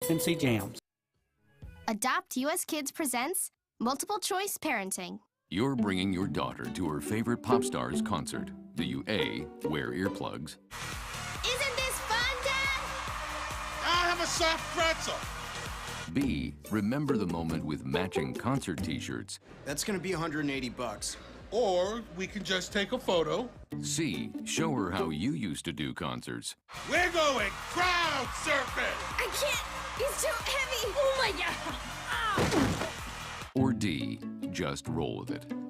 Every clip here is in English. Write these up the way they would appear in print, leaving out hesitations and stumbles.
and see jams. Adopt US Kids presents Multiple Choice Parenting. You're bringing your daughter to her favorite pop star's concert. Do you A, wear earplugs? Isn't this fun, Dad? I have a soft pretzel. B, remember the moment with matching concert t-shirts? That's gonna be $180. Or we can just take a photo. C, show her how you used to do concerts. We're going crowd surfing. I can't. He's too heavy. Oh, my God. Ah. Or D, just roll with it. Woo!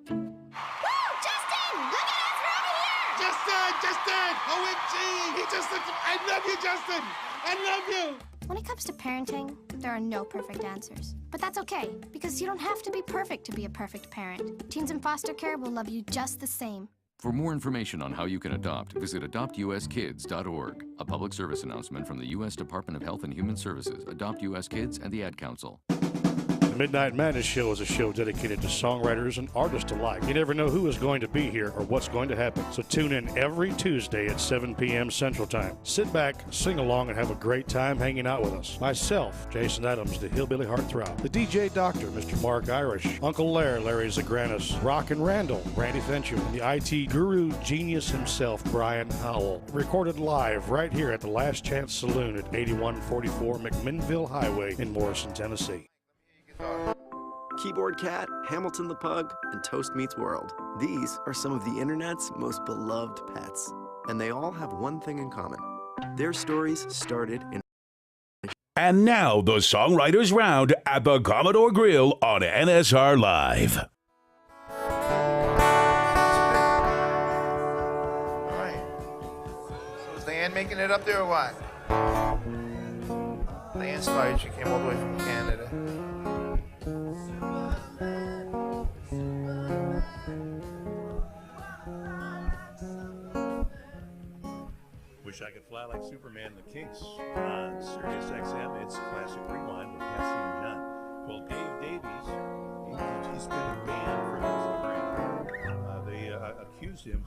Justin! Look at us! We're over here! Justin! OMG! He just looked... I love you, Justin! I love you! When it comes to parenting, there are no perfect answers. But that's okay, because you don't have to be perfect to be a perfect parent. Teens in foster care will love you just the same. For more information on how you can adopt, visit adoptuskids.org. A public service announcement from the U.S. Department of Health and Human Services, Adopt U.S. Kids, and the Ad Council. The Midnight Madness Show is a show dedicated to songwriters and artists alike. You never know who is going to be here or what's going to happen. So tune in every Tuesday at 7 p.m. Central Time. Sit back, sing along, and have a great time hanging out with us. Myself, Jason Adams, the Hillbilly Heartthrob. The DJ Doctor, Mr. Mark Irish. Uncle Larry Zagranis. Rock and Randall, Randy Fenchum. And the IT guru genius himself, Brian Howell. Recorded live right here at the Last Chance Saloon at 8144 McMinnville Highway in Morrison, Tennessee. Keyboard Cat, Hamilton the Pug, and Toast Meets World. These are some of the internet's most beloved pets. And they all have one thing in common. Their stories started in... And now, the Songwriters Round at the Commodore Grille on NSR Live. All right. So is Diane making it up there or what? Diane's tired. She came all the way from Canada. Wish I Could Fly Like Superman, The Kinks on Sirius XM. It's Classic Rewind with Cassie and John. Well, Dave Davies, he's been banned for his program. They accused him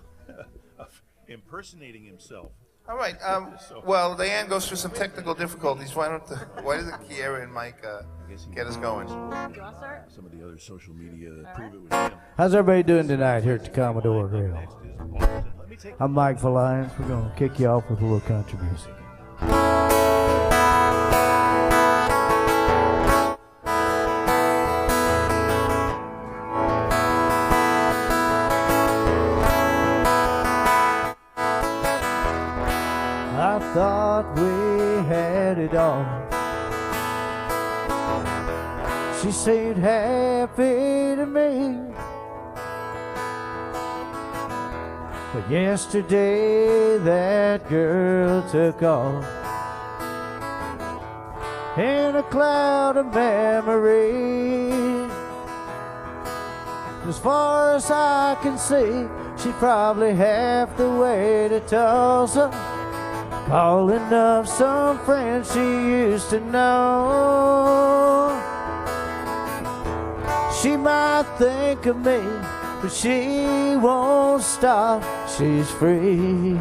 of impersonating himself. All right. Well, Diane goes through some technical difficulties. Why doesn't Kiera and Mike get us going? Some of the other social media that prove it was him. How's everybody doing tonight here at the Commodore Grille? I'm Mike Lyons. We're going to kick you off with a little country music. I thought we had it all. She seemed happy to me. But yesterday that girl took off in a cloud of memories. As far as I can see, she's probably half the way to Tulsa, calling up some friends she used to know. She might think of me, but she won't stop, she's free.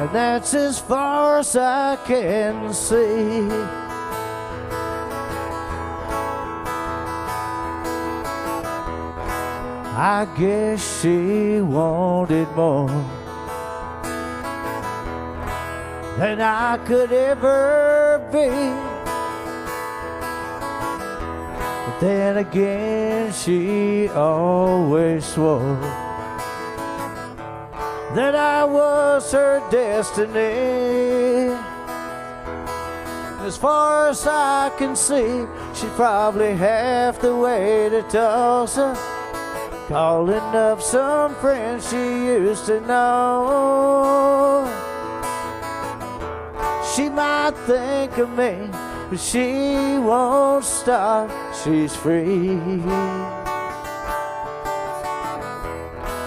And that's as far as I can see. I guess she wanted more than I could ever be. Then again, she always swore that I was her destiny. As far as I can see, she's probably half the way to Tulsa, calling up some friends she used to know. She might think of me, but she won't stop, she's free.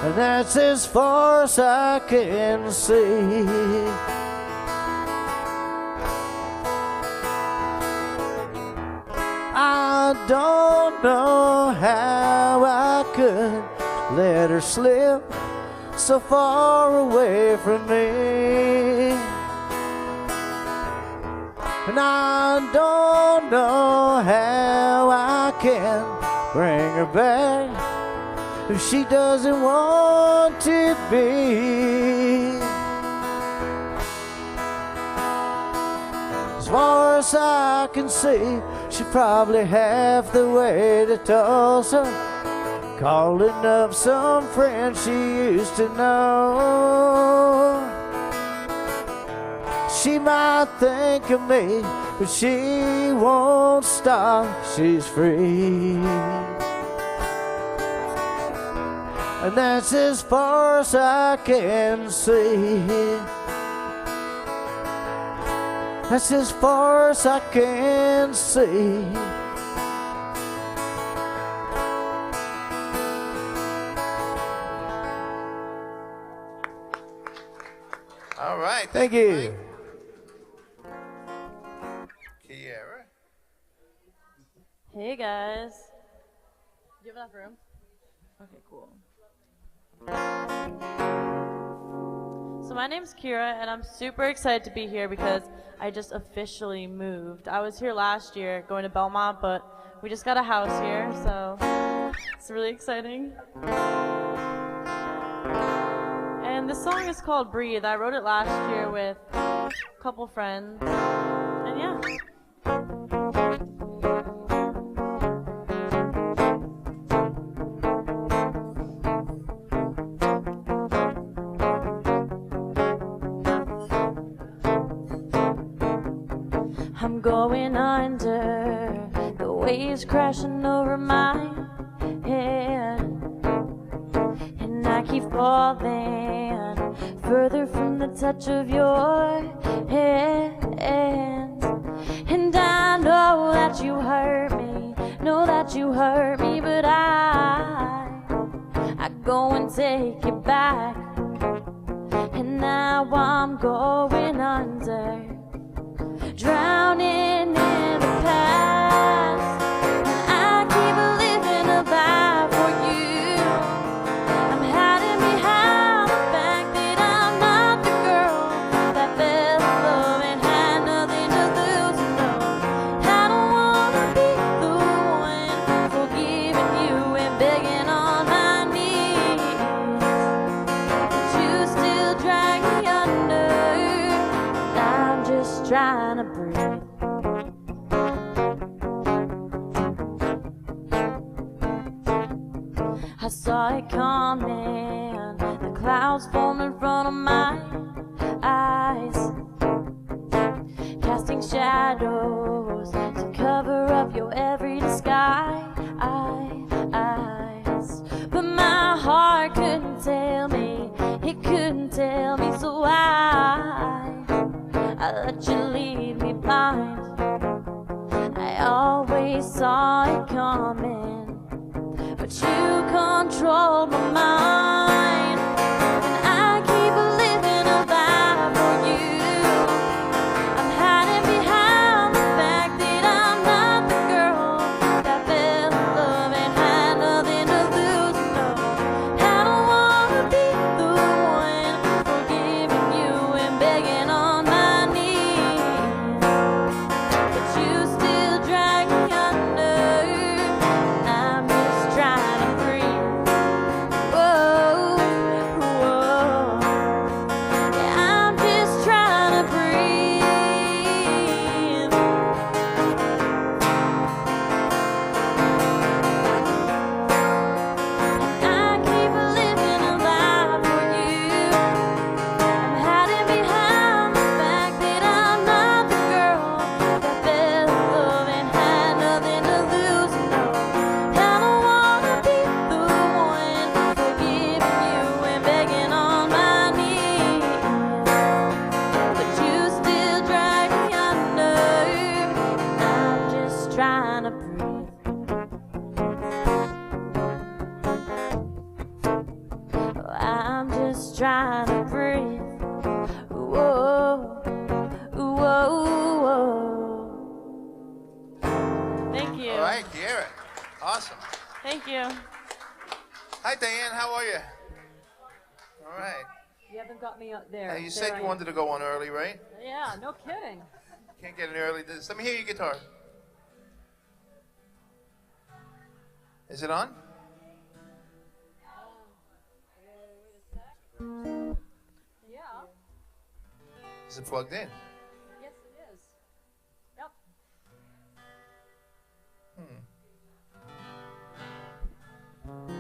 And that's as far as I can see. I don't know how I could let her slip so far away from me. and I don't know how I can bring her back if she doesn't want to be. As far as I can see, she's probably half the way to Tulsa, calling up some friends she used to know. She might think of me, but she won't stop, she's free. And that's as far as I can see. That's as far as I can see. All right. Thank you. Kiera. Hey guys. Do you have enough room? Okay, cool. So my name's Kira, and I'm super excited to be here because I just officially moved. I was here last year going to Belmont, but we just got a house here, so it's really exciting. And this song is called Breathe. I wrote it last year with a couple friends, and yeah. I'm going under, the waves crashing over my head, and I keep falling further from the touch of your hand. And I know that you hurt me, but I go and take it back, and now I'm going under, drowning in the past, and I keep living a lie for you. I'm hiding behind the fact that I'm not the girl that fell in love and had nothing to lose. No, I don't wanna be the one forgiving you and begging on my knees, but you still drag me under, and I'm just trying to breathe. I saw it coming, the clouds forming in front of my eyes, casting shadows to cover up your every disguise. But my heart couldn't tell me, so I let you lead me blind. I always saw it coming, but you controlled my mind, and I keep living a lie for you. I'm hiding behind the fact that I'm not the girl that fell in love and had nothing to lose. No, I don't wanna be the one forgiving you and begging on my knees, but you still drag me under, and I'm just trying to breathe. Whoa, whoa, yeah, I'm just trying to breathe. I keep living a lie for you. I'm hiding behind the fact that I'm not the girl that fell in love and had nothing to lose. No, I don't wanna be the one forgiving you and begging on my knees, but you still drag me under, and I'm just trying to breathe. I'm just trying to breathe. Whoa, whoa, whoa. Thank you. All right, Kiera. Awesome. Thank you. Hi, Diane. How are you? All right. You haven't got me up there. You said you wanted to go on early, right? Yeah, no kidding. Can't get an early. Let me hear your guitar. Is it on? Yeah. Is it plugged in? Yes, it is. Yep.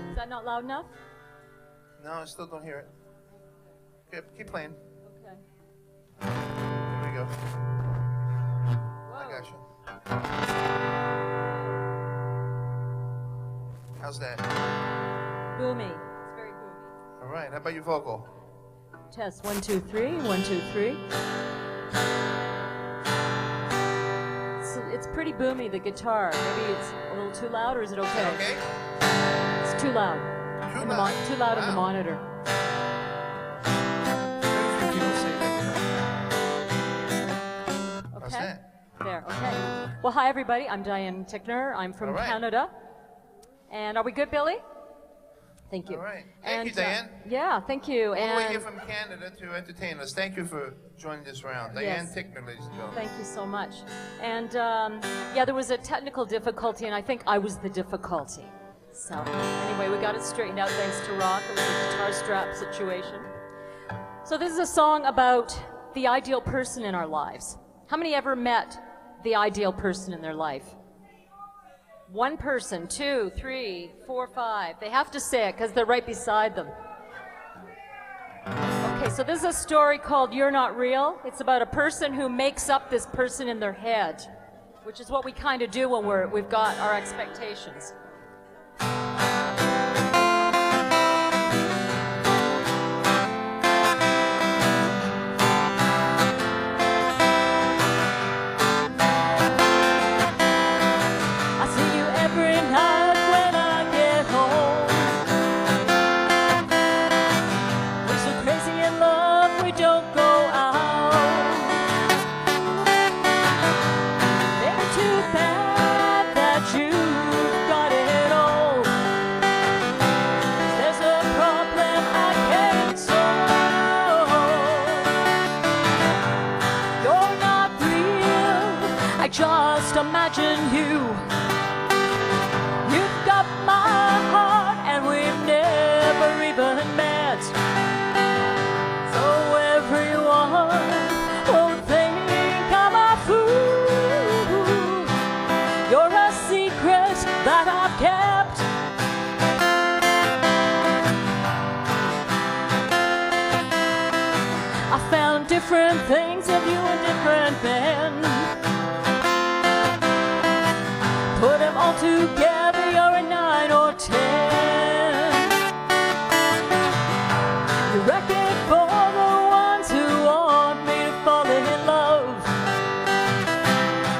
Is that not loud enough? No, I still don't hear it. Keep playing. Okay. Here we go. Whoa. I got you. How's that? Boomy. It's very boomy. All right. How about your vocal? Test 1, 2, 3. 1, 2, 3. It's pretty boomy, the guitar. Maybe it's a little too loud, or is it okay? Okay. It's too loud. Too loud. Too loud in the monitor. How's that? There, okay. Well, hi, everybody. I'm Diane Ticknor. I'm from Canada. And are we good, Billy? Thank you. All right. Thank you, Diane. Yeah, thank you. All the And way here from Canada to entertain us. Thank you for joining this round. Diane Ticknor, ladies and gentlemen. thank you so much. And yeah, there was a technical difficulty, and I think I was the difficulty. So anyway, we got it straightened out thanks to Rock. It was a guitar strap situation. So this is a song about the ideal person in our lives. How many ever met the ideal person in their life? One person, 2, 3, 4, 5. They have to say it because they're right beside them. Okay, so this is a story called You're Not Real. It's about a person who makes up this person in their head, which is what we kind of do when we've got our expectations. Just imagine you've got my heart, and we've never even met. So everyone will think I'm a fool. You're a secret that I've kept. I found different things of you in different men. Put them all together, you're a 9 or 10. You reckon for the ones who want me to fall in love.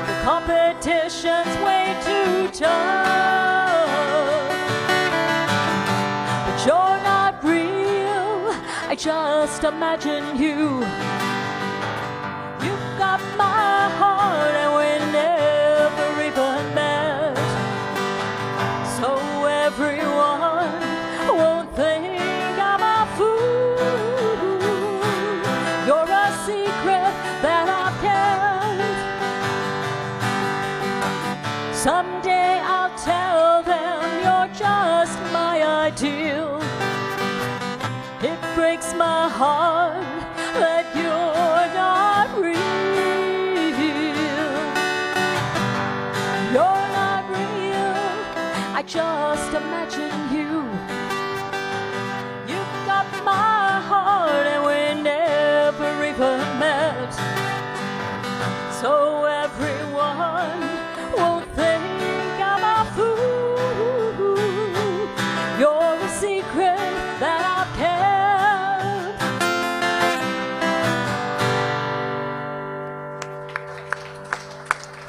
The competition's way too tough. But you're not real, I just imagine you. You've got my heart, and we never even met. So everyone won't think I'm a fool. You're a secret that I've kept. Someday I'll tell them you're just my ideal. It breaks my heart that you're not real. You're not real, I just imagine you. You've got my heart, and we never even met. So everyone will think I'm a fool. You're a secret that I've kept.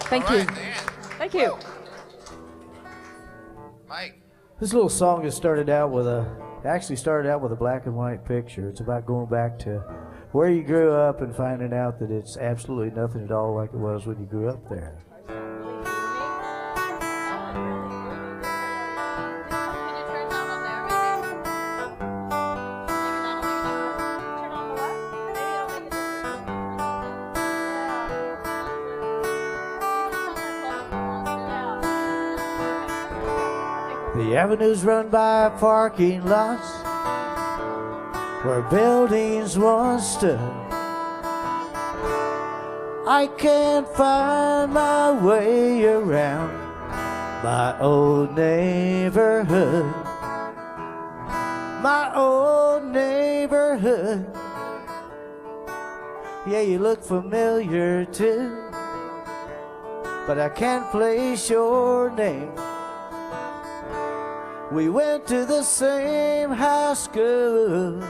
Thank you. Thank you. Mike. This little song started out with a black and white picture. It's about going back to where you grew up and finding out that it's absolutely nothing at all like it was when you grew up there. The avenues run by parking lots where buildings once stood. I can't find my way around my old neighborhood. My old neighborhood. Yeah, you look familiar too, but I can't place your name. We went to the same high school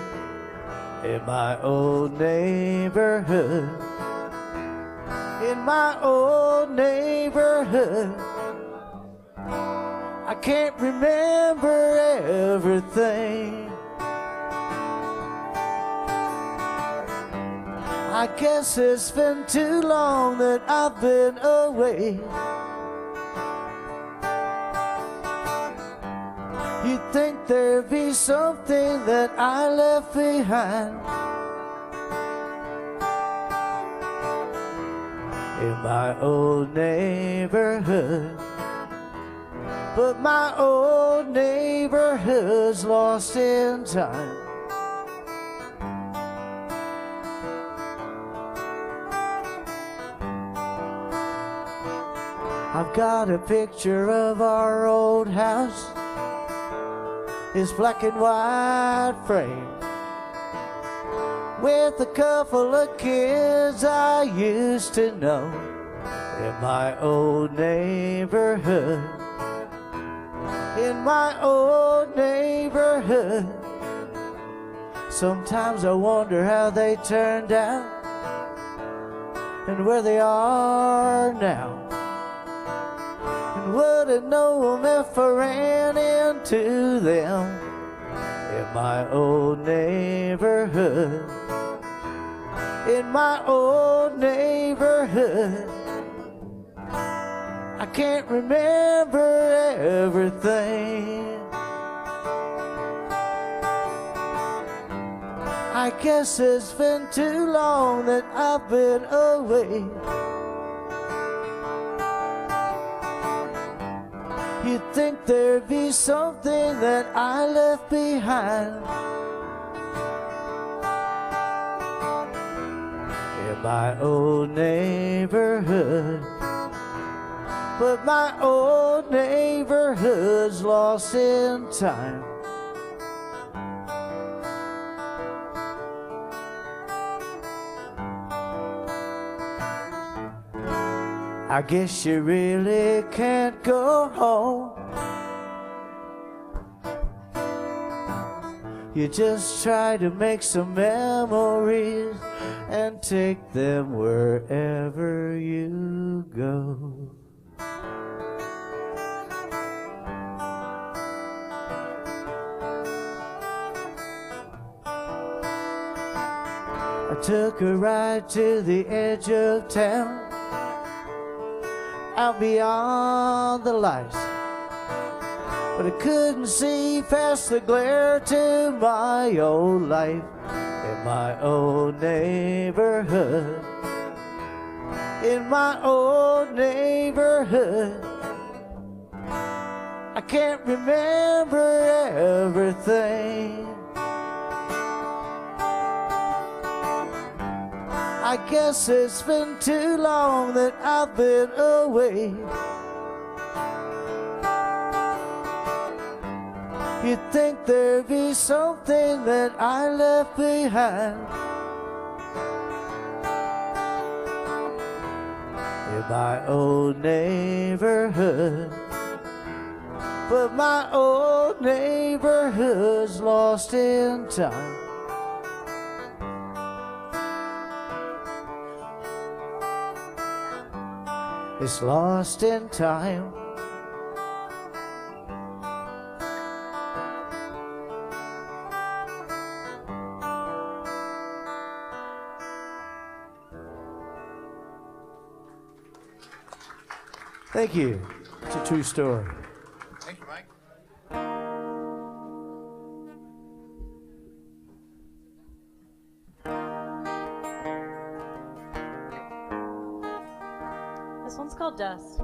in my old neighborhood. In my old neighborhood, I can't remember everything. I guess it's been too long that I've been away. You'd think there'd be something that I left behind. In my old neighborhood, but my old neighborhood's lost in time. I've got a picture of our old house. It's black and white frame with a couple of kids I used to know in my old neighborhood. In my old neighborhood, sometimes I wonder how they turned out and where they are now. And would have known if I ran into them in my old neighborhood. In my old neighborhood, I can't remember everything. I guess it's been too long that I've been away. You'd think there'd be something that I left behind. In my old neighborhood, but my old neighborhood's lost in time. I guess you really can't go home. You just try to make some memories and take them wherever you go. I took a ride to the edge of town, out beyond the lights, but I couldn't see past the glare to my old life in my old neighborhood. In my old neighborhood, I can't remember everything. I guess it's been too long that I've been away. You'd think there'd be something that I left behind. In my old neighborhood, but my old neighborhood's lost in time. It's lost in time. Thank you. It's a true story. Thank you, Mike. This one's called Dust.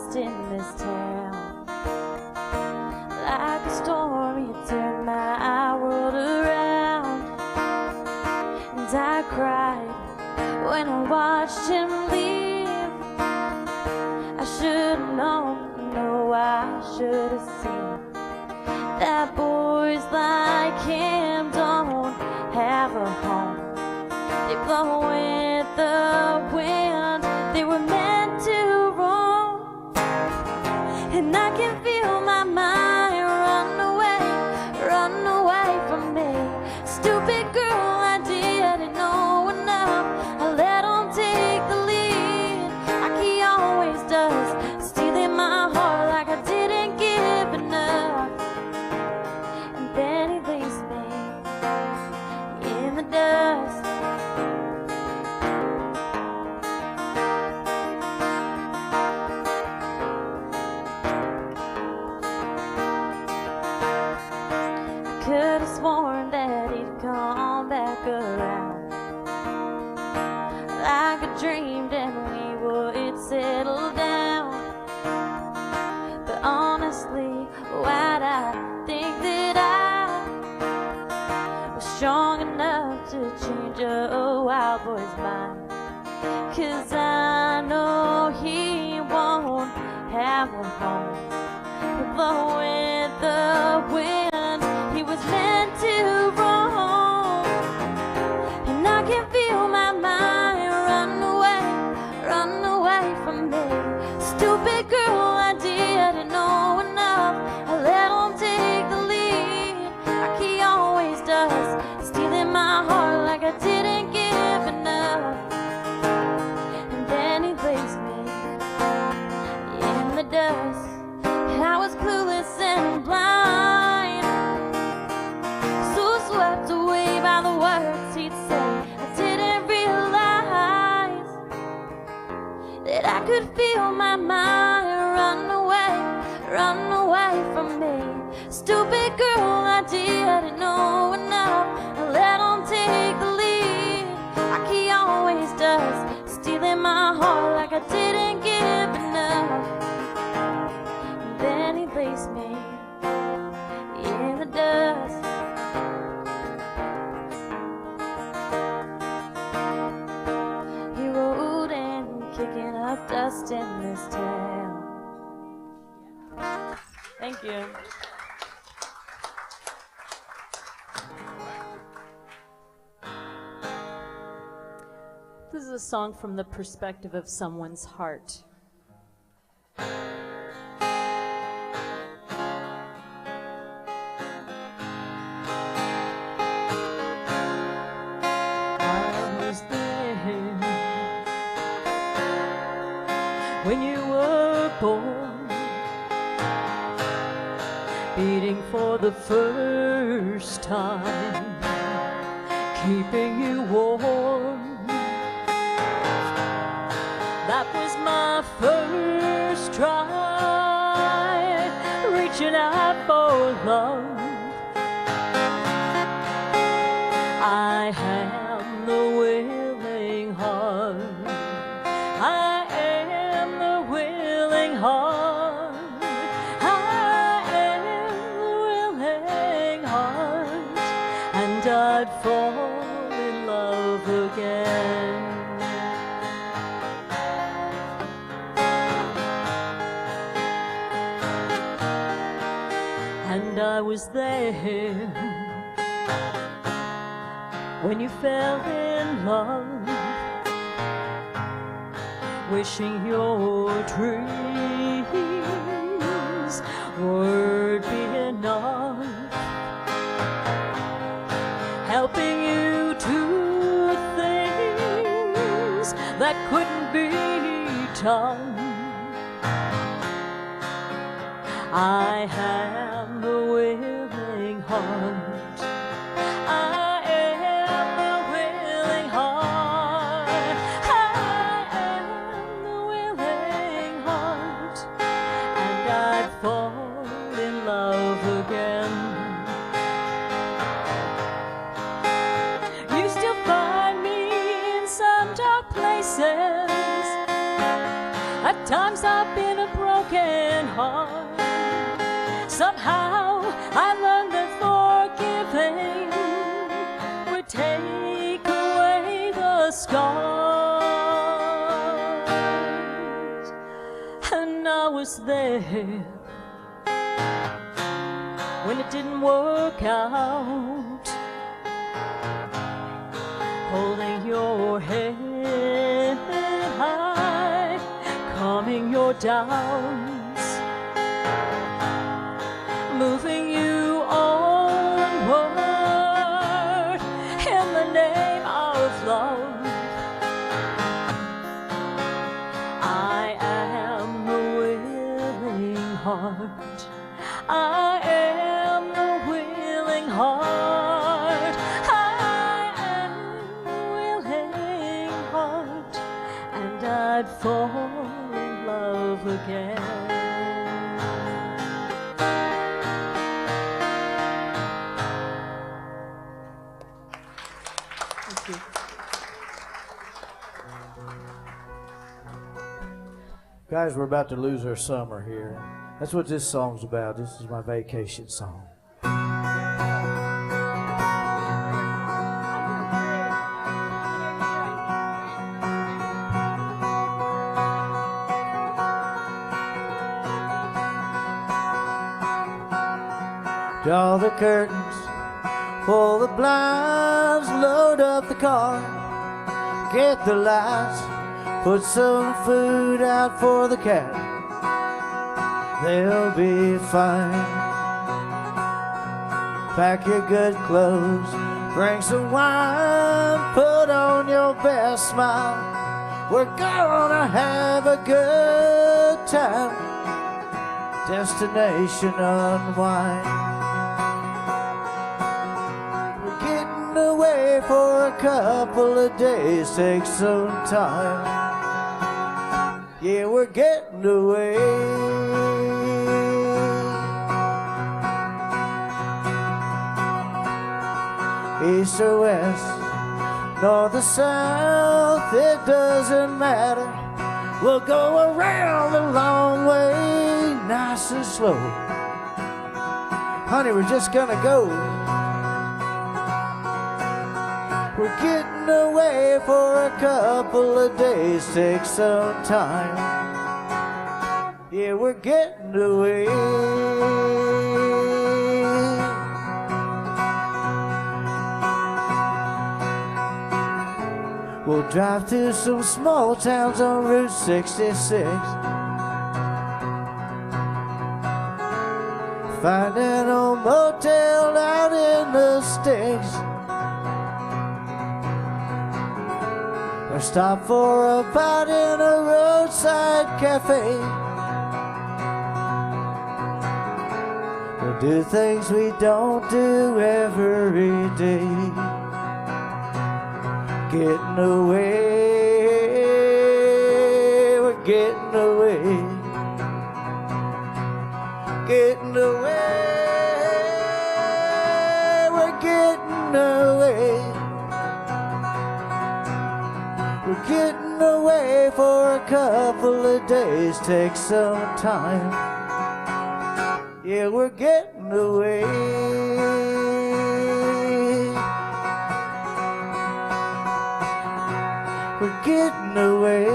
dust in this town. Like a storm, you turned my world around. And I cried when I watched him leave. I should have known, no, I should have seen that boys like him don't have a home. They blow with the wind, they were meant to roam. And I can feel my mind run away from me. Stupid girl, I didn't know enough. I let him take the lead, like he always does, stealing my heart like I didn't give enough. And then he leaves me in the dust. Could have sworn that he'd come back around, like I dreamed, and we would settle down. But honestly, why'd I think that I was strong enough to change a wild boy's mind? 'Cause I know he won't have a home. But with the wind, he was meant to roam. And I can feel my mind run away from me. Stupid girl, I didn't know enough. I let him take the lead, like he always does, stealing my heart like I didn't give enough. And then he leaves me in the dust. I was clueless and blind, so swept away by the words he'd say. I didn't realize that I could feel my mind run away from me. Stupid girl, I didn't know enough. I let him take the lead, like he always does, stealing my heart like I didn't give enough. Then he leaves me in the dust. He rode in, kicking up dust in this town. Thank you. This is a song from the perspective of someone's heart. When you were born, beating for the first time, keeping you warm. That was my first try, reaching out for love. I am the willing heart. I am the willing heart. I am the willing heart. And I'd fall in love again. And I was there when you fell in love, wishing your dreams would be enough, helping you to things that couldn't be done. I am the willing heart. I am the willing heart. I am the willing heart. And I'd fall in love again. You still find me in some dark places. At times I've been a broken broken heart. Somehow I learned that forgiving would take away the scars. And I was there when it didn't work out, holding your head high, calming your doubts, moving you onward in the name of love. I am the willing heart. I am the willing heart. I am the willing heart. And I'd fall in love again. Thank you. Guys, we're about to lose our summer here. That's what this song's about. This is my vacation song. Draw the curtains, pull the blinds, load up the car, get the lights, put some food out for the cat. They'll be fine. Pack your good clothes, bring some wine, put on your best smile. We're gonna have a good time. Destination unwind. We're getting away for a couple of days, take some time. Yeah, we're getting away. East or west, north or south, it doesn't matter. We'll go around the long way, nice and slow. Honey, we're just gonna go. We're getting away for a couple of days, take some time. Yeah, we're getting away. We'll drive through some small towns on Route 66. Find an old motel out in the sticks. Or stop for a bite in a roadside cafe. We'll do things we don't do every day. Getting away, we're getting away. Getting away, we're getting away. We're getting away for a couple of days, take some time. Yeah, we're getting away. We're getting away.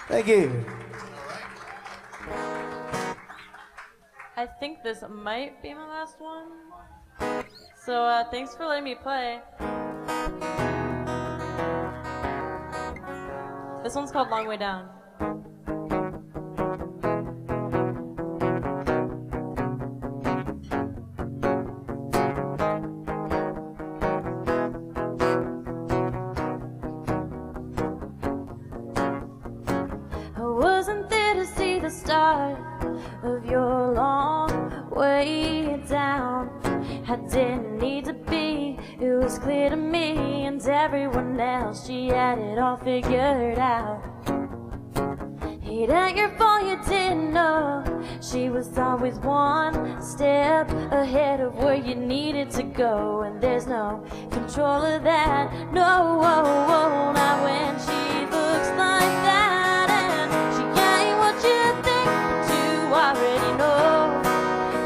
Thank you. I think this might be my last one. So thanks for letting me play. This one's called Long Way Down. I wasn't there to see the start of your long way down. I didn't need to be, it was clear to me and everyone else. She had it all figured out. It ain't your fault you didn't know. She was always one step ahead of where you needed to go, and there's no control of that. No, not when she looks like that, and she ain't what you think, but you already know.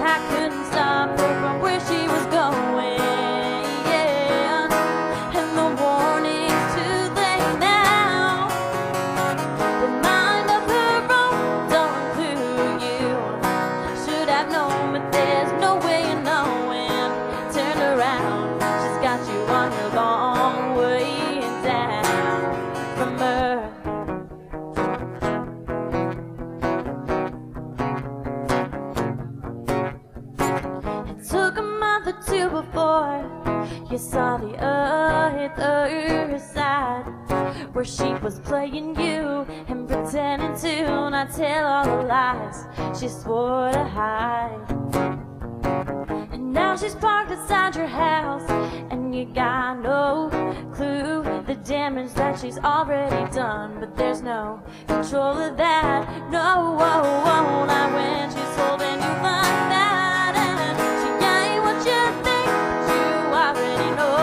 I couldn't stop her from where she was going, yeah. And the warning's too late now. The mind of her own don't include you. Should have known, but there's no way of knowing. Turn around, she's got you on your long way down from her. It took a month or two before you saw the other side, where she was playing you and pretending to not tell all the lies she swore to hide. And now she's parked outside your house, and you got no clue the damage that she's already done. But there's no control of that. No, not when she's holding you like that, and she ain't what you think, but you already know.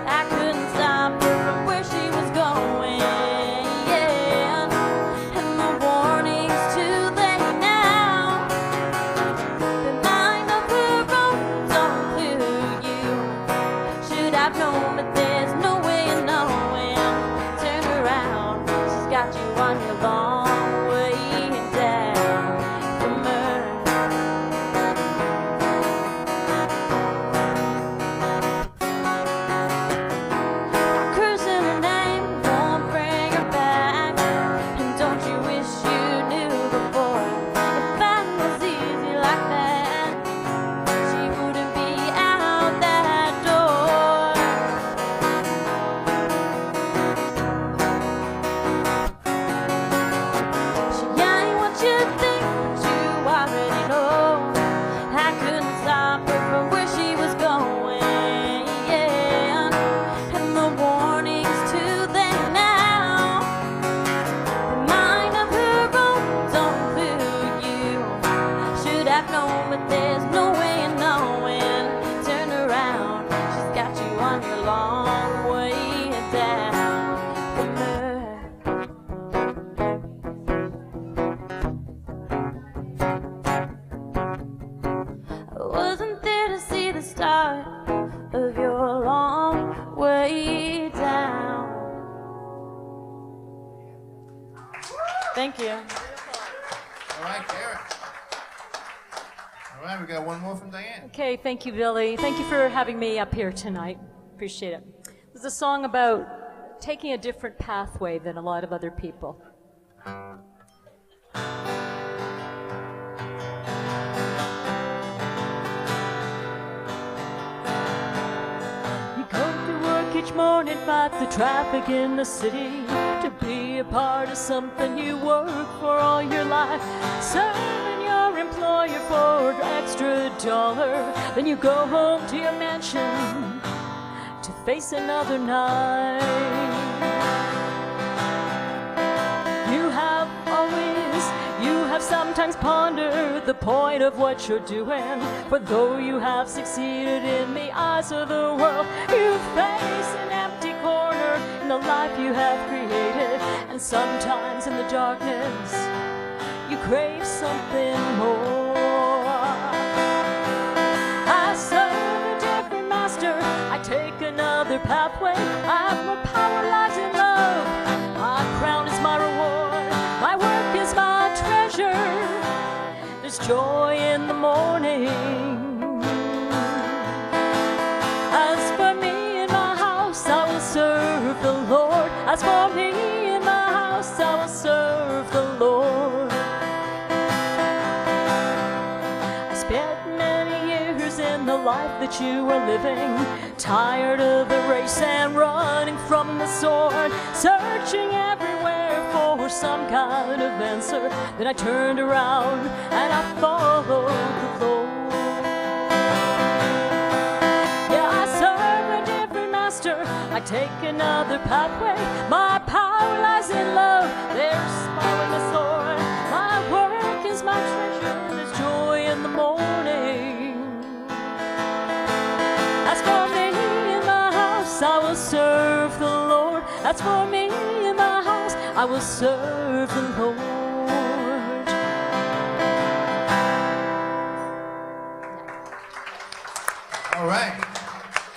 I couldn't stop her from where she was going, yeah. And the warning's too late now. The mind of her own don't include you. Should have known, but there's no way of knowing. Turn around, she's got you on your long way down from her. Cursing her name won't bring her back. And don't you wish you knew before? If that was easy like that, she wouldn't be out that door. She ain't what you think, but you already know. I couldn't stop her from where she was going, yeah. And the warning's too late now. The mind of her own don't include you. Should have known, but there's no way of knowing. Turn around, she's got you on your long way down from her. I wasn't there to see the start of your long way down. Thank you. All right, Karen. All right, we got one more from Diane. Okay, thank you, Billy. Thank you for having me up here tonight. Appreciate it. It was a song about taking a different pathway than a lot of other people. You go to work each morning, fight the traffic in the city, to be a part of something you work for all your life, serving your employer for an extra dollar. Then you go home to your mansion to face another night. You have sometimes pondered the point of what you're doing, for though you have succeeded in the eyes of the world, you face an empty corner in the life you have created. And sometimes in the darkness you crave something more. I serve a different master, I take another pathway, I have more power, lies in love. My crown is my reward, my work is my treasure. There's joy in the morning. As for me and my house, I will serve the Lord. As for me and my house, I will serve the Lord. I spent many years in the life that you are living, tired of the race and running from the sword, searching everywhere for some kind of answer. Then I turned around and I followed the Lord. Yeah, I serve a different master, I take another pathway, my power power lies in love. There's smile in the sword. My work is my treasure. There's joy in the morning. As for me in my house, I will serve the Lord. As for me in my house, I will serve the Lord. All right.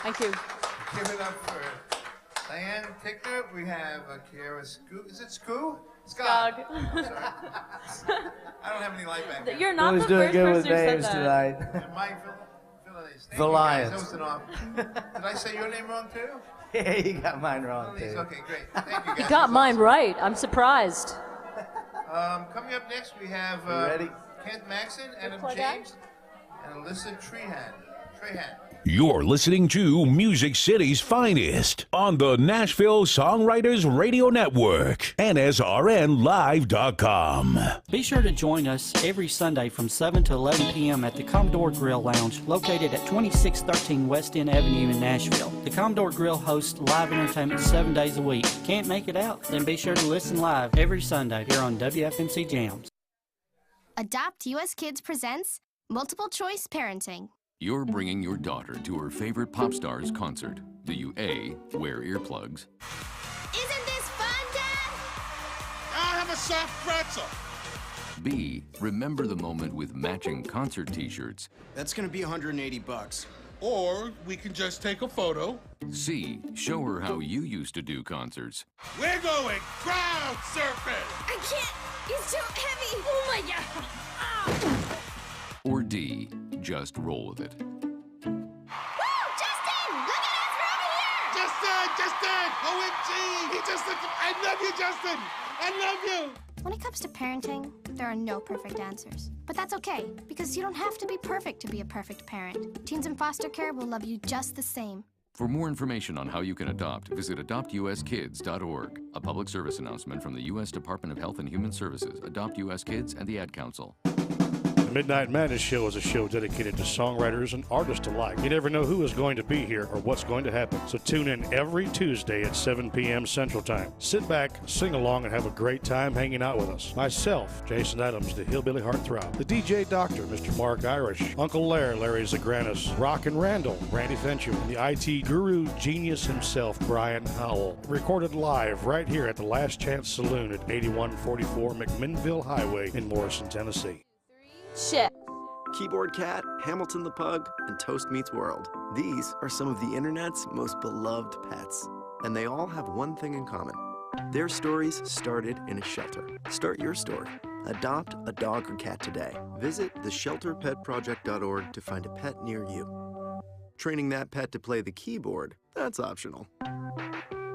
Thank you. Give it up for Diane Ticknor. We have Kiara Skoo. Is it Skoo? Skog. Sorry. I don't have any light back there. You're not the doing first good with person who said names that. tonight. And Mike Phillies. The Lions. That was an off. Did I say your name wrong too? Yeah, you got mine wrong, Phillies. too. Okay, great. Thank you guys. You got mine right. I'm surprised. Coming up next, we have You ready? Kent Maxon, Adam plug James, and Alyssa Trehan. You're listening to Music City's finest on the Nashville Songwriters Radio Network, NSRNlive.com. Be sure to join us every Sunday from 7 to 11 p.m. at the Commodore Grille Lounge, located at 2613 West End Avenue in Nashville. The Commodore Grille hosts live entertainment 7 days a week. Can't make it out? Then be sure to listen live every Sunday here on WFMC Jams. Adopt US Kids presents Multiple Choice Parenting. You're bringing your daughter to her favorite pop star's concert. Do you A, wear earplugs? Isn't this fun, Dad? I'll have a soft pretzel. B, remember the moment with matching concert t-shirts? That's gonna be $180. Or we can just take a photo. C, show her how you used to do concerts. We're going crowd surfing. I can't. It's too heavy. Oh my God. Or D, just roll with it. Woo! Justin! Look at us! We're over here! Justin! OMG! He just looked. I love you, Justin! I love you! When it comes to parenting, there are no perfect answers. But that's okay, because you don't have to be perfect to be a perfect parent. Teens in foster care will love you just the same. For more information on how you can adopt, visit adoptuskids.org. A public service announcement from the U.S. Department of Health and Human Services, Adopt U.S. Kids, and the Ad Council. The Midnight Madness Show is a show dedicated to songwriters and artists alike. You never know who is going to be here or what's going to happen. So tune in every Tuesday at 7 p.m. Central Time. Sit back, sing along, and have a great time hanging out with us. Myself, Jason Adams, the Hillbilly Heartthrob. The DJ Doctor, Mr. Mark Irish. Uncle Larry Zagranis. Rock and Randall, Randy Fenchum. And the IT guru genius himself, Brian Howell. Recorded live right here at the Last Chance Saloon at 8144 McMinnville Highway in Morrison, Tennessee. Shit. Keyboard Cat, Hamilton the Pug, and Toast Meets World. These are some of the internet's most beloved pets. And they all have one thing in common. Their stories started in a shelter. Start your story. Adopt a dog or cat today. Visit theshelterpetproject.org to find a pet near you. Training that pet to play the keyboard, that's optional.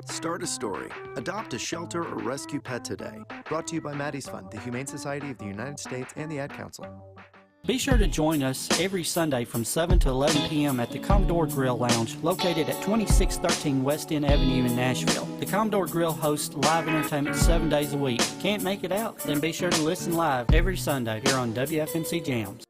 Start a story. Adopt a shelter or rescue pet today. Brought to you by Maddie's Fund, the Humane Society of the United States, and the Ad Council. Be sure to join us every Sunday from 7 to 11 p.m. at the Commodore Grille Lounge, located at 2613 West End Avenue in Nashville. The Commodore Grille hosts live entertainment 7 days a week. Can't make it out? Then be sure to listen live every Sunday here on WFMC Jams.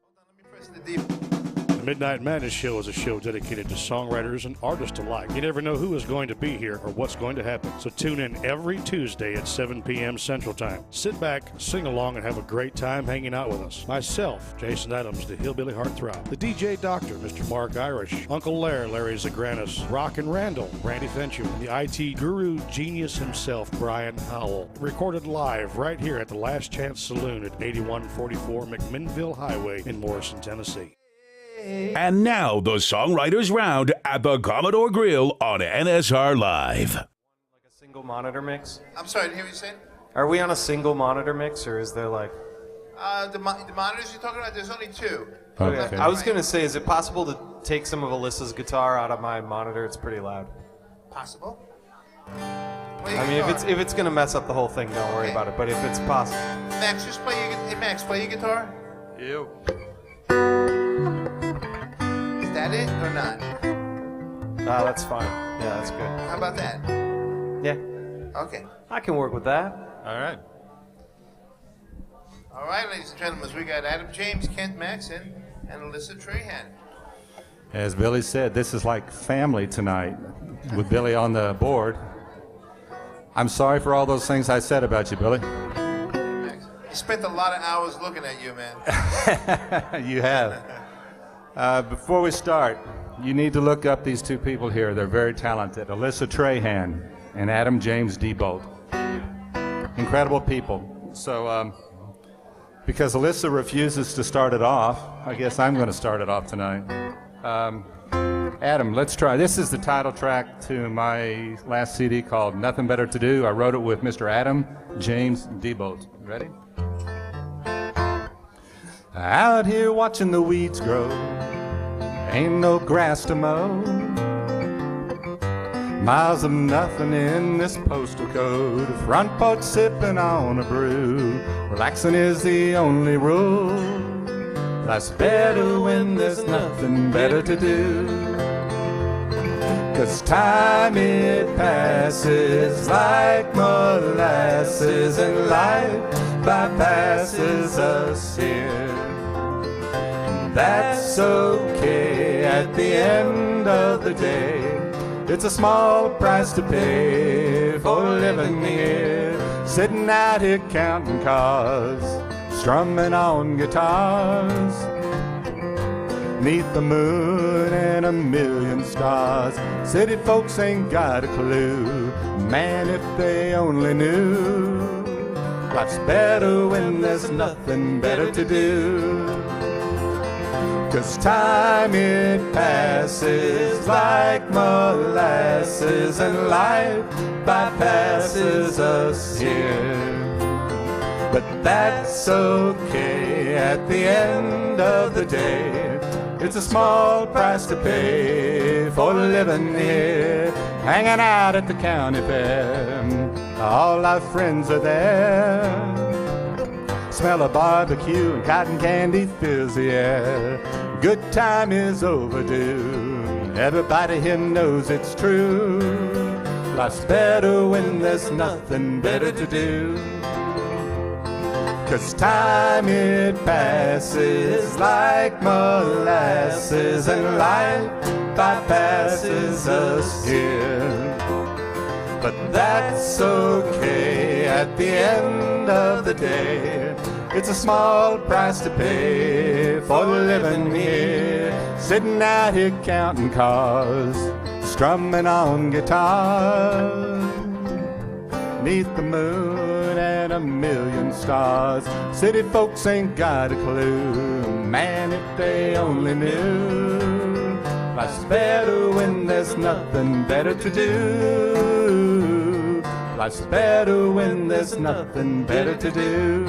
The Midnight Madness Show is a show dedicated to songwriters and artists alike. You never know who is going to be here or what's going to happen. So tune in every Tuesday at 7 p.m. Central Time. Sit back, sing along, and have a great time hanging out with us. Myself, Jason Adams, the Hillbilly Heartthrob. The DJ Doctor, Mr. Mark Irish. Uncle Larry Zagranis. Rock and Randall, Randy Fenchum. And the IT guru genius himself, Brian Howell. Recorded live right here at the Last Chance Saloon at 8144 McMinnville Highway in Morrison, Tennessee. And now the Songwriters Round at the Commodore Grille on NSR Live. Like a single monitor mix? I'm sorry, didn't hear what you said? Are we on a single monitor mix, or is there like... The monitors you're talking about, there's only two. Okay. I was going to say, is it possible to take some of Alyssa's guitar out of my monitor? It's pretty loud. Possible. I mean, if it's going to mess up the whole thing, don't worry about it. But if it's possible... Max, just play your... Hey, Max, play your guitar. Ew. Is that it or not? That's fine. Yeah, that's good. How about that? Yeah. Okay. I can work with that. All right. All right, ladies and gentlemen, we got Adam James, Kent Maxon, and Alyssa Trehan. As Billy said, this is like family tonight with Billy on the board. I'm sorry for all those things I said about you, Billy. I spent a lot of hours looking at you, man. You have. Before we start, you need to look up these two people here. They're very talented. Alyssa Trahan and Adam James Diebold. Incredible people. So, because Alyssa refuses to start it off, I guess I'm going to start it off tonight. Adam, let's try. This is the title track to my last CD called Nothing Better to Do. I wrote it with Mr. Adam James Diebold. Ready? Out here watching the weeds grow, ain't no grass to mow. Miles of nothing in this postal code. Front porch sipping on a brew. Relaxing is the only rule. Life's better when there's nothing better to do. 'Cause time it passes like molasses, and life bypasses us here. And that's okay at the end of the day. It's a small price to pay for living here. Sitting out here counting cars, strumming on guitars, neath the moon and a million stars. City folks ain't got a clue. Man, if they only knew. Life's better when there's nothing better to do. 'Cause time it passes like molasses, and life bypasses us here. But that's okay at the end of the day. It's a small price to pay for living here. Hanging out at the county fair, all our friends are there. Smell of barbecue and cotton candy fills the air. Good time is overdue. Everybody here knows it's true. Life's better when there's nothing better to do. 'Cause time it passes like molasses, and life bypasses us here. But that's okay at the end of the day. It's a small price to pay for living here. Sitting out here counting cars, strumming on guitars, neath the moon and a million stars. City folks ain't got a clue. Man, if they only knew. Life's better when there's nothing better to do. Life's better when there's nothing better to do.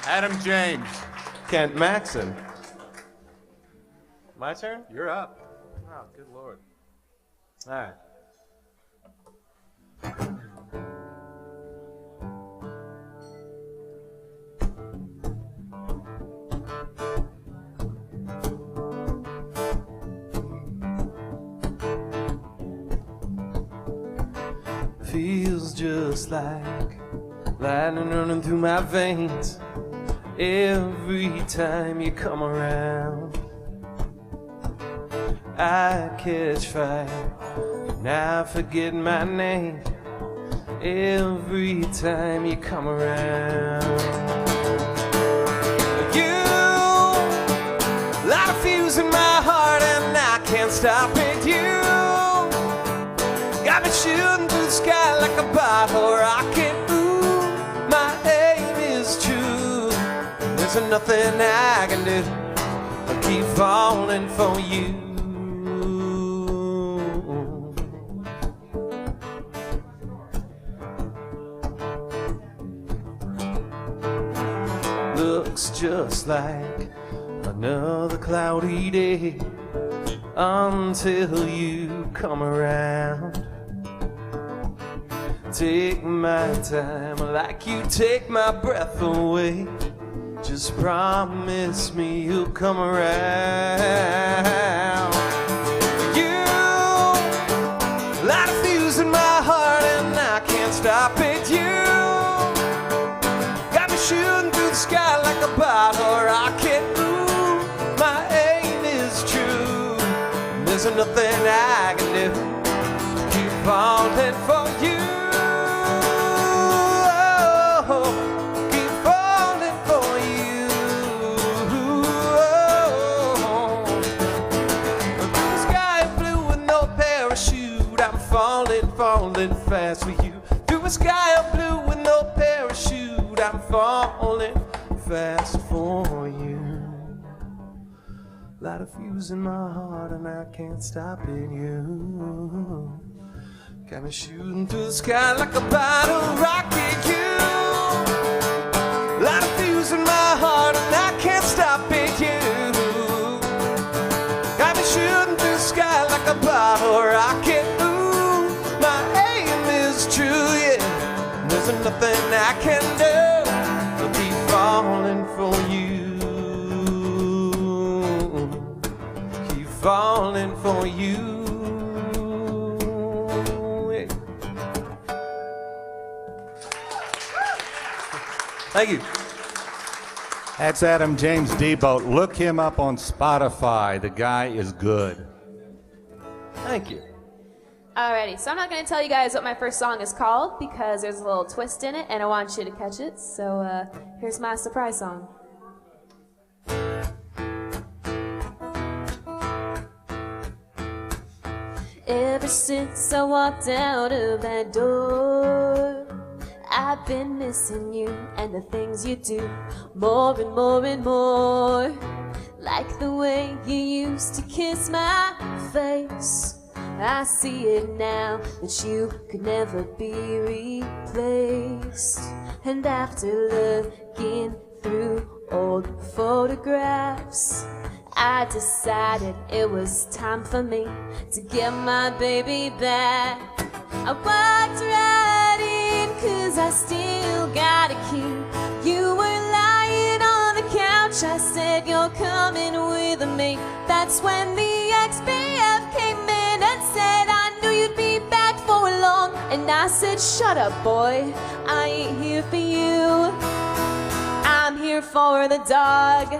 Adam James. Kent Maxon. My turn? You're up. Oh, good Lord. All right. Feels just like lightning running through my veins every time you come around. I catch fire and I forget my name every time you come around. You light a fuse in my heart and I can't stop it. You got me shooting through the sky like a bottle rocket. Ooh, my aim is true. There's nothing I can do. I keep falling for you. Looks just like another cloudy day until you come around. Take my time like you take my breath away. Just promise me you'll come around. You light a fuse in my heart and I can't stop it. You got me shooting through the sky like a bottle rocket. Ooh, my nothing I can do to keep falling for you. Oh, keep falling for you. Oh, through the sky blue with no parachute, I'm falling, falling fast for you. Through a sky of blue with no parachute, I'm falling fast for you. Light a fuse in my heart and I can't stop it, you got me shooting through the sky like a bottle rocket, you light a fuse in my heart and I can't stop it, you got me shooting through the sky like a bottle rocket. Ooh, my aim is true, yeah, there's nothing I can do but keep falling for you. Falling for you. Thank you. That's Adam James Deboat. Look him up on Spotify. The guy is good. Thank you. Alrighty, so I'm not going to tell you guys what my first song is called because there's a little twist in it and I want you to catch it. So here's my surprise song. Ever since I walked out of that door, I've been missing you and the things you do more and more and more. Like the way you used to kiss my face, I see it now that you could never be replaced. And after looking through old photographs, I decided it was time for me to get my baby back. I walked right in 'cause I still got a key. You were lying on the couch, I said you're coming with me. That's when the XBF came in and said I knew you'd be back for long. And I said, shut up boy, I ain't here for you, I'm here for the dog.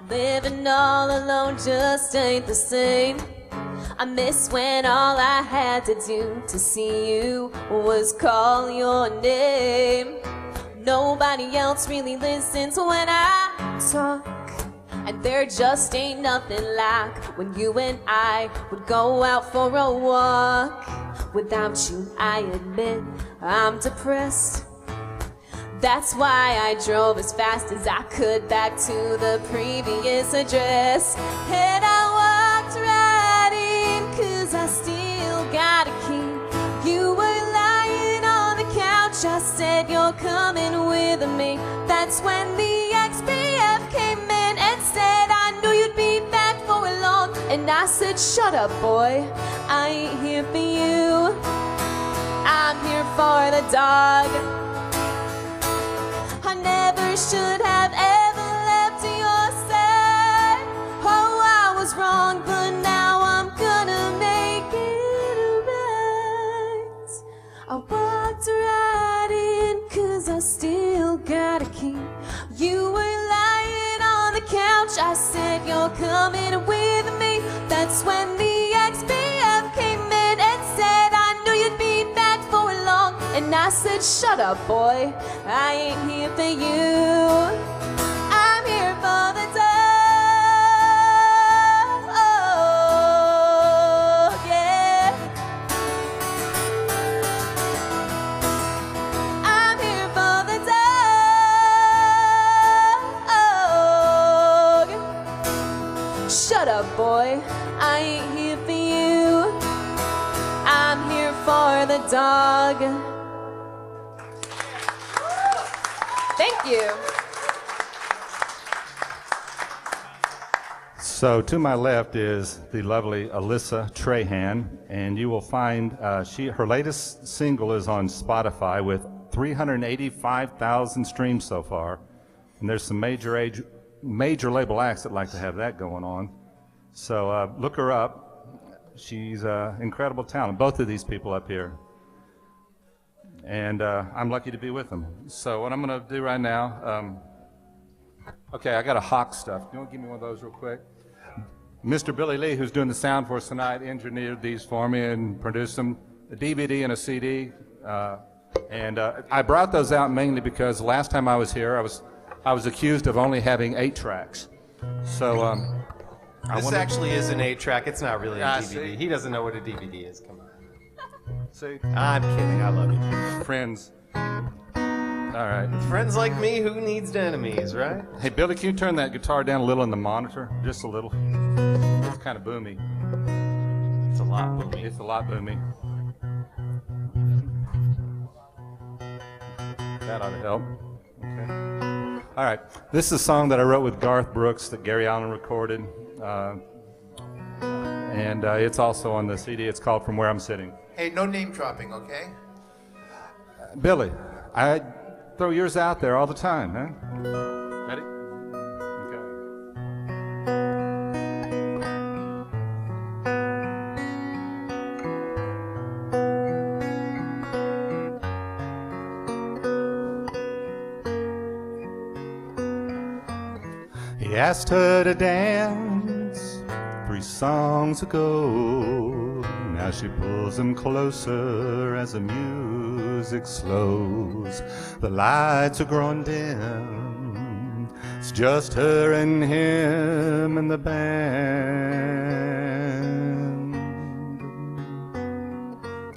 Living all alone just ain't the same. I miss when all I had to do to see you was call your name. Nobody else really listens when I talk, and there just ain't nothing like when you and I would go out for a walk. Without you, I admit I'm depressed. That's why I drove as fast as I could back to the previous address. And I walked right in 'cause I still got a key. You were lying on the couch, I said you're coming with me. That's when the XBF came in and said I knew you'd be back for long. And I said, shut up boy, I ain't here for you, I'm here for the dog. I never should have ever left your side. Oh, I was wrong, but now I'm gonna make it right. I walked right in 'cause I still got a key. You were lying on the couch, I said you're coming with me. That's when the XBF came in and said I knew you'd be back for long. And I said, shut up boy, I ain't here for you, I'm here for the dog. Oh, yeah, I'm here for the dog. Shut up boy, I ain't here for you, I'm here for the dog. Thank you. So to my left is the lovely Alyssa Trahan, and you will find her latest single is on Spotify with 385,000 streams so far, and there's some major label acts that like to have that going on. So look her up. She's incredible talent. Both of these people up here. And I'm lucky to be with them. So what I'm going to do right now, Okay, I got a Hawk stuff. You want to give me one of those real quick? Mr. Billy Lee, who's doing the sound for us tonight, engineered these for me and produced them, a DVD and a CD. I brought those out mainly because last time I was here, I was accused of only having 8 tracks. So this actually is an 8-track. It's not really a DVD. See? He doesn't know what a DVD is. Come on. See? I'm kidding. I love you. Friends. All right. Friends like me, who needs enemies, right? Hey, Billy, can you turn that guitar down a little in the monitor? Just a little. It's kind of boomy. It's a lot boomy. It's a lot boomy. That ought to help. Okay. All right. This is a song that I wrote with Garth Brooks that Gary Allen recorded. It's also on the CD. It's called From Where I'm Sitting. Hey, no name dropping, okay? Billy, I throw yours out there all the time, huh? Ready? He asked her to dance 3 songs ago. Now she pulls him closer as the music slows. The lights are growing dim. It's just her and him and the band.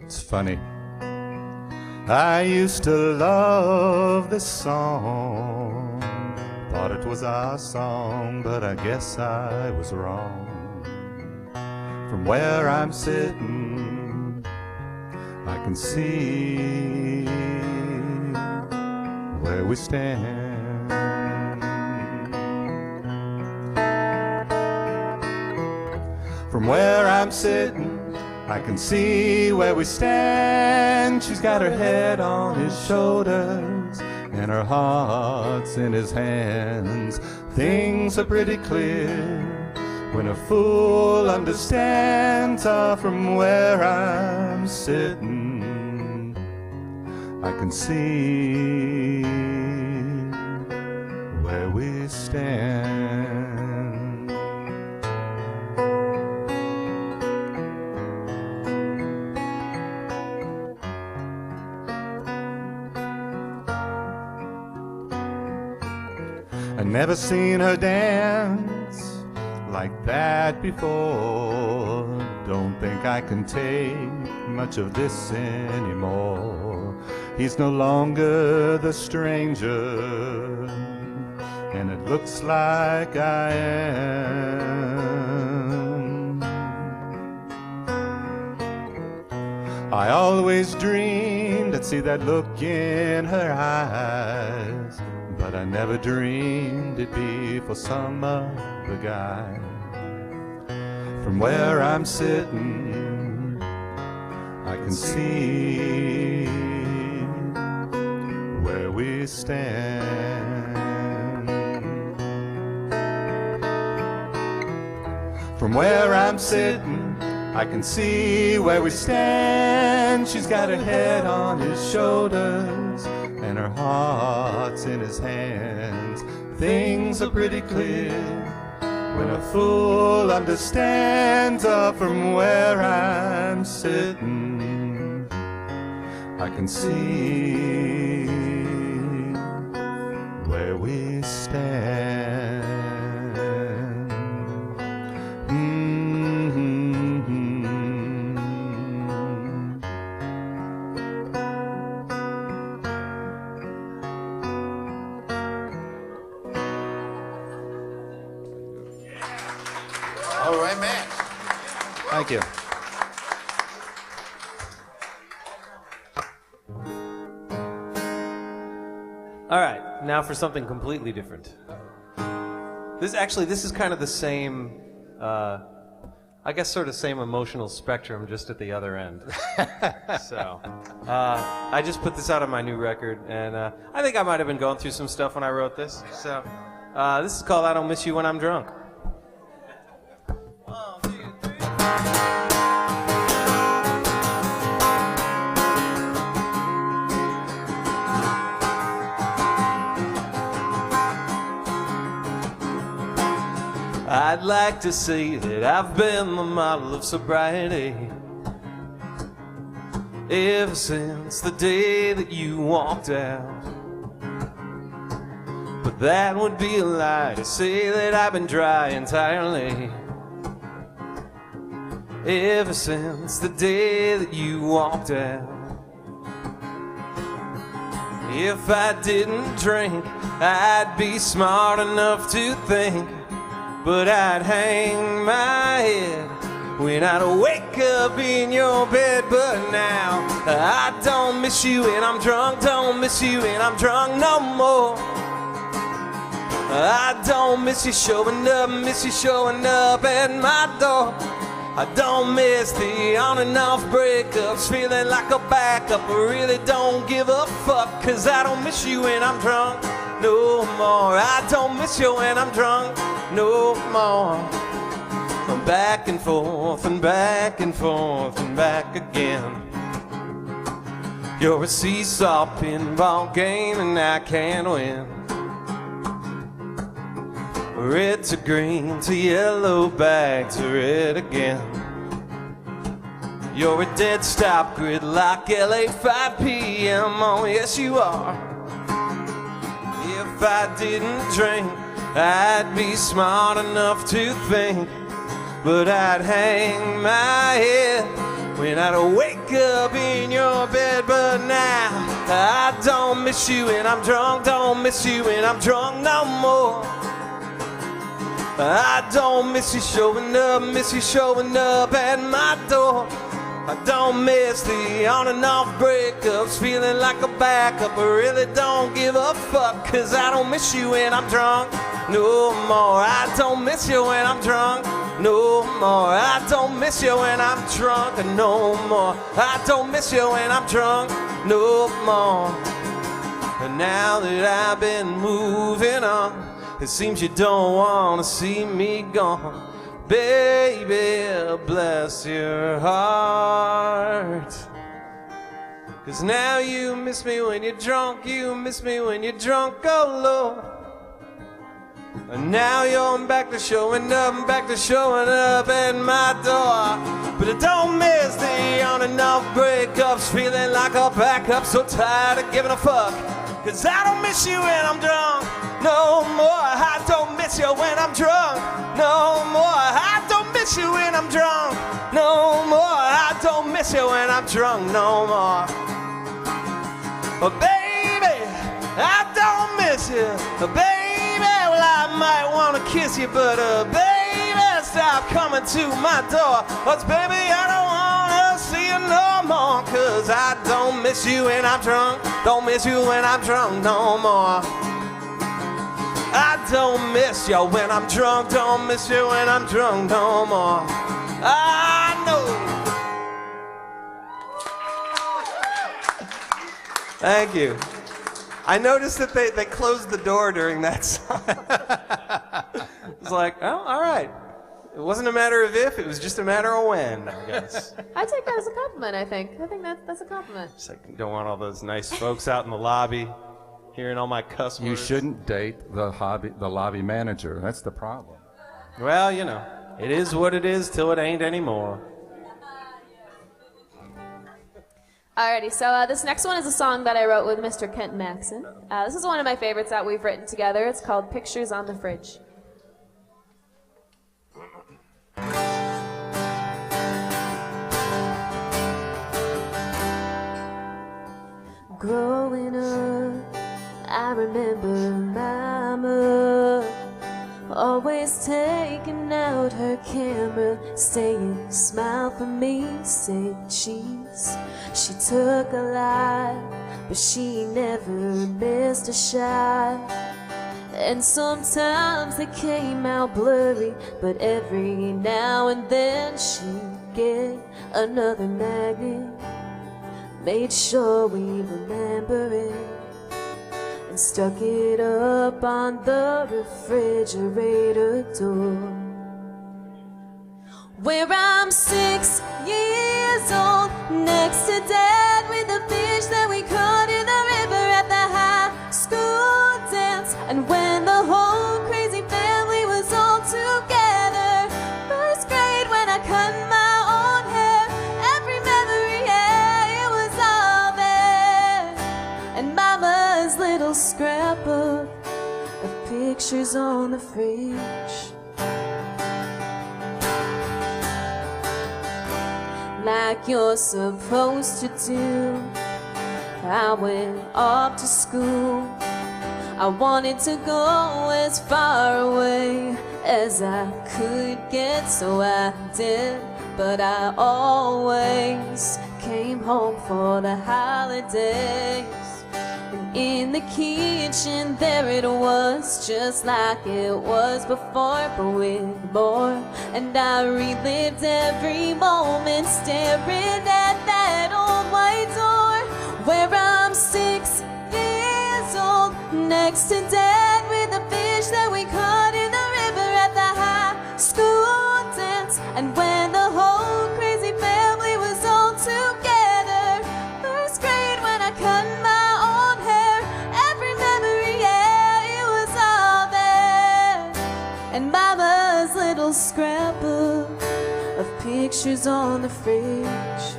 It's funny. I used to love this song. Thought it was our song, but I guess I was wrong. From where I'm sitting, I can see where we stand. From where I'm sitting, I can see where we stand. She's got her head on his shoulders and her heart's in his hands. Things are pretty clear when a fool understands. From where I'm sitting, I can see where we stand. I never seen her dance like that before. Don't think I can take much of this anymore. He's no longer the stranger, and it looks like I am. I always dreamed I'd see that look in her eyes, but I never dreamed it'd be for some other guy. From where I'm sitting, I can see where we stand. From where I'm sitting, I can see where we stand. She's got her head on his shoulders and her heart's in his hands. Things are pretty clear when a fool understands. From where I'm sitting, I can see where we stand. All right, man. Thank you. All right, now for something completely different. This is kind of the same, I guess sort of same emotional spectrum, just at the other end. So, I just put this out on my new record, and I think I might have been going through some stuff when I wrote this. So, this is called I Don't Miss You When I'm Drunk. like to say that I've been the model of sobriety ever since the day that you walked out. But that would be a lie to say that I've been dry entirely ever since the day that you walked out. If I didn't drink, I'd be smart enough to think, but I'd hang my head when I'd wake up in your bed. But now I don't miss you when I'm drunk, don't miss you when I'm drunk no more. I don't miss you showing up at my door. I don't miss the on and off breakups, feeling like a backup. I really don't give a fuck, cause I don't miss you when I'm drunk no more. I don't miss you when I'm drunk no more. I'm back and forth and back and forth and back again. You're a seesaw pinball game and I can't win. Red to green to yellow, back to red again. You're a dead stop gridlock LA 5 p.m. Oh yes you are. If I didn't drink, I'd be smart enough to think, but I'd hang my head when I'd wake up in your bed. But now I don't miss you when I'm drunk, don't miss you when I'm drunk no more. I don't miss you showing up at my door. I don't miss the on and off breakups, feeling like a backup. I really don't give a fuck, cause I don't miss you when I'm drunk no more. I don't miss you when I'm drunk no more. I don't miss you when I'm drunk no more. I don't miss you when I'm drunk no more. And now that I've been moving on, it seems you don't want to see me gone. Baby, bless your heart. Cause now you miss me when you're drunk, you miss me when you're drunk, oh Lord. And now you're back to showing up at my door. But I don't miss the on and off breakups, feeling like a backup, so tired of giving a fuck. Cause I don't miss you when I'm drunk no more. I don't miss you when I'm drunk no more. I don't miss you when I'm drunk no more. I don't miss you when I'm drunk no more. Oh baby, I don't miss you. Oh baby, well I might wanna kiss you, but baby, stop coming to my door. Cause baby, I don't wanna see you no more. Cause I don't miss you when I'm drunk, don't miss you when I'm drunk no more. I don't miss you when I'm drunk, don't miss you when I'm drunk no more. I know. Thank you. I noticed that they closed the door during that song. It's like, oh, all right. It wasn't a matter of if, it was just a matter of when, I guess. I take that as a compliment, I think. I think that's a compliment. It's like, don't want all those nice folks out in the lobby hearing all my cuss words. You shouldn't date the lobby manager. That's the problem. Well, you know, it is what it is till it ain't anymore. Alrighty, so this next one is a song that I wrote with Mr. Kent Maxon. This is one of my favorites that we've written together. It's called Pictures on the Fridge. Growing up, I remember Mama always taking out her camera, saying, smile for me, say cheese. She took a lot, but she never missed a shot. And sometimes they came out blurry, but every now and then she'd get another magnet. Made sure we remember it and stuck it up on the refrigerator door. Where I'm 6 years old, next to Dad with the fish that we caught in the river at the high school dance. And when the whole crazy family was all together, pictures on the fridge, like you're supposed to do. I went off to school. I wanted to go as far away as I could get, so I did. But I always came home for the holidays. And in the kitchen there it was, just like it was before, but with more. And I relived every moment staring at that old white door, where I'm 6 years old, next to Dad with the fish that we caught in the river at the high school dance. And when the whole crazy family was all together, first grade when I cut my own hair, every memory, yeah, it was all there. And Mama's little scrapbook of pictures on the fridge.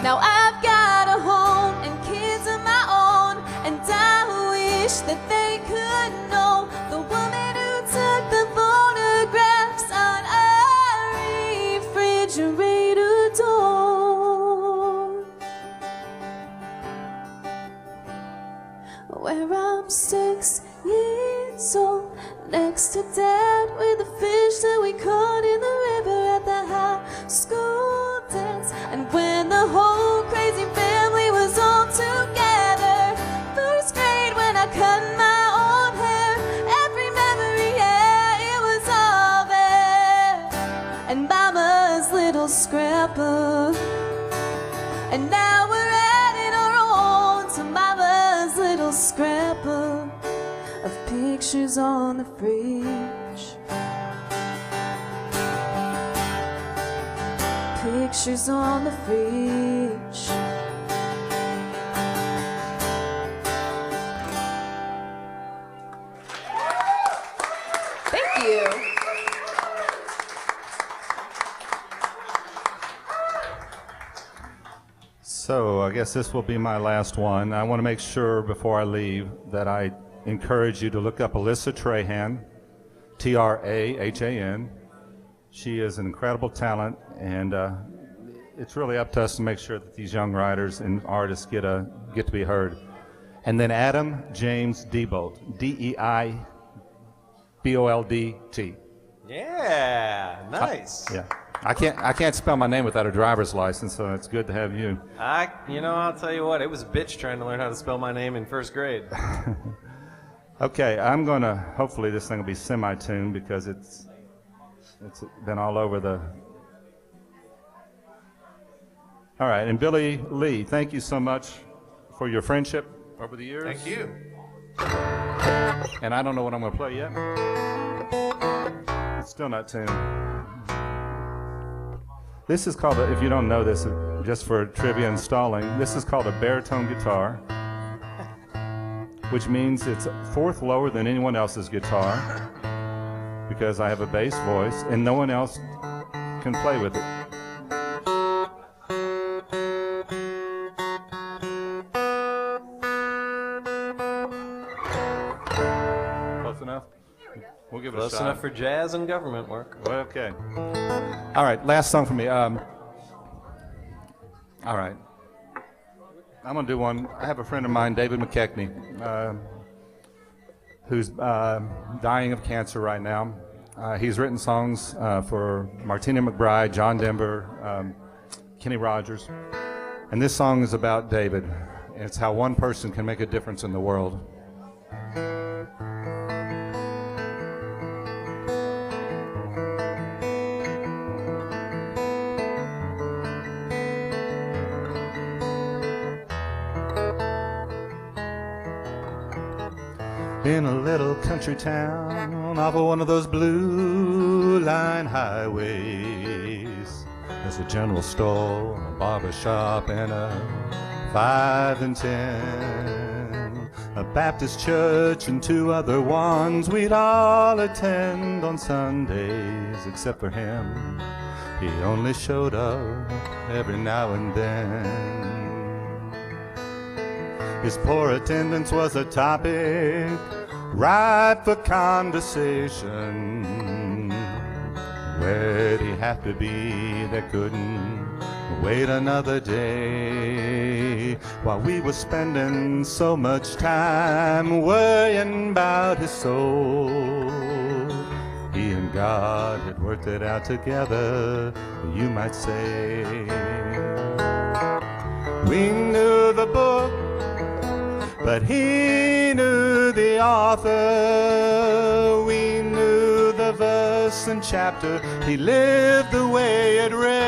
Now I've got a home and kids of my own, and I wish that they could know the woman who took the photographs on our refrigerator door, where I'm 6 years old, next to Dad with the fish that we caught in the river at the high school dance. And when the whole crazy family was all together, first grade when I cut my own hair, every memory, yeah, it was all there. And Mama's little scrapbook. And now we're adding our own to Mama's little scrapbook of pictures on the fridge. Pictures on the fridge. Thank you. So I guess this will be my last one. I want to make sure before I leave that I encourage you to look up Alyssa Trahan, Trahan. She is an incredible talent, and it's really up to us to make sure that these young writers and artists get to be heard. And then Adam James Diebold, D-E-I-B-O-L-D-T. Yeah, nice. Yeah, I can't spell my name without a driver's license, so it's good to have you. I'll tell you what, it was a bitch trying to learn how to spell my name in first grade. Okay, I'm gonna, hopefully this thing will be semi-tuned because it's been all over the... All right, and Billy Lee, thank you so much for your friendship over the years. Thank you. And I don't know what I'm gonna play yet. It's still not tuned. This is called, if you don't know this, just for trivia and stalling, this is called a baritone guitar, which means it's 4th lower than anyone else's guitar, because I have a bass voice, and no one else can play with it. Close enough? We'll give it a shot. Close enough for jazz and government work. Well, okay. All right, last song for me. All right. I'm going to do one. I have a friend of mine, David McKechnie, who's dying of cancer right now. He's written songs for Martina McBride, John Denver, Kenny Rogers. And this song is about David. And it's how one person can make a difference in the world. In a little country town off of one of those blue line highways, there's a general store, a barber shop, and a 5 and 10, a Baptist church and 2 other ones we'd all attend on Sundays, except for him. He only showed up every now and then. His poor attendance was a topic ripe for conversation. Where'd he have to be that couldn't wait another day? While we were spending so much time worrying about his soul, he and God had worked it out together, you might say. We knew the book, but he knew the author. We knew the verse and chapter. He lived the way it read.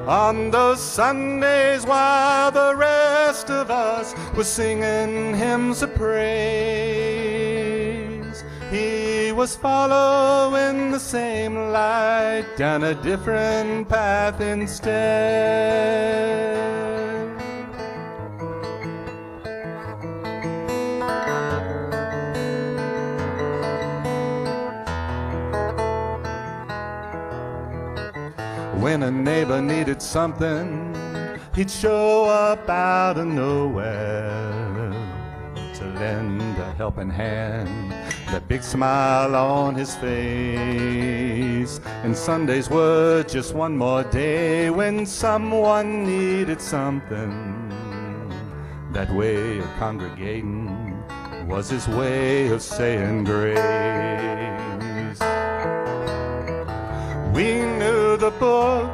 On those Sundays while the rest of us were singing hymns of praise, he was following the same light down a different path instead. When a neighbor needed something, he'd show up out of nowhere to lend a helping hand, that big smile on his face. And Sundays were just one more day when someone needed something. That way of congregating was his way of saying grace. We knew the book,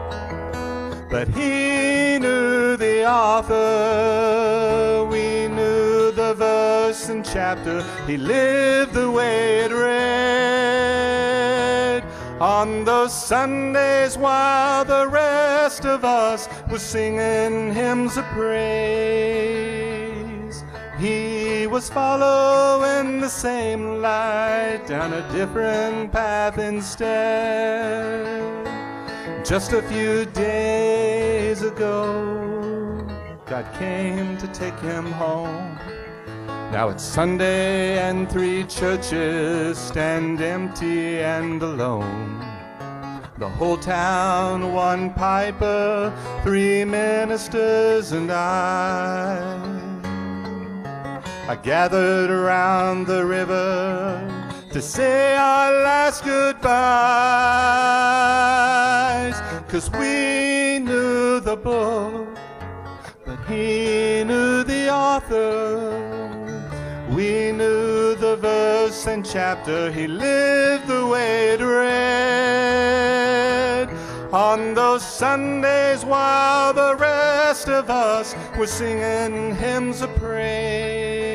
but he knew the author. We knew the verse and chapter. He lived the way it read. On those Sundays while the rest of us was singing hymns of praise, he was following the same light down a different path instead. Just a few days ago, God came to take him home. Now it's Sunday and 3 churches stand empty and alone. The whole town, 1 piper, 3 ministers, and I gathered around the river to say our last goodbyes. 'Cause we knew the book, but he knew the author. We knew the verse and chapter. He lived the way it read. On those Sundays while the rest of us were singing hymns of praise,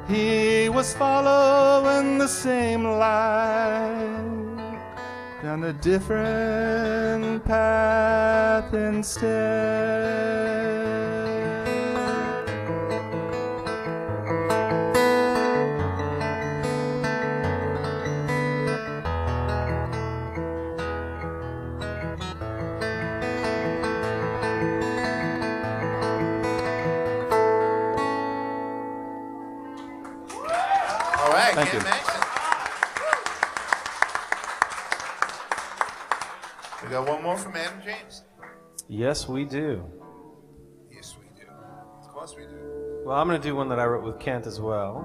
he was following the same light down a different path instead. Thank you. We got one more from Adam James. Yes, we do. Yes, we do. Of course we do. Well, I'm going to do one that I wrote with Kent as well.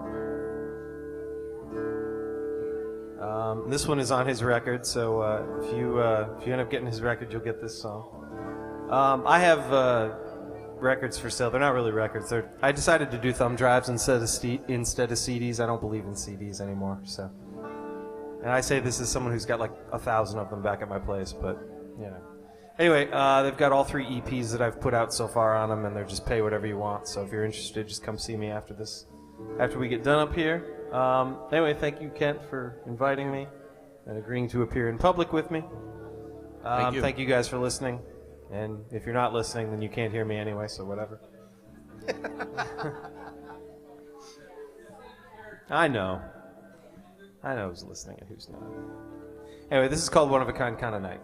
This one is on his record, so if you end up getting his record, you'll get this song. I have records for sale. They're not really records. I decided to do thumb drives instead of CDs. I don't believe in CDs anymore. So, and I say this as someone who's got like 1,000 of them back at my place, but you know. Anyway, they've got all 3 EPs that I've put out so far on them, and they're just pay whatever you want. So if you're interested, just come see me after this, after we get done up here. Anyway, thank you, Kent, for inviting me and agreeing to appear in public with me. Thank you guys for listening. And if you're not listening, then you can't hear me anyway, so whatever. I know who's listening and who's not. Anyway, this is called One of a Kind Kind of Night.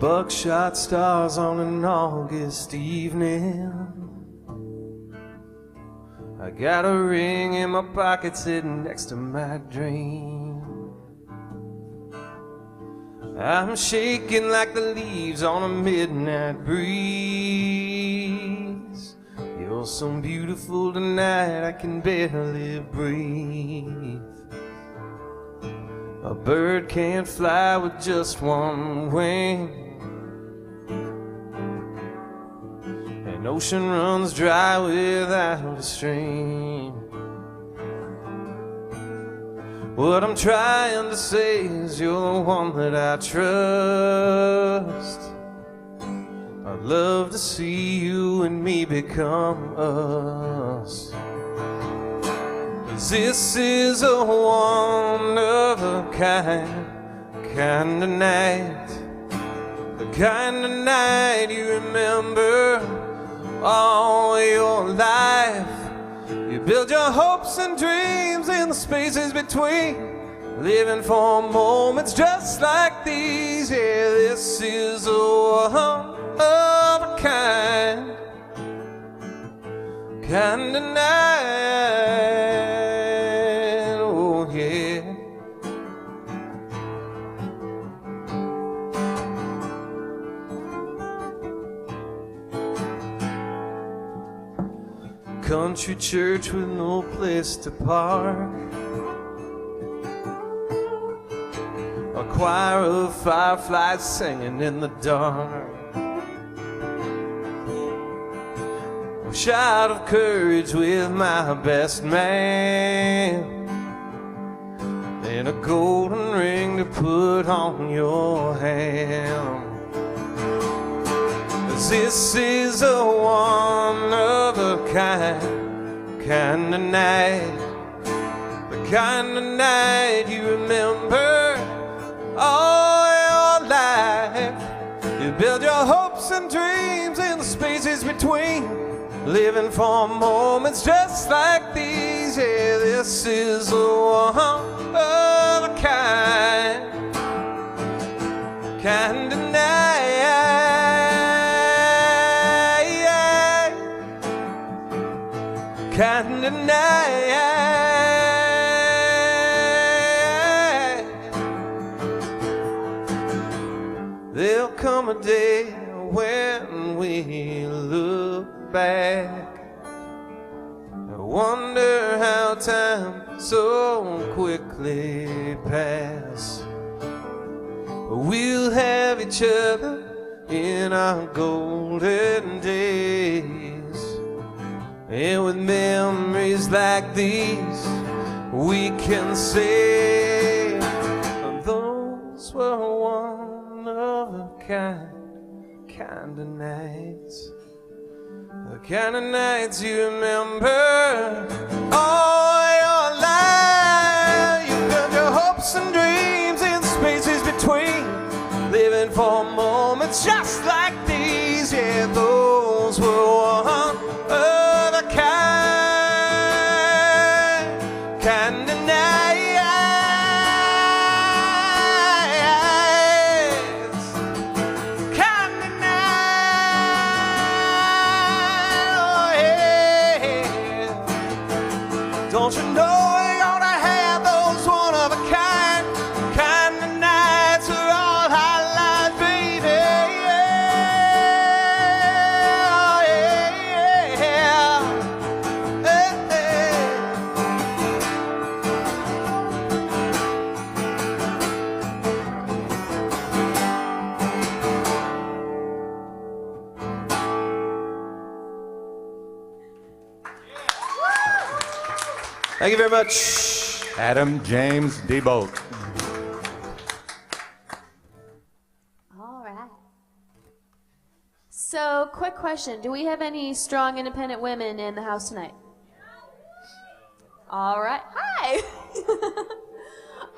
Buckshot stars on an August evening, got a ring in my pocket sitting next to my dream. I'm shaking like the leaves on a midnight breeze. You're so beautiful tonight I can barely breathe. A bird can't fly with just one wing. An ocean runs dry without a stream. What I'm trying to say is you're the one that I trust. I'd love to see you and me become us. 'Cause this is a one of a kind of night. The kind of night you remember all your life. You build your hopes and dreams in the spaces between, living for moments just like these. Yeah, this is a one of a kind of night. Oh yeah. Country church with no place to park. A choir of fireflies singing in the dark. A shot of courage with my best man. And a golden ring to put on your hand. 'Cause this is a one of a kind of night. The kind of night you remember all your life. You build your hopes and dreams in the spaces between, living for moments just like these. Yeah, this is a one of a kind of night. Kind of night. There'll come a day when we look back and wonder how time so quickly passed. We'll have each other in our golden days. And with memories like these, we can say those were one of a kind of nights. The kind of nights you remember all your life. You build your hopes and dreams in spaces between, living for moments just like these. Yeah, those were one of a kind of nights. Kind of night. Oh yeah. Don't you know we're gonna have those one of a kind of nights for all our lives, baby. Thank you very much. Adam James DeBolt. All right. So, quick question. Do we have any strong, independent women in the house tonight? All right. Hi.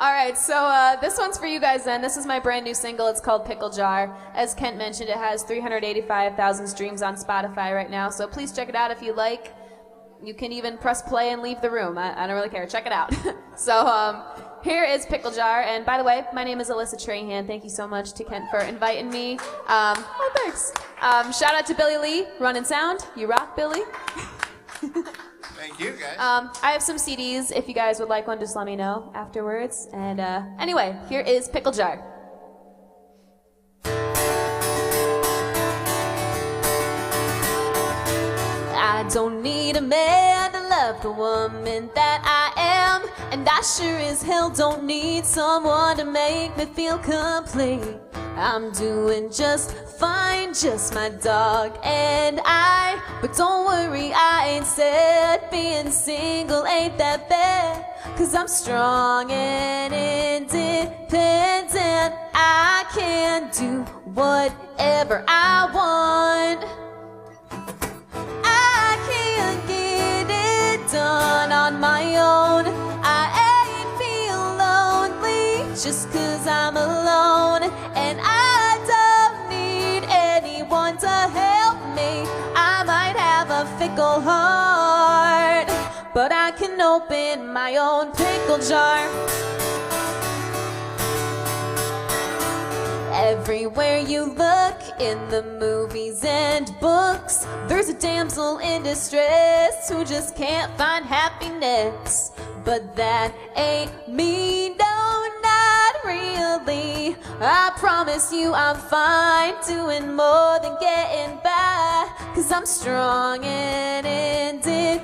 All right, so this one's for you guys then. This is my brand new single. It's called Pickle Jar. As Kent mentioned, it has 385,000 streams on Spotify right now, so please check it out if you like. You can even press play and leave the room. I don't really care. Check it out. So here is Pickle Jar. And by the way, my name is Alyssa Trahan. Thank you so much to Kent for inviting me. Oh, thanks. Shout out to Billy Lee, running sound. You rock, Billy. Thank Thank you, guys. I have some CDs. If you guys would like one, just let me know afterwards. And anyway, here is Pickle Jar. I don't need a man to love the woman that I am, and I sure as hell don't need someone to make me feel complete. I'm doing just fine, just my dog and I. But don't worry, I ain't sad. Being single ain't that bad, 'cause I'm strong and independent. I can do whatever I want. I can get it done on my own. I ain't feel lonely just 'cause I'm alone. And I don't need anyone to help me. I might have a fickle heart, but I can open my own pickle jar. Everywhere you look, in the movies and books, there's a damsel in distress who just can't find happiness. But that ain't me, no, not really. I promise you I'm fine, doing more than getting by, 'cause I'm strong and independent.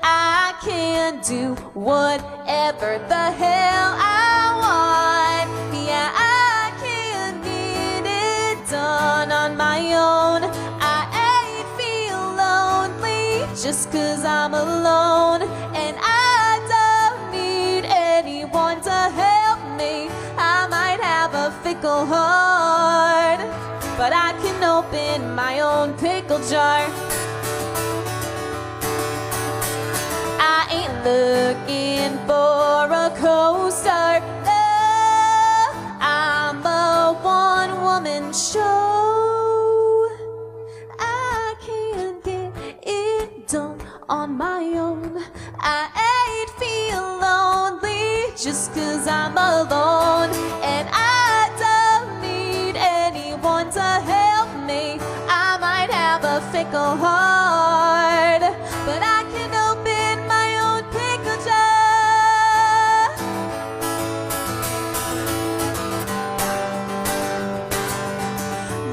I can do whatever the hell I want. Yeah, I can get it done on my own. I ain't feel lonely just 'cause I'm alone. And I don't need anyone to help me. I might have a fickle heart, but I can open my own pickle jar. I ain't looking for a co-star. No, I'm a one-woman show. I can get it done on my own. I ain't feel lonely just 'cause I'm alone. And I don't need anyone to help me. I might have a fickle heart, but I can open my own pickle jar.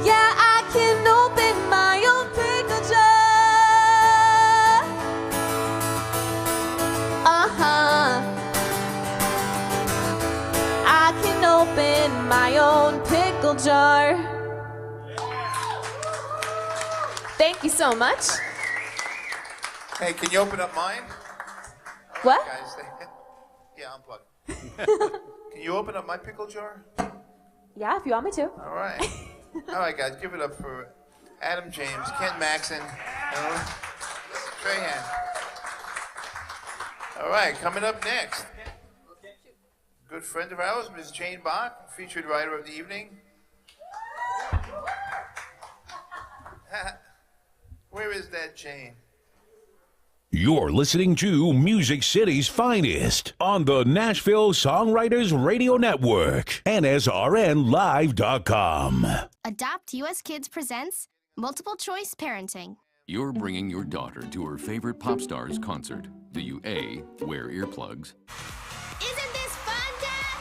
Yeah, I can open my own pickle jar. Uh-huh. I can open my own pickle jar. Thank you so much. Hey, can you open up mine? What? Guys, yeah, unplug. Can you open up my pickle jar? Yeah, if you want me to. All right. All right, guys, give it up for Adam James, Ken Maxon, and Trahan. All right, coming up next, good friend of ours, Ms. Jane Bach, featured writer of the evening. Where is that Jane? You're listening to Music City's finest on the Nashville Songwriters Radio Network, NSRNlive.com. Adopt US Kids presents Multiple Choice Parenting. You're bringing your daughter to her favorite pop star's concert. Do you A, wear earplugs? Isn't this fun, Dad?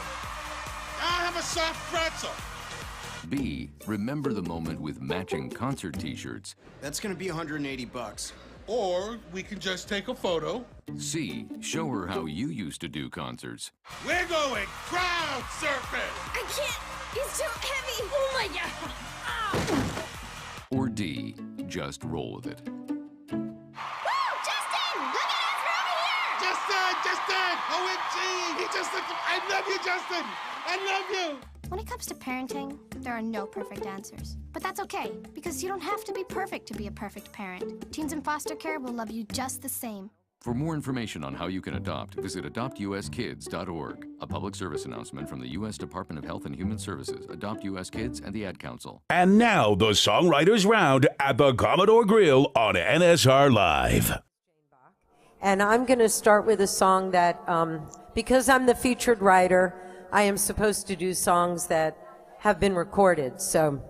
I'll have a soft pretzel. B, remember the moment with matching concert t-shirts? That's gonna be $180. Or we can just take a photo. C, show her how you used to do concerts. We're going crowd surfing. I can't. It's too heavy. Oh my God. Or D, just roll with it. Woo! Justin! Look at us! We're over here! Justin! OMG! He just looked. I love you, Justin! I love you! When it comes to parenting, there are no perfect answers. But that's okay, because you don't have to be perfect to be a perfect parent. Teens in foster care will love you just the same. For more information on how you can adopt, visit adoptuskids.org. A public service announcement from the U.S. Department of Health and Human Services, Adopt U.S. Kids, and the Ad Council. And now the Songwriters Round at the Commodore Grille on NSR Live. And I'm going to start with a song that, because I'm the featured writer, I am supposed to do songs that have been recorded. So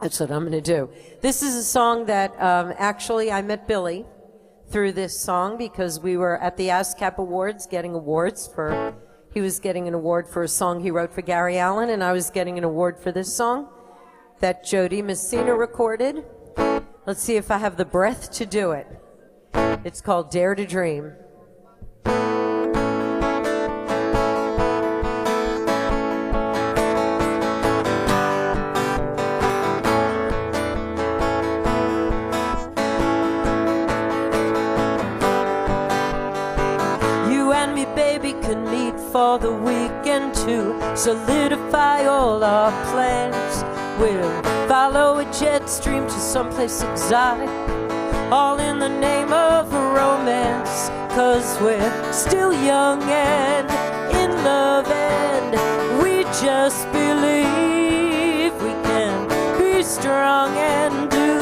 that's what I'm going to do. This is a song that actually I met Billy through this song because we were at the ASCAP Awards getting awards for, he was getting an award for a song he wrote for Gary Allan, and I was getting an award for this song that Jody Messina recorded. Let's see if I have the breath to do it. It's called Dare to Dream. Baby, can meet for the weekend to solidify all our plans. We'll follow a jet stream to someplace exotic, all in the name of romance. 'Cause we're still young and in love, and we just believe we can be strong and do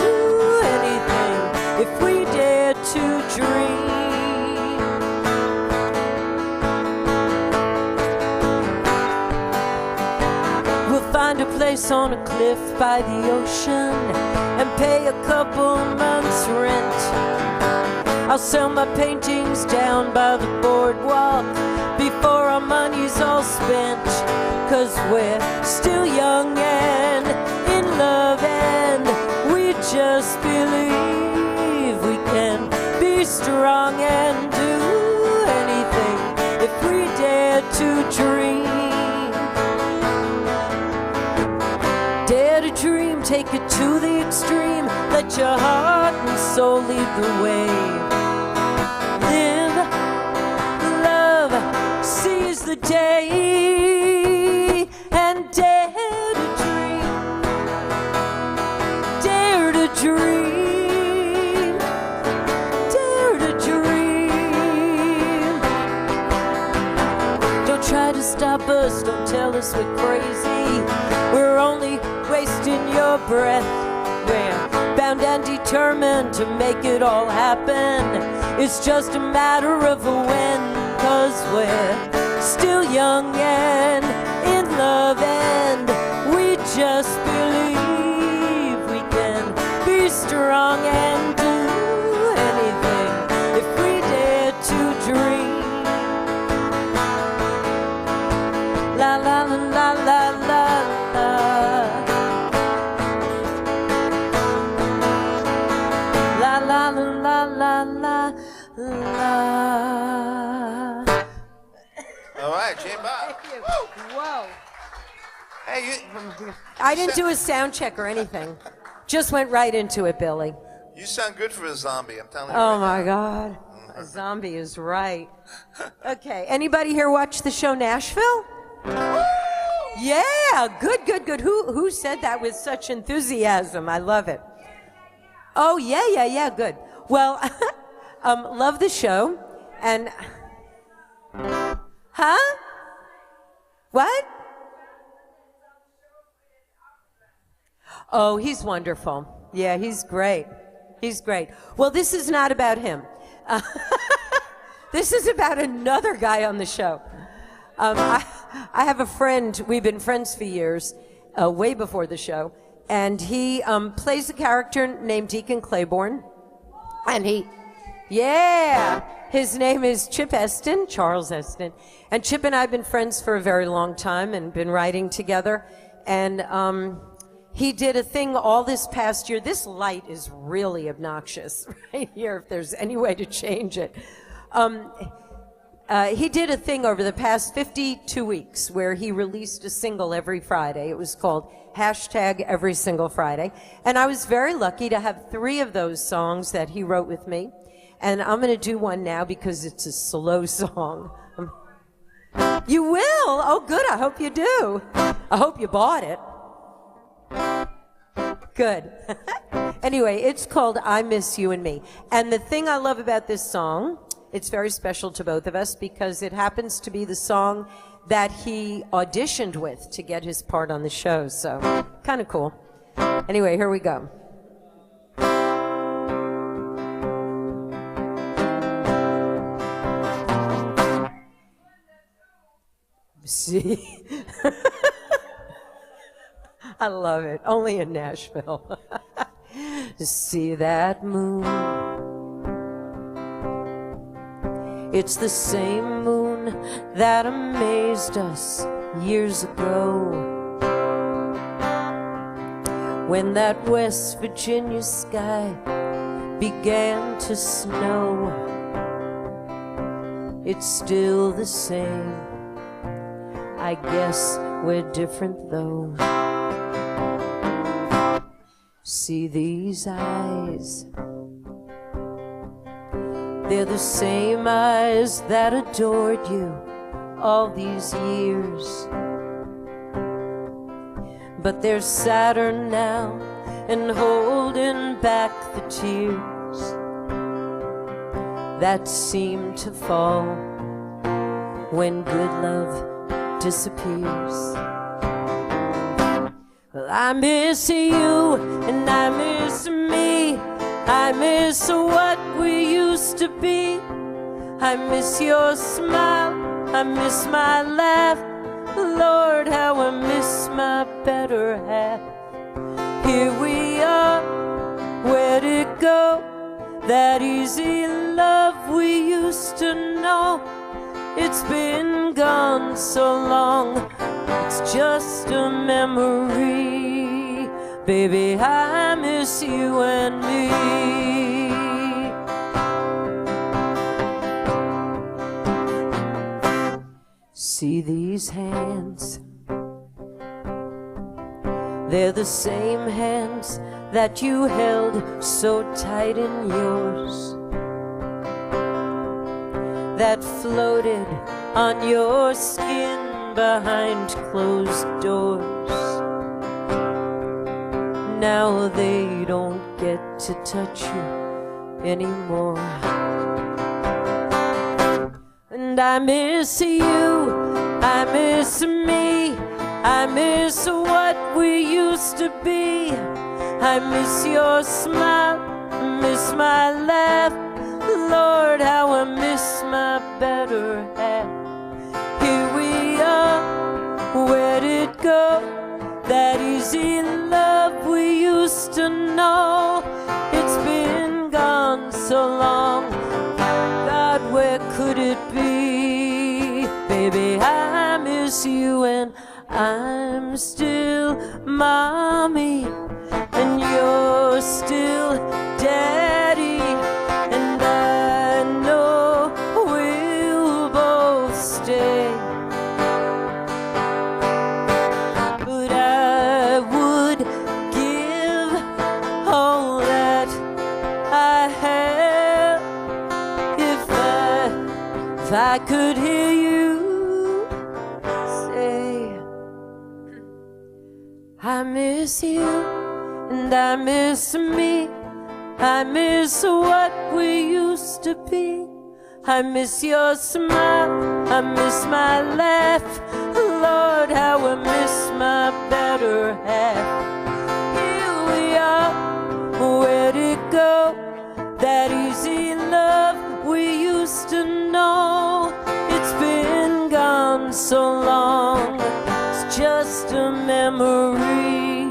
anything if we dare to dream. Find a place on a cliff by the ocean and pay a couple months' rent. I'll sell my paintings down by the boardwalk before our money's all spent. 'Cause we're still young and in love, and we just believe we can be strong and do anything if we dare to dream. Dare to dream, take it to the extreme. Let your heart and soul lead the way. Live, love, seize the day, and dare to dream. Dare to dream. Dare to dream. Don't try to stop us, don't tell us we're crazy. We're only wasting your breath. We're bound and determined to make it all happen. It's just a matter of a when. 'Cause we're still young and in love, and we just believe we can be strong and do anything if we dare to dream. La la la la la la. La la la la la la. All right, Jane Bob. Whoa. Hey, I didn't do a sound check or anything. Just went right into it, Billy. you sound good for a zombie, I'm telling you. Oh my God. A zombie is right. Okay, anybody here watch the show Nashville? Yeah, good, good, good. Who said that with such enthusiasm? I love it. Oh, yeah, good. Well, love the show. And, huh? What? Oh, he's wonderful. Yeah, he's great. He's great. Well, this is not about him. This is about another guy on the show. I have a friend, we've been friends for years, way before the show, and he plays a character named Deacon Claiborne, and his name is Chip Eston, Charles Eston, and Chip and I have been friends for a very long time and been writing together, and he did a thing all this past year. This light is really obnoxious right here, if there's any way to change it. He did a thing over the past 52 weeks where he released a single every Friday. It was called #Every Single Friday. And I was very lucky to have 3 of those songs that he wrote with me. And I'm going to do one now because it's a slow song. You will? Oh, good. I hope you do. I hope you bought it. Good. Anyway, it's called I Miss You and Me. And the thing I love about this song, it's very special to both of us because it happens to be the song that he auditioned with to get his part on the show. So, kind of cool. Anyway, here we go. See? I love it. Only in Nashville. See that moon It's the same moon that amazed us years ago, when that West Virginia sky began to snow. It's still the same. I guess we're different though. See these eyes, they're the same eyes that adored you all these years, but they're sadder now and holding back the tears that seem to fall when good love disappears. Well, I miss you and I miss me. I miss what we used to be. I miss your smile, I miss my laugh. Lord, how I miss my better half. Here we are, where'd it go? That easy love we used to know. It's been gone so long, it's just a memory. Baby, I miss you and me. See these hands, they're the same hands that you held so tight in yours, that floated on your skin behind closed doors. Now they don't get to touch you anymore. And I miss you, I miss me, I miss what we used to be. I miss your smile, I miss my laugh. Lord, how I miss my better half. Here we are, where'd it go? That easy love we used to know. It's been gone so long, God, where could it be? Baby, I miss you and I'm still mommy, and you're still daddy, and I know we'll both stay. But I would give all that I have if I could hear you say, I miss you and I miss me. I miss what we used to be. I miss your smile, I miss my laugh. Lord, how I miss my better half. Here we are, where'd it go? That easy love we used to know. It's been gone so long, it's just a memory.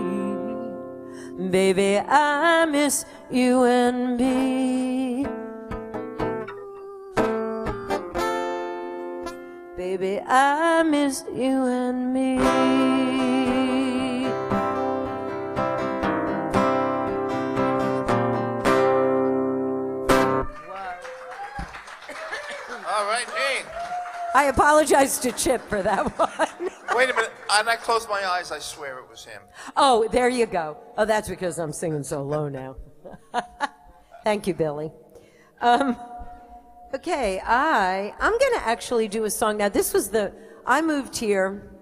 Baby, I miss you and me. Baby, I miss you and me. All right, Gene. I apologize to Chip for that one. Wait a minute. And I closed my eyes. I swear it was him. Oh, there you go. Oh, that's because I'm singing so low now. Thank you, Billy. Okay, I'm going to actually do a song. Now, I moved here.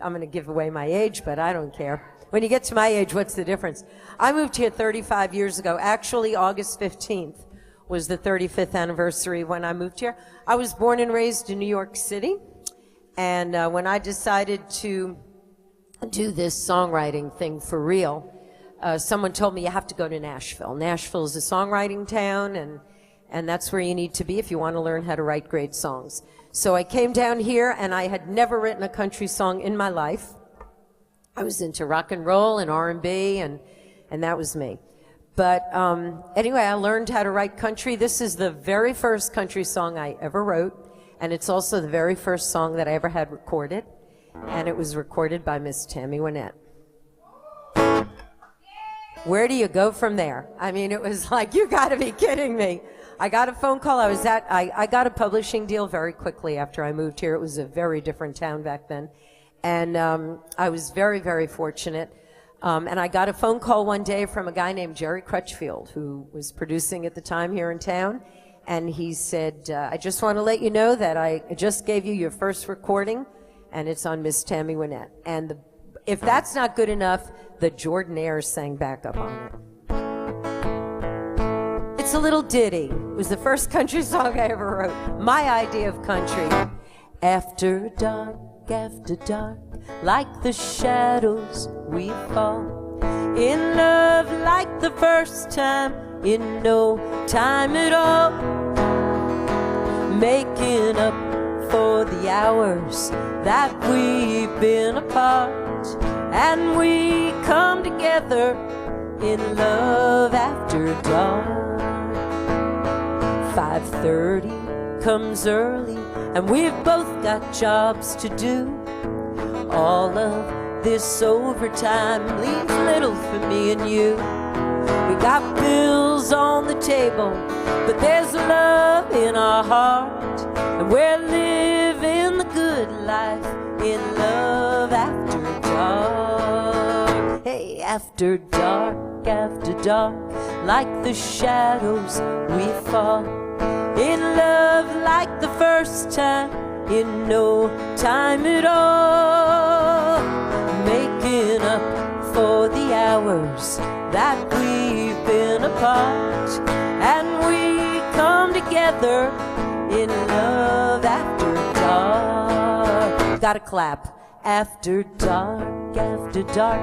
I'm going to give away my age, but I don't care. When you get to my age, what's the difference? I moved here 35 years ago. Actually, August 15th was the 35th anniversary when I moved here. I was born and raised in New York City. And when I decided to do this songwriting thing for real, someone told me you have to go to Nashville. Nashville is a songwriting town, and that's where you need to be if you want to learn how to write great songs. So I came down here, and I had never written a country song in my life. I was into rock and roll and R&B, and that was me. But anyway, I learned how to write country. This is the very first country song I ever wrote, and it's also the very first song that I ever had recorded, and it was recorded by Miss Tammy Wynette. Where do you go from there? I mean, it was like, you got to be kidding me. I got a phone call. I got a publishing deal very quickly after I moved here. It was a very different town back then. And I was very, very fortunate. And I got a phone call one day from a guy named Jerry Crutchfield, who was producing at the time here in town. And he said, I just want to let you know that I just gave you your first recording, and it's on Miss Tammy Wynette. And if that's not good enough, the Jordanaires sang backup on it. It's a little ditty. It was the first country song I ever wrote. My idea of country. After dark, like the shadows we fall. In love like the first time, in no time at all. Making up for the hours that we've been apart. And we come together in love after dark. 5:30 comes early, and we've both got jobs to do. All of this overtime leaves little for me and you. We got bills on the table, but there's love in our heart, and we're living the good life in love after dark. Hey, after dark, like the shadows we fall. In love like the first time, in no time at all. Making up for the hours that we've been apart. And we come together in love after dark. Gotta clap. After dark,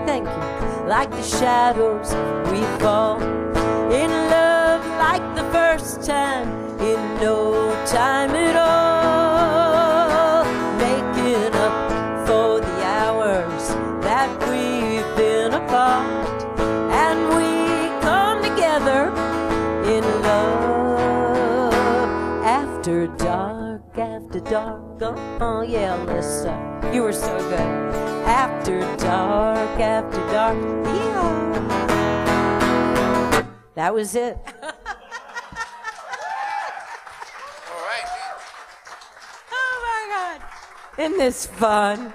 thank you. Like the shadows we fall. In love like the first time, in no time at all. Making up for the hours that we've been apart. And we come together in love after dark. Oh yeah, Alyssa, you were so good. After dark, yeah. That was it. Oh my God. Isn't this fun?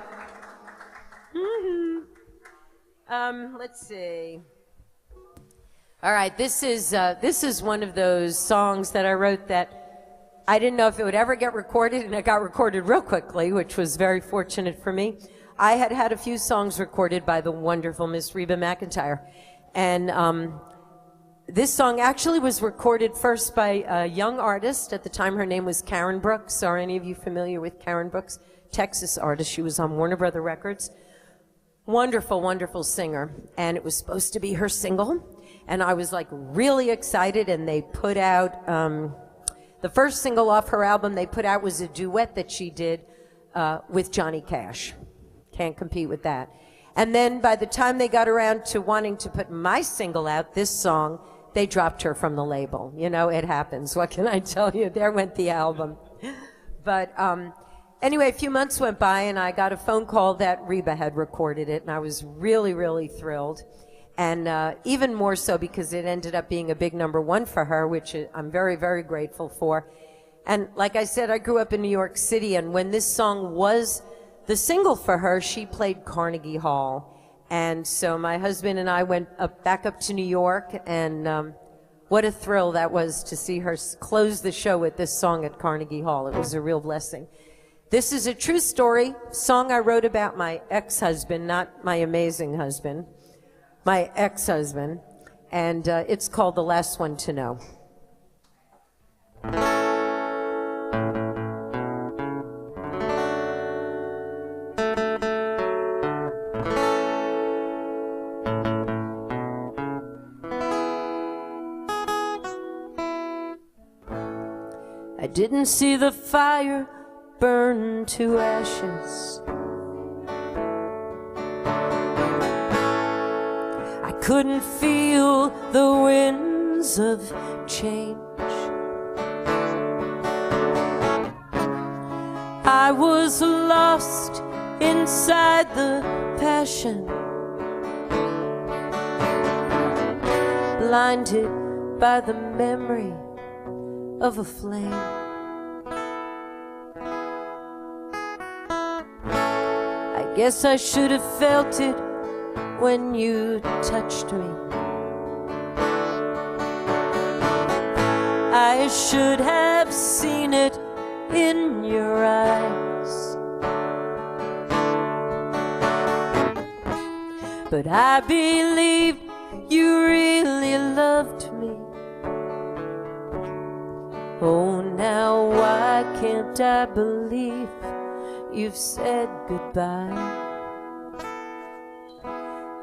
Let's see. All right, this is one of those songs that I wrote that I didn't know if it would ever get recorded, and it got recorded real quickly, which was very fortunate for me. I had had a few songs recorded by the wonderful Miss Reba McEntire, and this song actually was recorded first by a young artist. At the time, her name was Karen Brooks. Are any of you familiar with Karen Brooks? Texas artist. She was on Warner Brother Records. Wonderful, wonderful singer, and it was supposed to be her single, and I was like really excited, and they put out the first single off her album they put out was a duet that she did with Johnny Cash. Can't compete with that. And then by the time they got around to wanting to put my single out, this song, they dropped her from the label. You know, it happens. What can I tell you? There went the album. But anyway, a few months went by, and I got a phone call that Reba had recorded it, and I was really, really thrilled. And even more so because it ended up being a big #1 for her, which I'm very, very grateful for. And like I said, I grew up in New York City, and when this song was the single for her, she played Carnegie Hall. And so my husband and I went back up to New York, and what a thrill that was to see her close the show with this song at Carnegie Hall. It was a real blessing. This is a true story, song I wrote about my ex-husband, not my amazing husband, my ex-husband, and it's called The Last One to Know. I didn't see the fire burn to ashes. couldn't feel the winds of change. I was lost inside the passion, blinded by the memory of a flame. I guess I should have felt it when you touched me. I should have seen it in your eyes. But I believed you really loved me. Oh, now why can't I believe you've said goodbye?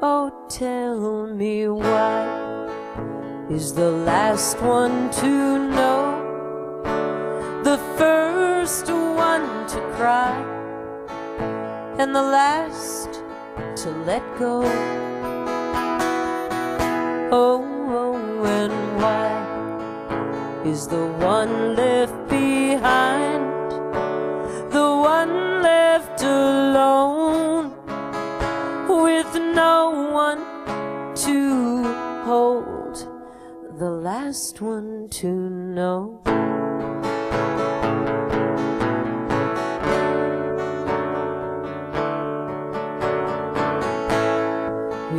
Oh, tell me why is the last one to know, the first one to cry, and the last to let go. Oh, and why is the one left behind, the one left alone, with no one to hold, the last one to know?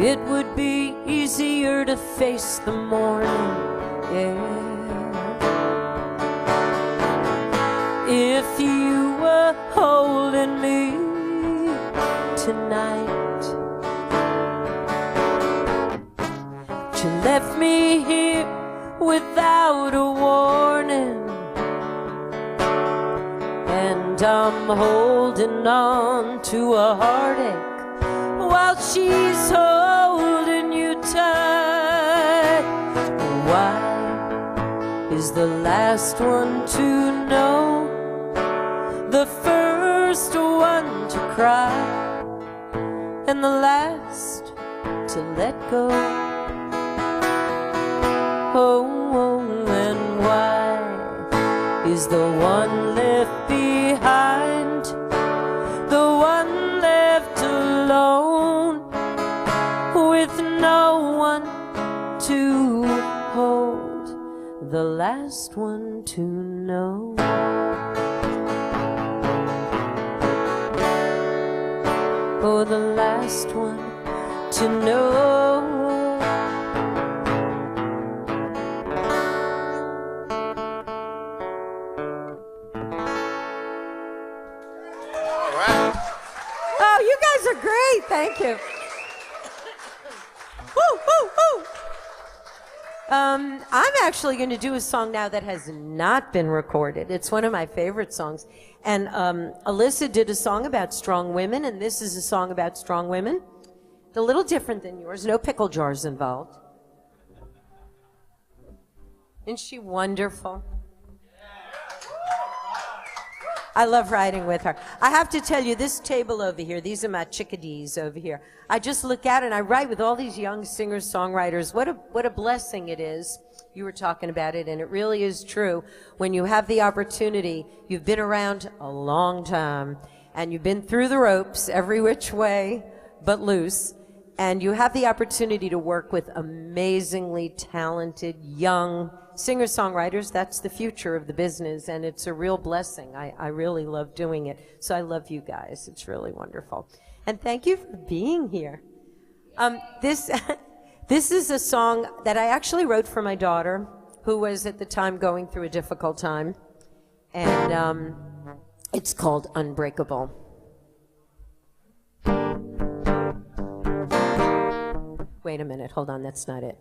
It would be easier to face the morning, yeah, if you were holding me tonight. But you left me here without a warning, and I'm holding on to a heartache while she's holding you tight. Why is the last one to know, the first one to cry, and the last to let go? Oh, and why is the one left behind, the one left alone, with no one to hold, the last one to know? Oh, the last one to know. Oh, you guys are great. Thank you. Woo, woo, woo. I'm actually going to do a song now that has not been recorded. It's one of my favorite songs. And Alyssa did a song about strong women, and this is a song about strong women. It's a little different than yours. No pickle jars involved. Isn't she wonderful? I love riding with her. I have to tell you, this table over here, these are my chickadees over here. I just look at it and I write with all these young singers, songwriters. What a blessing it is. You were talking about it, and it really is true. When you have the opportunity, you've been around a long time, and you've been through the ropes every which way but loose, and you have the opportunity to work with amazingly talented, young singer-songwriters. That's the future of the business, and it's a real blessing. I really love doing it. So I love you guys. It's really wonderful. And thank you for being here. This is a song that I actually wrote for my daughter, who was at the time going through a difficult time. And it's called Unbreakable. Wait a minute. Hold on. That's not it.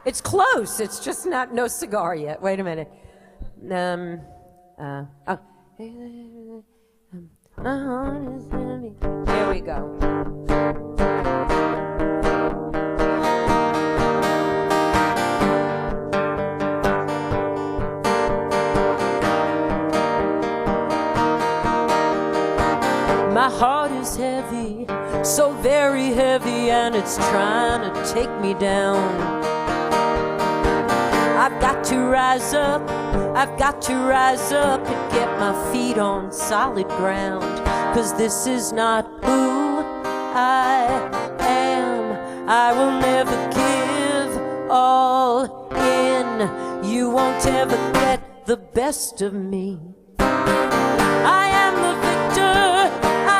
It's close. It's just no cigar yet. Wait a minute. Here we go. My heart is heavy heavy, so very heavy, and it's trying to take me down. I've got to rise up, I've got to rise up and get my feet on solid ground, 'cause this is not who I am. I will never give all in. You won't ever get the best of me. I am the victor,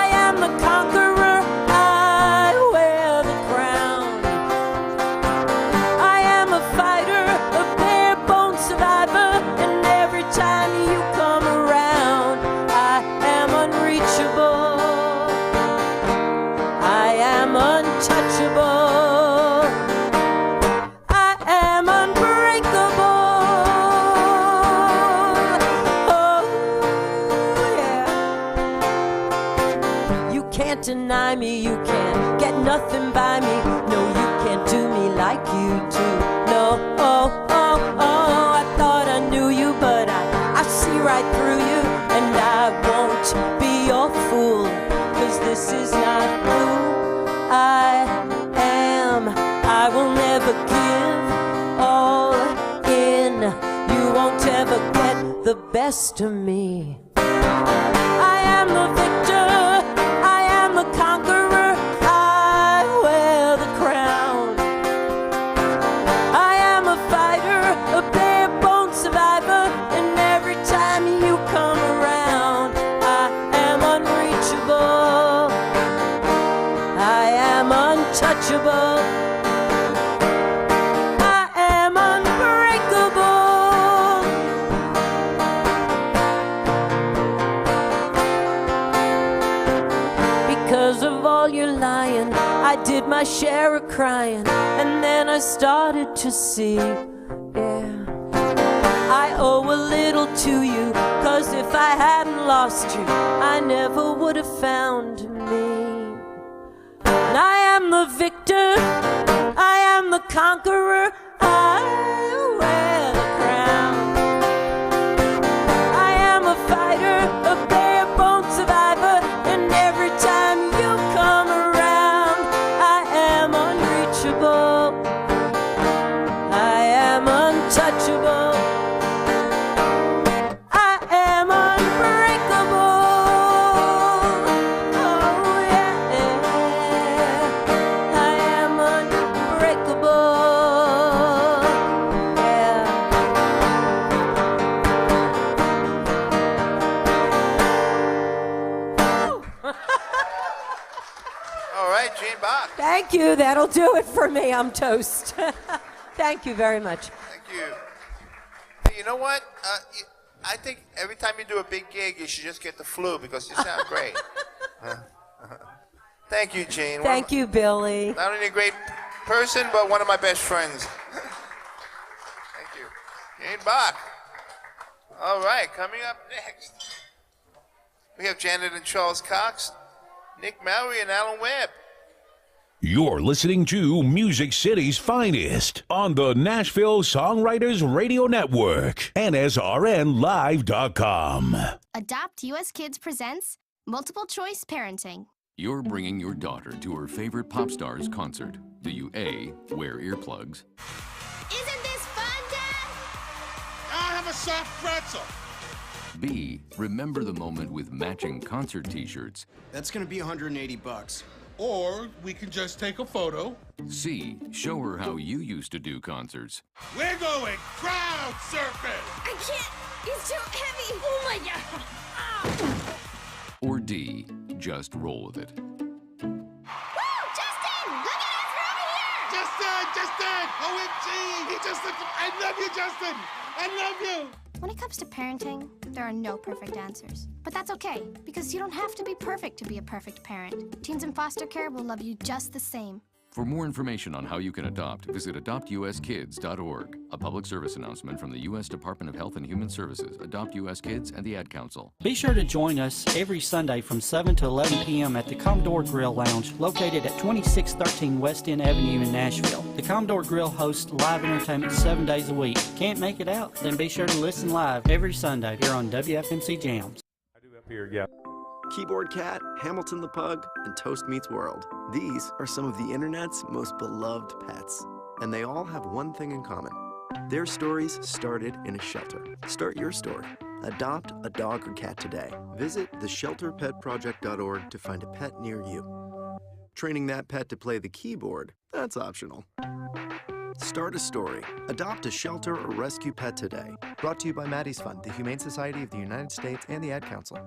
I am the conqueror, I wear the crown. I am a fighter, a bare bone survivor, and every time you come around, I am unreachable, I am untouchable. Deny me, you can't get nothing by me. No, you can't do me like you do. No, oh, oh, oh, I thought I knew you, but I see right through you, and I won't be your fool, 'cause this is not who I am. I will never give all in. You won't ever get the best of me. I am the victor, the conqueror, I wear the crown. I am a fighter, a bare bone survivor, and every time you come around, I am unreachable, I am untouchable, I am unbreakable. Because of all your lying, I did my share of crying, and then I started to see, yeah, I owe a little to you, 'cause if I hadn't lost you, I never would have found me. And I am the victor, I am the conqueror, I wear the crown. I am a fighter, a bare bone survivor, and every time you come around, I am unreachable, I am untouchable, I am unbreakable. Oh yeah, I am unbreakable. Yeah. All right, Gene Bach. Thank you. That'll do it for me. I'm toast. Thank you very much. Thank you. Hey, you know what? I think every time you do a big gig, you should just get the flu because you sound great. Thank you, Gene. Thank you, Billy. Not only a great person, but one of my best friends. Thank you. Gene Bach. All right, coming up next, we have Janet and Charles Cox, Nick Mowry, and Alan Webb. You're listening to Music City's finest on the Nashville Songwriters Radio Network, NSRNlive.com. Adopt US Kids presents Multiple Choice Parenting. You're bringing your daughter to her favorite pop star's concert. Do you A, wear earplugs? Isn't this fun, Dad? I'll have a soft pretzel. B, remember the moment with matching concert t-shirts? That's gonna be $180. Or we can just take a photo. C, show her how you used to do concerts. We're going crowd surfing. I can't. It's too heavy. Oh my God. Or D, just roll with it. Justin! Look at us, we're over here! Justin! OMG! He just looked. I love you, Justin! I love you! When it comes to parenting, there are no perfect answers. But that's okay, because you don't have to be perfect to be a perfect parent. Teens in foster care will love you just the same. For more information on how you can adopt, visit adoptuskids.org. A public service announcement from the U.S. Department of Health and Human Services, Adopt U.S. Kids, and the Ad Council. Be sure to join us every Sunday from 7 to 11 p.m. at the Commodore Grille Lounge, located at 2613 West End Avenue in Nashville. The Commodore Grille hosts live entertainment 7 days a week. Can't make it out? Then be sure to listen live every Sunday here on WFMC Jams. I do up here, yeah. Keyboard Cat, Hamilton the Pug, and Toast Meets World. These are some of the internet's most beloved pets, and they all have one thing in common. Their stories started in a shelter. Start your story. Adopt a dog or cat today. Visit theshelterpetproject.org to find a pet near you. Training that pet to play the keyboard, that's optional. Start a story. Adopt a shelter or rescue pet today. Brought to you by Maddie's Fund, the Humane Society of the United States, and the Ad Council.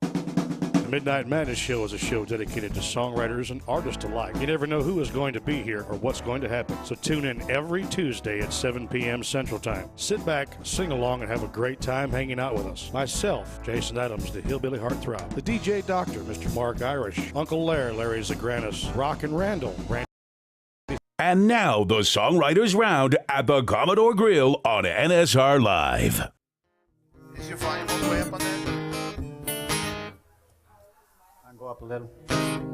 The Midnight Madness Show is a show dedicated to songwriters and artists alike. You never know who is going to be here or what's going to happen. So tune in every Tuesday at 7 p.m. Central Time. Sit back, sing along, and have a great time hanging out with us. Myself, Jason Adams, the Hillbilly Heartthrob. The DJ Doctor, Mr. Mark Irish. Uncle Larry Zagranis. Rock and Randall. And now the Songwriters Round at the Commodore Grille on NSR Live. Is your volume all the way up on there? I'll go up a little.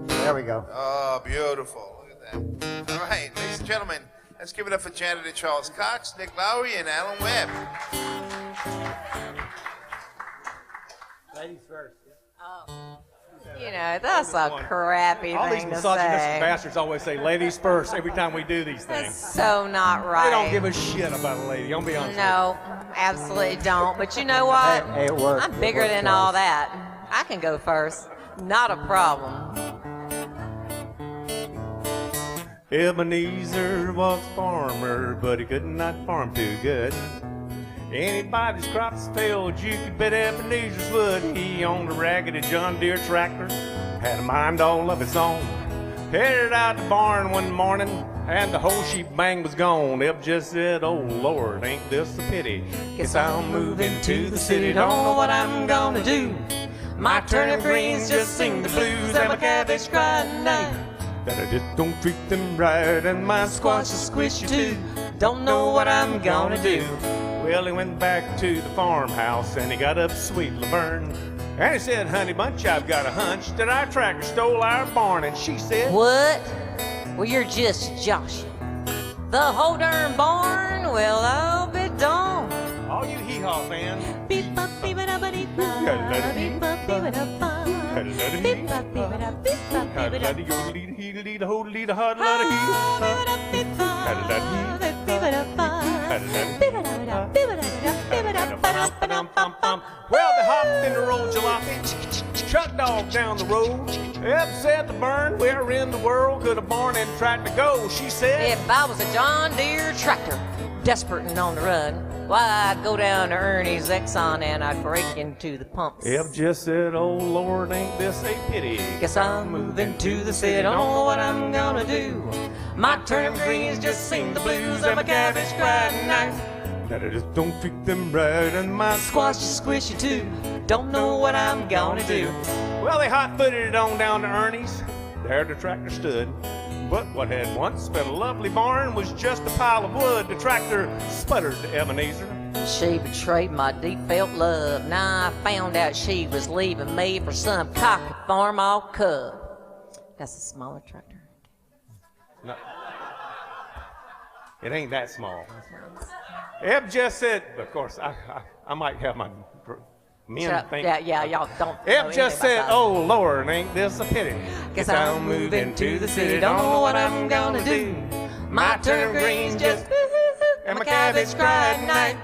There we go. Oh, beautiful. Look at that. All right, ladies and gentlemen, let's give it up for Janet and Charles Cox, Nick Lowry, and Alan Webb. Ladies first. Oh. You know, that's a crappy All these thing to misogynistic say. bastards always say ladies first every time we do these things. That's so not right. They don't give a shit about a lady. Don't be honest. No, absolutely don't. But you know what? Hey, it worked. I'm bigger than all that. I can go first. Not a problem. Ebenezer was a farmer, but he could not farm too good. Anybody's crops failed, you could bet Ebenezer's would. He owned a raggedy John Deere tractor, had a mind all of his own. Headed out the barn one morning, and the whole shebang was gone. Eb just said, oh Lord, ain't this a pity? Guess I'll move into the city, don't know what I'm gonna do. My turnip greens just sing the blues, and my cabbage cry at night that I just don't treat them right, and my squash is squishy too. Don't know what I'm gonna do. Well, he went back to the farmhouse and he got up sweet Laverne. And he said, honey bunch, I've got a hunch that our tractor stole our barn. And she said, What? Well, you're just joshing. The whole darn barn? Well, I'll be darned. all you hee-haw fans, Beep bop beep it up beep bop beep bop beep it up beep bop beep it up beep bop beep it up beep bop beep it up beep bop beep it up. well, they hopped in the road jalopy, chucked off down the road. Eb said the burn, where in the world could a barn and tractor go? She said, If I was a John Deere tractor, desperate and on the run, why, I'd go down to Ernie's Exxon and I'd break into the pumps. Eb just said, oh Lord, ain't this a pity? Guess I'm moving to the city, don't know what I'm gonna do. My turnip greens just sing the blues, and my cabbage cry at night that I just don't treat them right, and my squash is squishy too. Don't know what I'm gonna do. Well, they hot-footed it on down to Ernie's. There the tractor stood. But what had once been a lovely barn was just a pile of wood. The tractor sputtered to Ebenezer. She betrayed my deep-felt love. Now I found out she was leaving me for some cocky farm all cub. That's a smaller tractor. No. It ain't that small. Eb just said, of course, I might have my men think. Yeah, y'all don't. Eb just said, oh Lord, ain't this a pity? Guess I'll move into the city, don't know what I'm gonna do. My turnip greens just and my cabbage cry at night.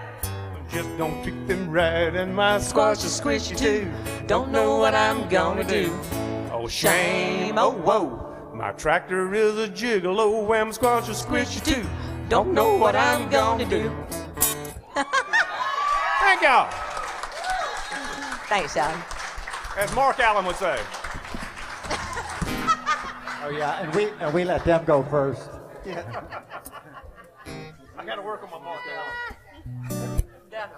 Just don't treat them right, and my squash is squishy too. Don't know what I'm gonna do. Oh shame, oh whoa. My tractor is a gigolo, and my squash is squishy too. Don't know what I'm gonna do. Thank y'all. Thanks, John. As Mark Allen would say. Oh yeah, and we let them go first. Yeah. I got to work on my Mark Allen.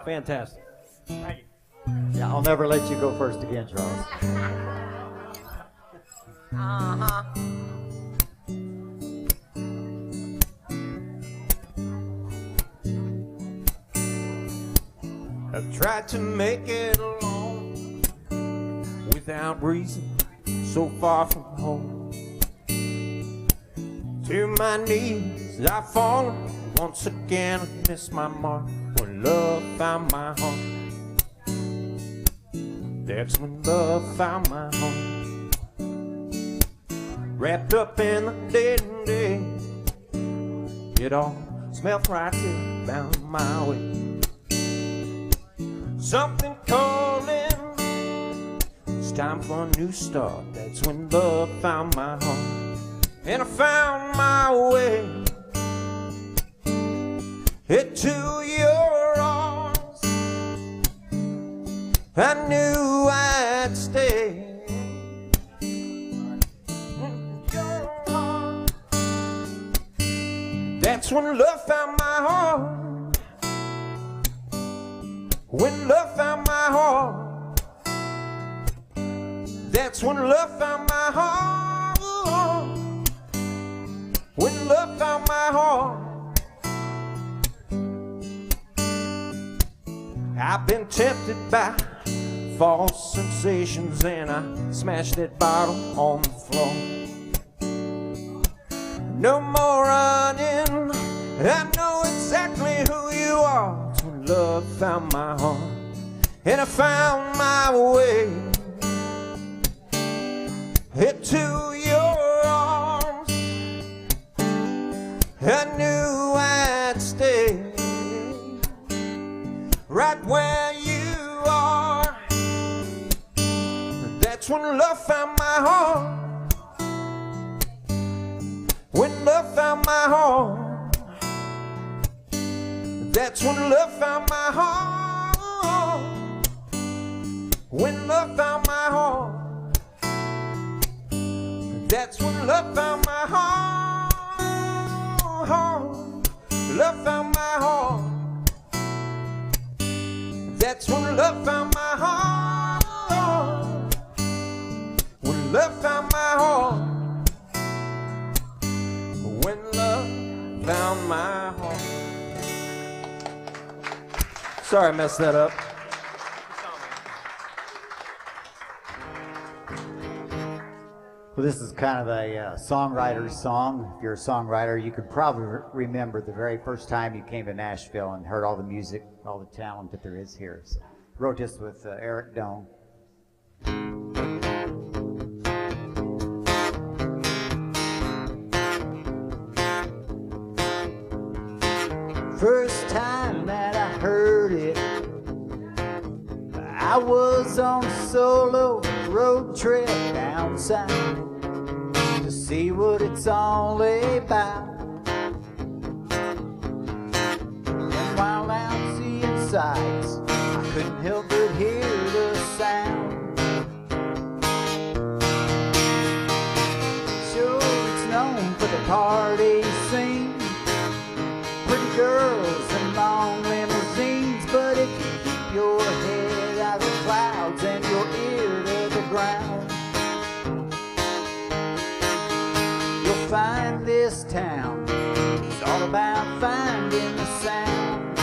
Fantastic. Thank you. Yeah, I'll never let you go first again, Charles. Uh-huh. I've tried to make it alone without reason, so far from home. To my knees I've fallen once again, I missed my mark when love found my heart. That's when love found my home. Wrapped up in the dead and day. It all smelled right till it found my way. Something calling, it's time for a new start. That's when love found my heart, and I found my way into your arms. I knew I'd stay. That's when love found my heart. When love found my heart. That's when love found my heart. When love found my heart. I've been tempted by false sensations, and I smashed that bottle on the floor. No more running, I know exactly who you are. It's when love found my heart, and I found my way into your arms. I knew I'd stay right where you are. That's when love found my heart. When love found my heart. That's when love found my heart. When love found my heart. That's when love found my heart. Love found my heart. That's when love found my heart. When love found my heart. When love found my heart. Sorry I messed that up. Well, this is kind of a songwriter's song. If you're a songwriter, you could probably remember the very first time you came to Nashville and heard all the music, all the talent that there is here. So, wrote this with Eric Doan. First time that I heard it, I was on a solo road trip down south to see what it's all about. And while out seeing sights, I couldn't help but hear the sound. Sure, it's known for the party scene, pretty girls and long limousines, but if you keep your head out of the clouds and your ear to the ground, you'll find this town is all about finding the sound.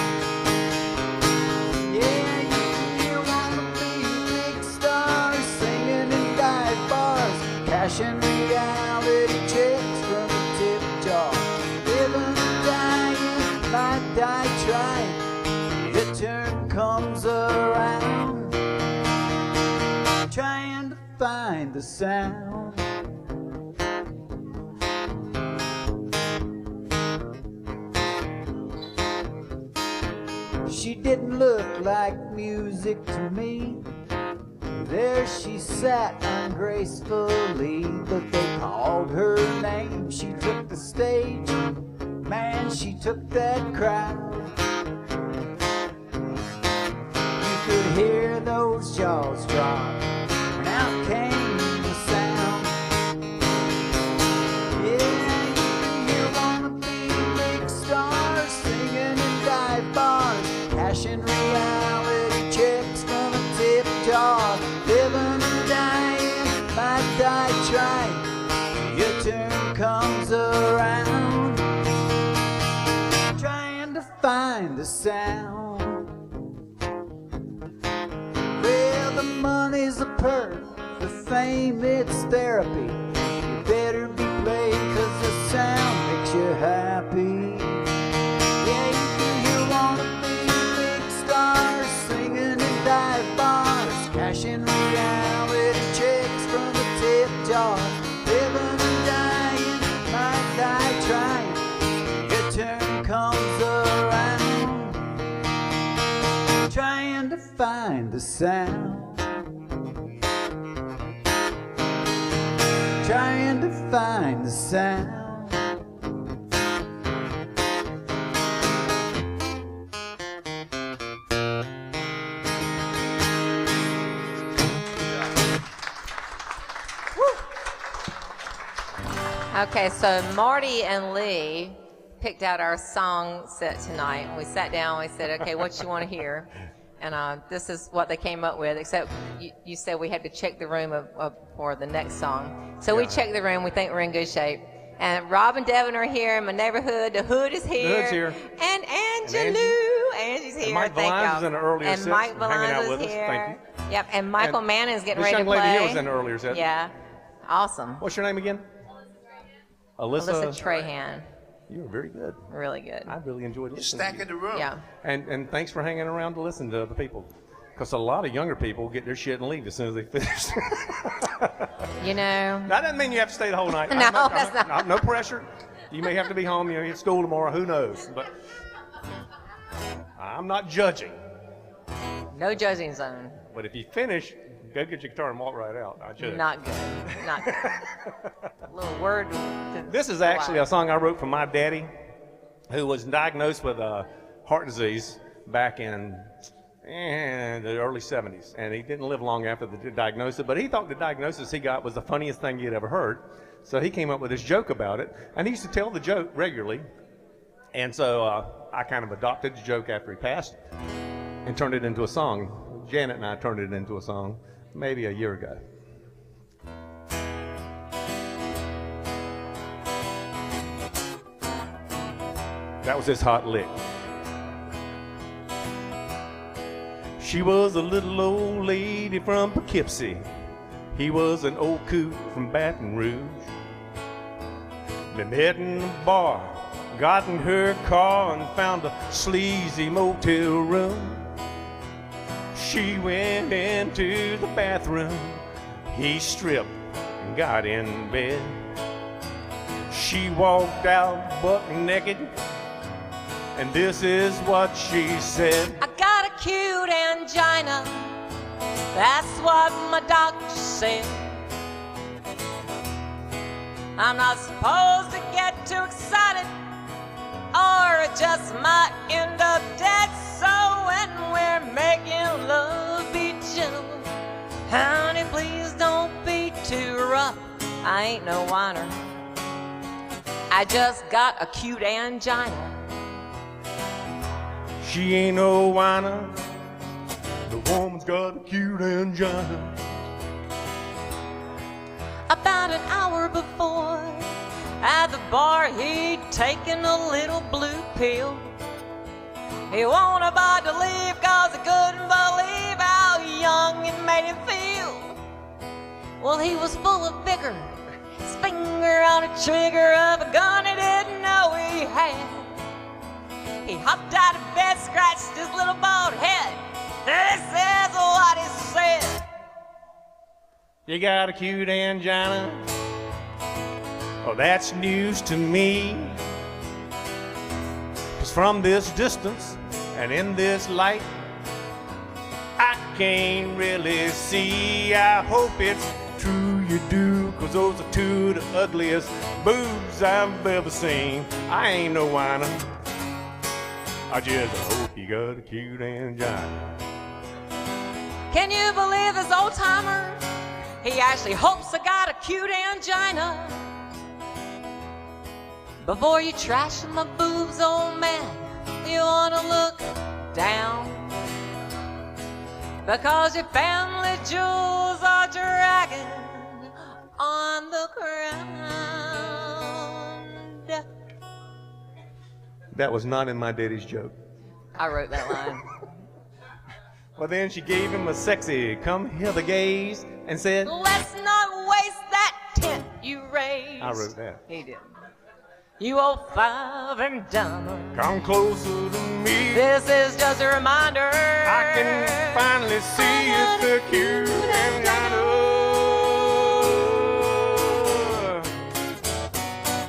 Yeah, you wanna be a big star, singing in dive bars, cashing reality checks from the tip jar, living and dying, might die trying. The turn comes around, trying to find the sound. She didn't look like music to me. There she sat ungracefully, but they called her name. She took the stage, man, she took that crowd. You could hear those jaws drop, and out came the sound. Yeah, you wanna be a big star, singing in dive bars, cashing reality checks from a tip jar, living and dying, might die trying. Your turn comes around, trying to find the sound. Well, the money's a perk, the fame it's therapy. You better be played 'cause the sound makes you happy. Yeah, you wanna be a big star, singing in dive bars, cashing find the sound. Trying to find the sound. Okay, so Marty and Lee picked out our song set tonight. We sat down, we said, okay, what you want to hear? And this is what they came up with, except you said we had to check the room for the next song. So we checked the room, we think we're in good shape. And Rob and Devin are here in my neighborhood. The Hood is here. The Hood's here. And Angelou. Angie's here. And Mike Thank Valines y'all. was in the earlier and set, Mike hanging out Valines with is us. here. Thank you. Yep, and Michael Manning's getting ready to play. This young lady here was in the earlier set. Yeah, awesome. What's your name again? Alyssa Trahan. You were very good. Really good. I really enjoyed listening. Stacking the room. Yeah. And thanks for hanging around to listen to other people. Because a lot of younger people get their shit and leave as soon as they finish. You know. That doesn't mean you have to stay the whole night. No, that's not. No pressure. You may have to be home. You have school tomorrow. Who knows? But I'm not judging. No judging zone. But if you finish, go get your guitar and walk right out. I judge. Not good. Not good. A little word. This is actually a song I wrote for my daddy, who was diagnosed with heart disease back in the early 70s. And he didn't live long after the diagnosis, but he thought the diagnosis he got was the funniest thing he'd ever heard. So he came up with this joke about it, and he used to tell the joke regularly. And so I kind of adopted the joke after he passed and turned it into a song. Janet and I turned it into a song maybe a year ago. That was his hot lick. She was a little old lady from Poughkeepsie. He was an old coot from Baton Rouge. They met in a bar, got in her car and found a sleazy motel room. She went into the bathroom. He stripped and got in bed. She walked out buck naked, and this is what she said. I got a cute angina, that's what my doctor said. I'm not supposed to get too excited, or it just might end up dead. So when we're making love, be gentle. Honey, please don't be too rough. I ain't no whiner, I just got a cute angina. She ain't no whiner, the woman's got a cute angina. About an hour before, at the bar, he'd taken a little blue pill. He won't about to leave, cause he couldn't believe how young it made him feel. Well, he was full of vigor, his finger on the trigger of a gun he didn't know he had. He hopped out of bed, scratched his little bald head. This is what he said. You got a cute angina? Oh, that's news to me. 'Cause from this distance and in this light, I can't really see. I hope it's true you do, 'cause those are two of the ugliest boobs I've ever seen. I ain't no whiner, I just hope you got a cute angina. Can you believe this old timer? He actually hopes I got a cute angina. Before you trash my boobs, old man, you wanna look down, because your family jewels are dragging on the ground. That was not in my daddy's joke. I wrote that line. Well, then she gave him a sexy come hither gaze and said, Let's not waste that tent you raised. I wrote that. He did. You old five and dimer, Come closer to me. this is just a reminder. I can finally see it's the cute angina.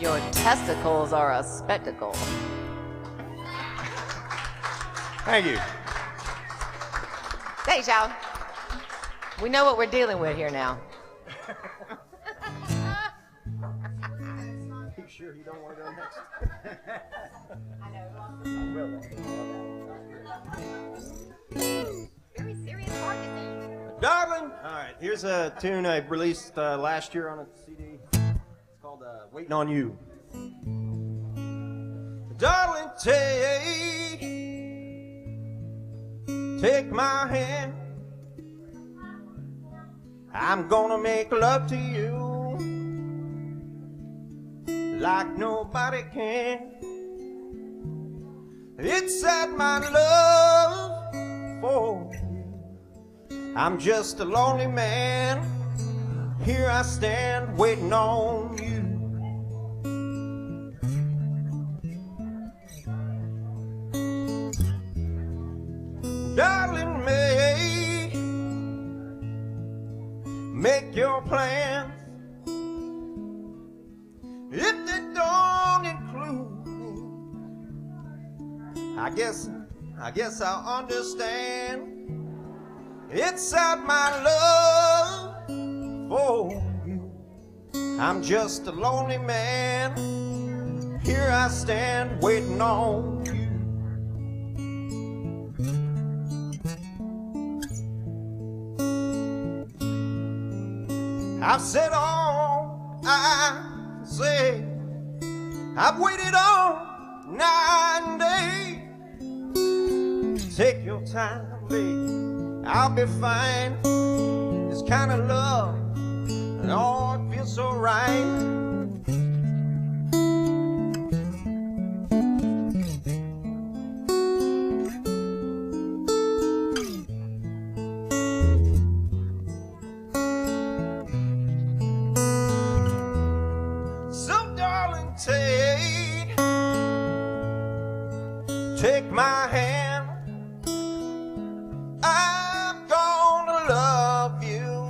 Your testicles are a spectacle. Thank you. Thanks, y'all. We know what we're dealing with here now. You sure you don't want to go next? Very serious argument. Darling! All right, here's a tune I released last year on a CD. It's called Waiting on You. Darling, take my hand. I'm gonna make love to you like nobody can. It's that my love for you. I'm just a lonely man. Here I stand waiting on you. Darling, make your plans. If they don't include me, I guess I'll understand. It's out my love for you. I'm just a lonely man. Here I stand waiting on you. I've said all I can say. I've waited all night and day. Take your time, baby. I'll be fine. This kind of love, and oh, it feels so right. Take my hand. I'm gonna love you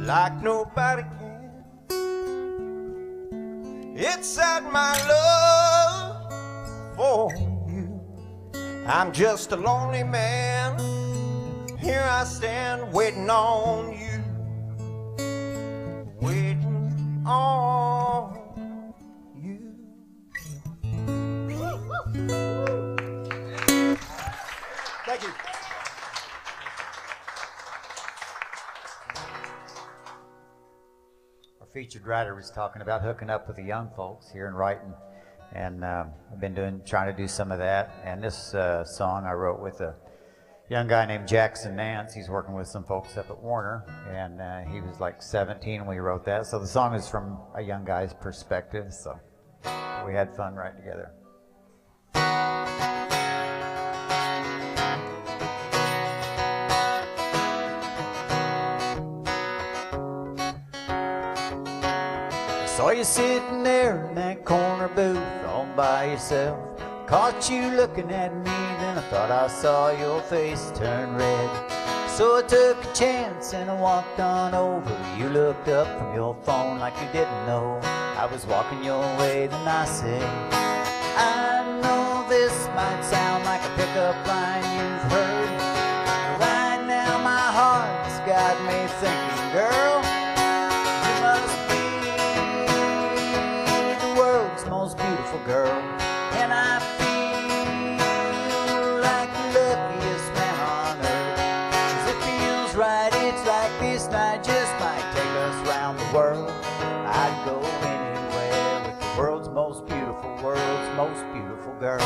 like nobody can. It's that my love for you. I'm just a lonely man. Here I stand waiting on you. Waiting on you. Thank you. Our featured writer was talking about hooking up with the young folks here in Wrighton, and I've been trying to do some of that. And this song I wrote with a young guy named Jackson Nance. He's working with some folks up at Warner, and he was like 17 when we wrote that. So the song is from a young guy's perspective. So we had fun writing together. Saw you sitting there in that corner booth all by yourself. Caught you looking at me, then I thought I saw your face turn red. So I took a chance and I walked on over. You looked up from your phone like you didn't know I was walking your way. Then I said, I know this might sound like a pickup line you've heard, but right now my heart's got me thinking, girl, you must be the world's most beautiful girl. And I feel like the luckiest man on earth. 'Cause it feels right, it's like this night just might take us round the world. I'd go anywhere with the world's most beautiful girl.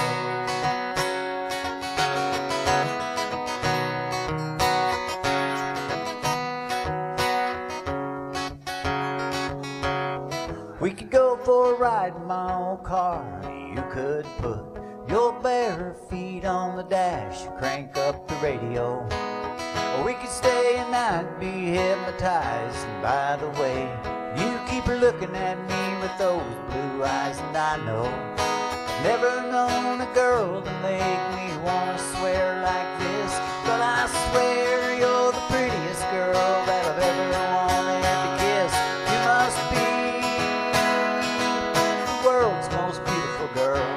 We could go for a ride in my old car. You could put your bare feet on the dash, crank up the radio. Or we could stay a night, be hypnotized. And by the way, you keep looking at me with those blue eyes, and I know I've never known a girl to make me wanna swear like this. But I swear you're the prettiest girl that I've ever wanted to kiss. You must be the world's most beautiful girl.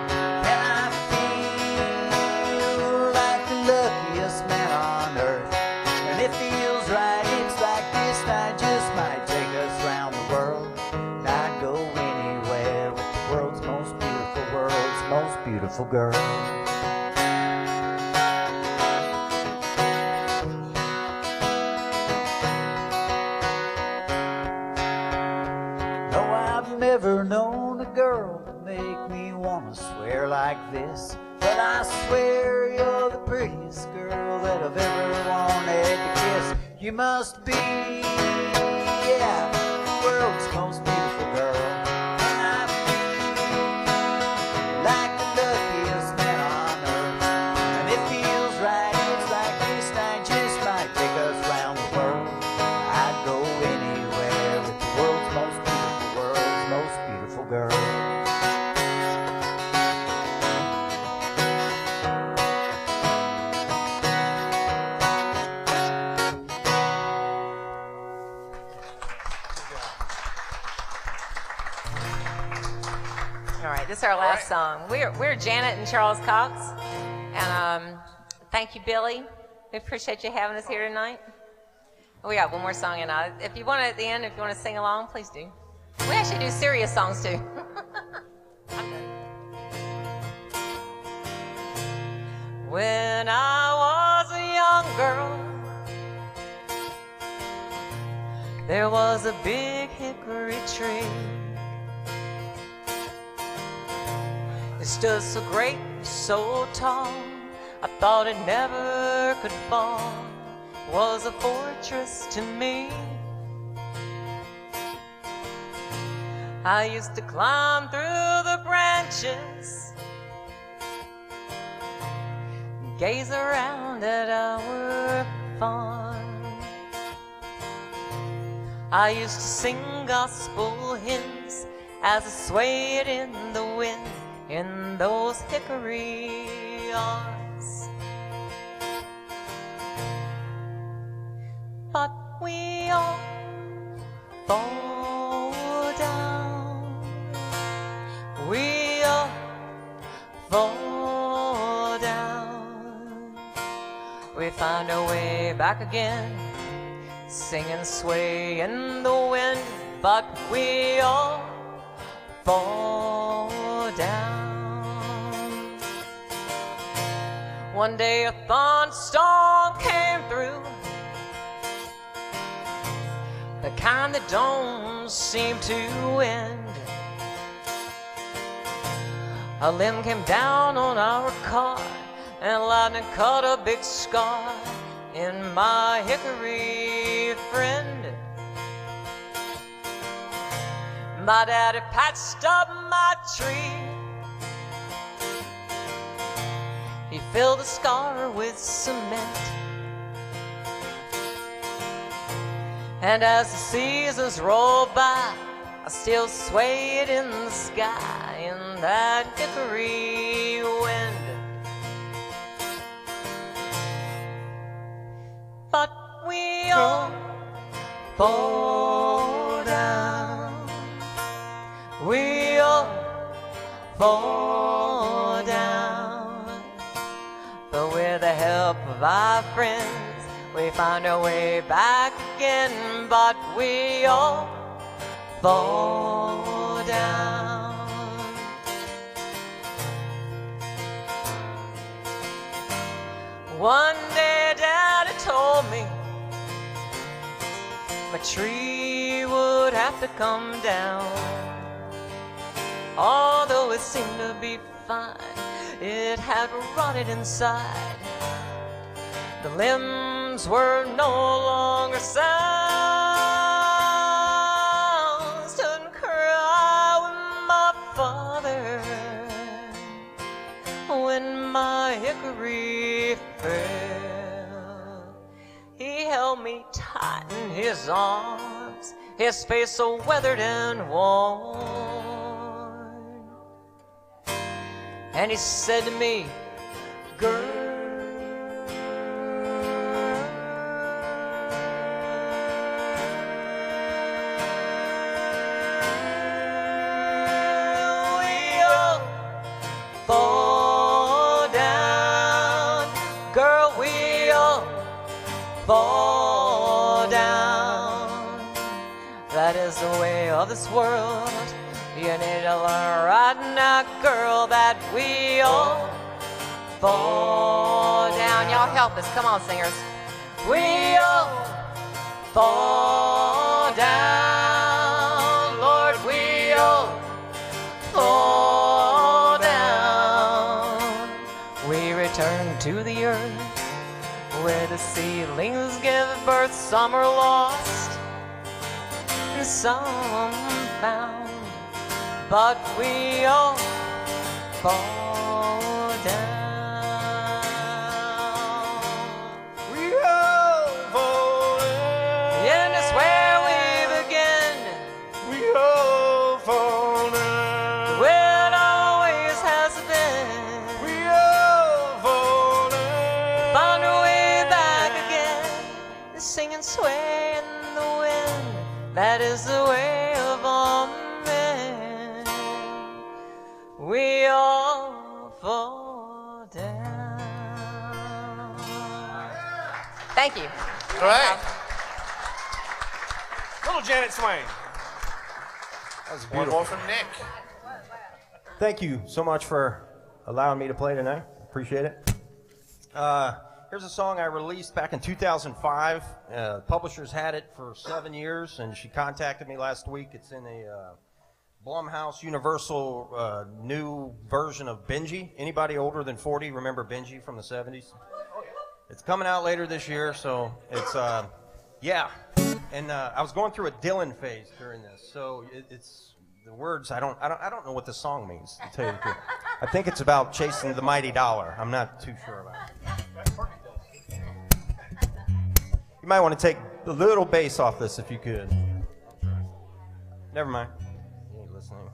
And I feel like the luckiest beautiful girl. No, I've never known a girl to make me want to swear like this, but I swear you're the prettiest girl that I've ever wanted to kiss. You must be, yeah, the world's most beautiful girl. And I feel like the luckiest man on earth. And it feels right, it's like this night just might take us round the world. I'd go anywhere with the world's most beautiful girl. This is our last song. We're Janet and Charles Cox, and thank you, Billy. We appreciate you having us here tonight. We got one more song, and if you want to, at the end, if you want to sing along, please do. We actually do serious songs too. When I was a young girl, there was a big hickory tree. It stood so great, so tall, I thought it never could fall. It was a fortress to me. I used to climb through the branches, gaze around at our farm. I used to sing gospel hymns as I swayed in the wind in those hickory arms. But we all fall down. We all fall down. We find our way back again, sing and sway in the wind, but we all fall down. One day a thunderstorm came through, the kind that don't seem to end. A limb came down on our car, and lightning cut a big scar in my hickory friend. My daddy patched up my tree. He filled the scar with cement. And as the seasons rolled by, I still swayed in the sky in that hickory wind. But we all fall down. We all fall down. But with the help of our friends, we find our way back again. But we all fall down. One day Daddy told me my tree would have to come down. Although it seemed to be fine, it had rotted inside. The limbs were no longer sound. Stood and cried with my father when my hickory fell. He held me tight in his arms, his face so weathered and worn. And he said to me, girl, we all fall down. Girl, we all fall down. That is the way of this world. You need to learn right now, girl, that we all fall down. Y'all help us. Come on, singers. We all fall down. Lord, we all fall down. We return to the earth where the seedlings give birth. Some are lost and some found, but we all fall down. We all fall down. And it's where we begin. We all fall down. Where it always has been. We all fall down. Find our way back again, singing, sway in the wind. That is the way of all men. We all fall down. Thank you. All right. Little Janet Swain. That was One beautiful. more from Nick. Thank you so much for allowing me to play tonight. Appreciate it. Here's a song I released back in 2005. Publishers had it for 7 years, and she contacted me last week. It's in a Blumhouse Universal new version of Benji. Anybody older than 40 remember Benji from the 70s? It's coming out later this year, so it's, yeah. And I was going through a Dylan phase during this, so it's the words. I don't know what the song means, to tell you the truth. I think it's about chasing the mighty dollar. I'm not too sure about it. You might want to take a little bass off this if you could. Never mind. You ain't listening.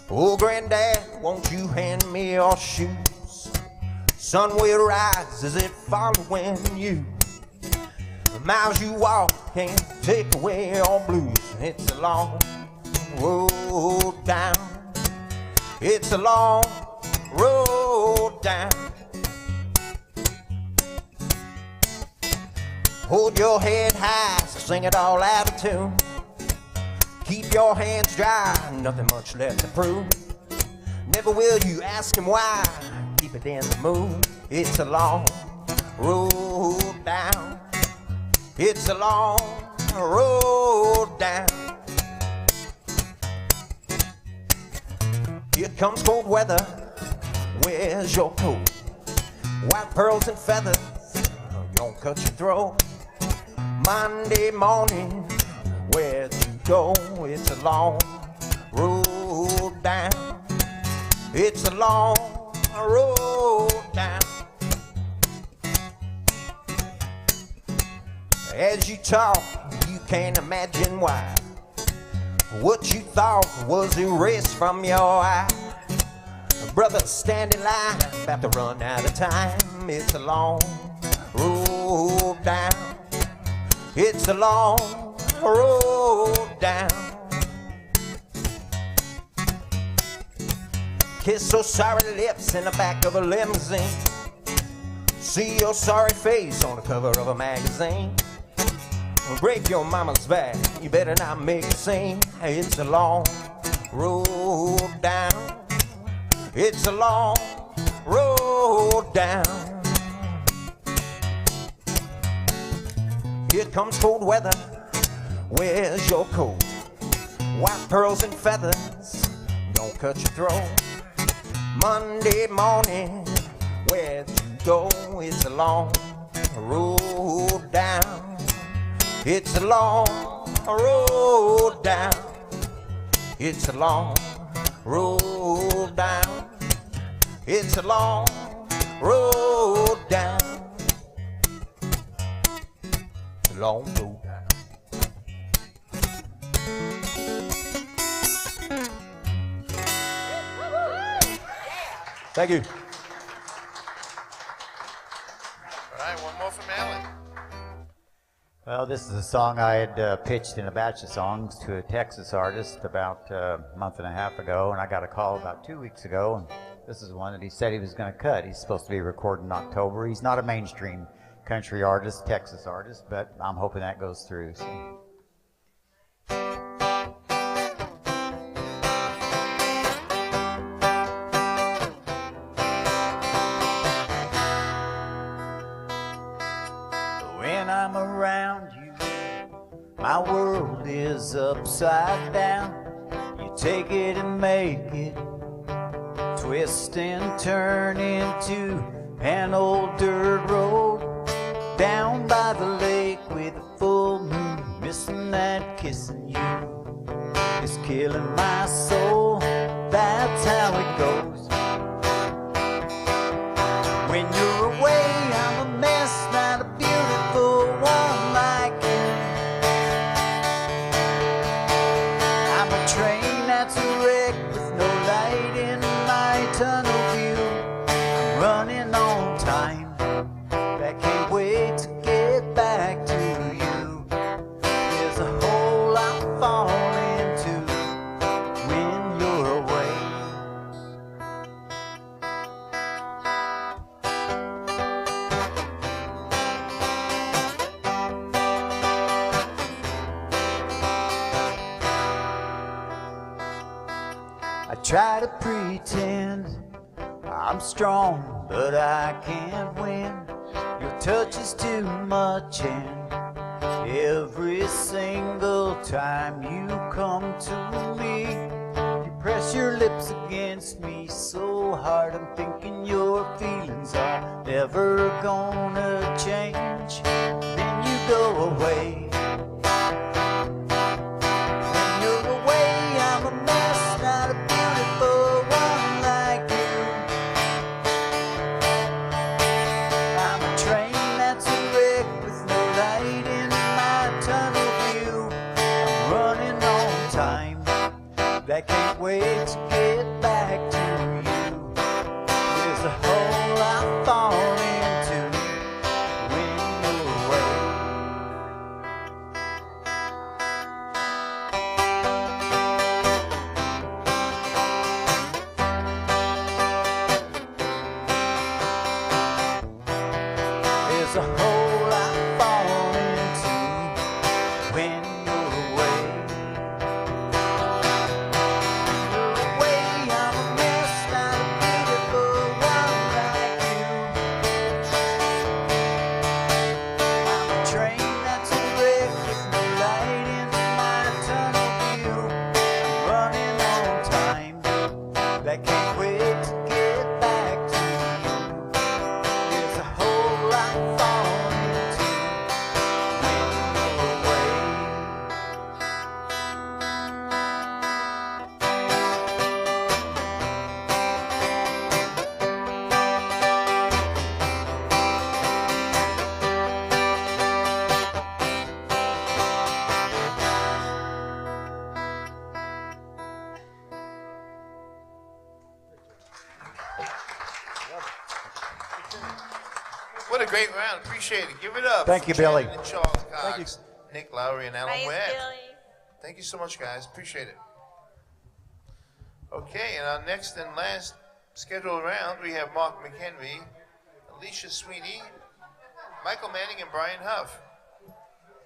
Oh, Granddad, won't you hand me your shoes? Sun will rise as it following you. The miles you walk can't take away your blues. It's a long road down. It's a long road down. Hold your head high, sing it all out of tune. Keep your hands dry, nothing much left to prove. Never will you ask him why, keep it in the mood. It's a long road down. It's a long road down. Here comes cold weather, where's your coat? White pearls and feathers, don't cut your throat. Monday morning, where'd you go? It's a long road down. It's a long road down. As you talk, you can't imagine why. What you thought was erased from your eye. Brother, stand in line, about to run out of time. It's a long road down. It's a long road down. Kiss those sorry lips in the back of a limousine. See your sorry face on the cover of a magazine. Break your mama's back, you better not make a scene. It's a long road down. It's a long road down. Here comes cold weather, where's your coat? White pearls and feathers, don't cut your throat. Monday morning, where'd you go? It's a long road down. It's a long road down. It's a long road down. It's a long road down. It's a long road down. Thank you. All right, one more from Alan. Well, this is a song I had pitched in a batch of songs to a Texas artist about a month and a half ago, and I got a call about 2 weeks ago, and this is one that he said he was going to cut. He's supposed to be recording in October. He's not a mainstream country artist, Texas artist, but I'm hoping that goes through. So. When I'm around you, my world is upside down. You take it and make it twist and turn into an old dirt road down by the lake with a full moon. Missing that kissing you is killing my soul. That's how it goes. When you're away, I'm a mess, not a beautiful one like you. I'm a train that's a wreck with no light in my tunnel view. I'm running on time, I can't wait to get back to you. There's a hole I fall into when you're away. I try to pretend I'm strong, but I can't win. Your touch is too much, and every single time you come to me, you press your lips against me so hard. I'm thinking your feelings are never gonna change. Then you go away. When you're away, I'm a mess, not a beautiful one like you. I'm a train that's a wreck with no light in my tunnel view. I'm running on time, I can't wait to get back to you. There's a hole I fall into when you're away. There's a hole I fall into when you're away. You're away, I'm a mess, not a beautiful one like you. I'm a train that's a wreck with no light in my tunnel view. I'm running on time, I can't wait to get back to you. There's a hole I fall into when you're away. What a great round. Appreciate it. Give it up. Thank for you, Billy. Shannon and Charles Cox, Thank you. Nick Lowry, and Alan Thanks, Webb. Billy. Thank you so much, guys. Appreciate it. Okay, and our next and last scheduled round, we have Mark McHenry, Alicia Sweeney, Michael Manning, and Brian Huff.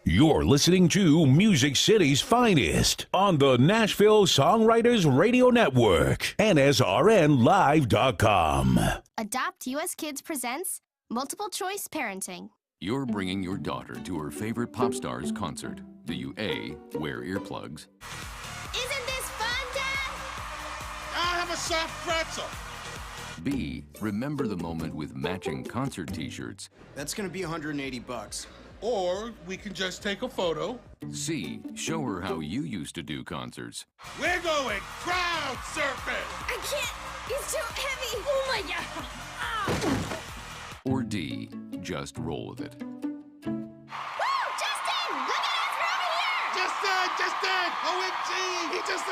You're listening to Music City's finest on the Nashville Songwriters Radio Network, NSRNlive.com. Adopt US Kids presents Multiple Choice Parenting. You're bringing your daughter to her favorite pop star's concert. Do you A, wear earplugs, Isn't this fun, Dad? I'll have a soft pretzel. B, remember the moment with matching concert t-shirts, That's gonna be $180. Or we can just take a photo. C, show her how you used to do concerts, We're going crowd surfing. I can't. It's too heavy. Oh my God. or D, just roll with it. Woo! Justin! Look at us! We're over here! Justin! OMG! He just I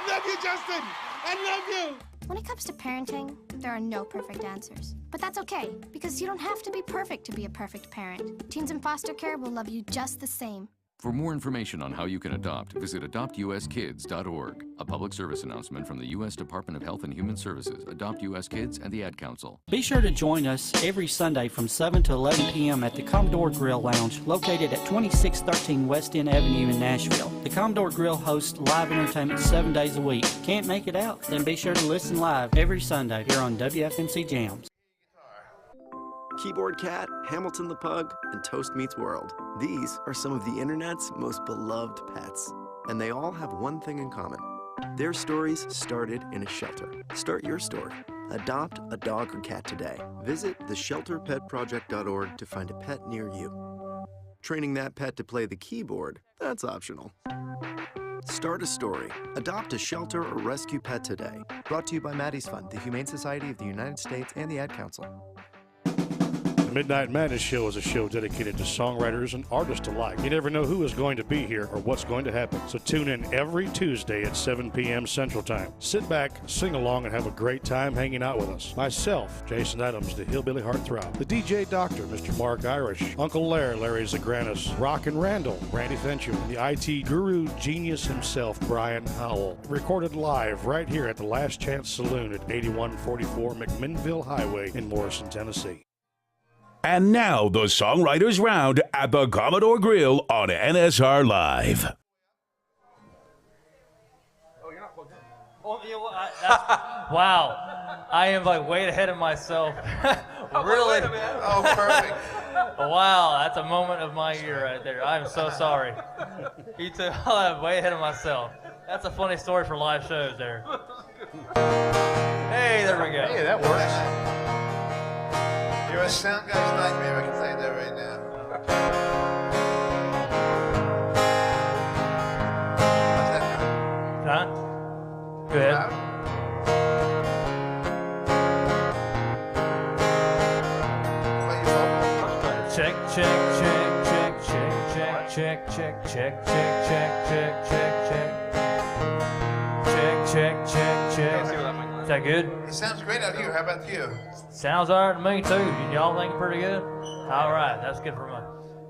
love you, Justin! I love you! When it comes to parenting, there are no perfect answers. But that's okay, because you don't have to be perfect to be a perfect parent. Teens in foster care will love you just the same. For more information on how you can adopt, visit adoptuskids.org. A public service announcement from the U.S. Department of Health and Human Services, Adopt U.S. Kids, and the Ad Council. Be sure to join us every Sunday from 7 to 11 p.m. at the Commodore Grille Lounge, located at 2613 West End Avenue in Nashville. The Commodore Grille hosts live entertainment 7 days a week. Can't make it out? Then be sure to listen live every Sunday here on WFMC Jams. Keyboard Cat, Hamilton the Pug, and Toast Meets World. These are some of the internet's most beloved pets. And they all have one thing in common. Their stories started in a shelter. Start your story. Adopt a dog or cat today. Visit theshelterpetproject.org to find a pet near you. Training that pet to play the keyboard, that's optional. Start a story. Adopt a shelter or rescue pet today. Brought to you by Maddie's Fund, the Humane Society of the United States, and the Ad Council. The Midnight Madness Show is a show dedicated to songwriters and artists alike. You never know who is going to be here or what's going to happen. So tune in every Tuesday at 7 p.m. Central Time. Sit back, sing along, and have a great time hanging out with us. Myself, Jason Adams, the Hillbilly Heartthrob. The DJ Doctor, Mr. Mark Irish. Uncle Larry Zagranis. Rock and Randall, Randy Fincher. And the IT guru genius himself, Brian Howell. Recorded live right here at the Last Chance Saloon at 8144 McMinnville Highway in Morrison, Tennessee. And now the Songwriters Round at the Commodore Grille on NSR Live. Wow, I am like way ahead of myself. Really? Oh, perfect. Wow, that's a moment of my year right there. I'm so sorry. I'm way ahead of myself. That's a funny story for live shows there. Hey, there we go. Hey, that works. You're a sound guy's nightmare, I can tell you that right now. How's that Huh? Good. Check, check, check, check, check, check, check, check, check, check, check, check, check, check. Check, check, check, check. Is that good? It sounds great out here. How about you? Sounds all right to me, too. Y'all think pretty good? All right, that's good for me.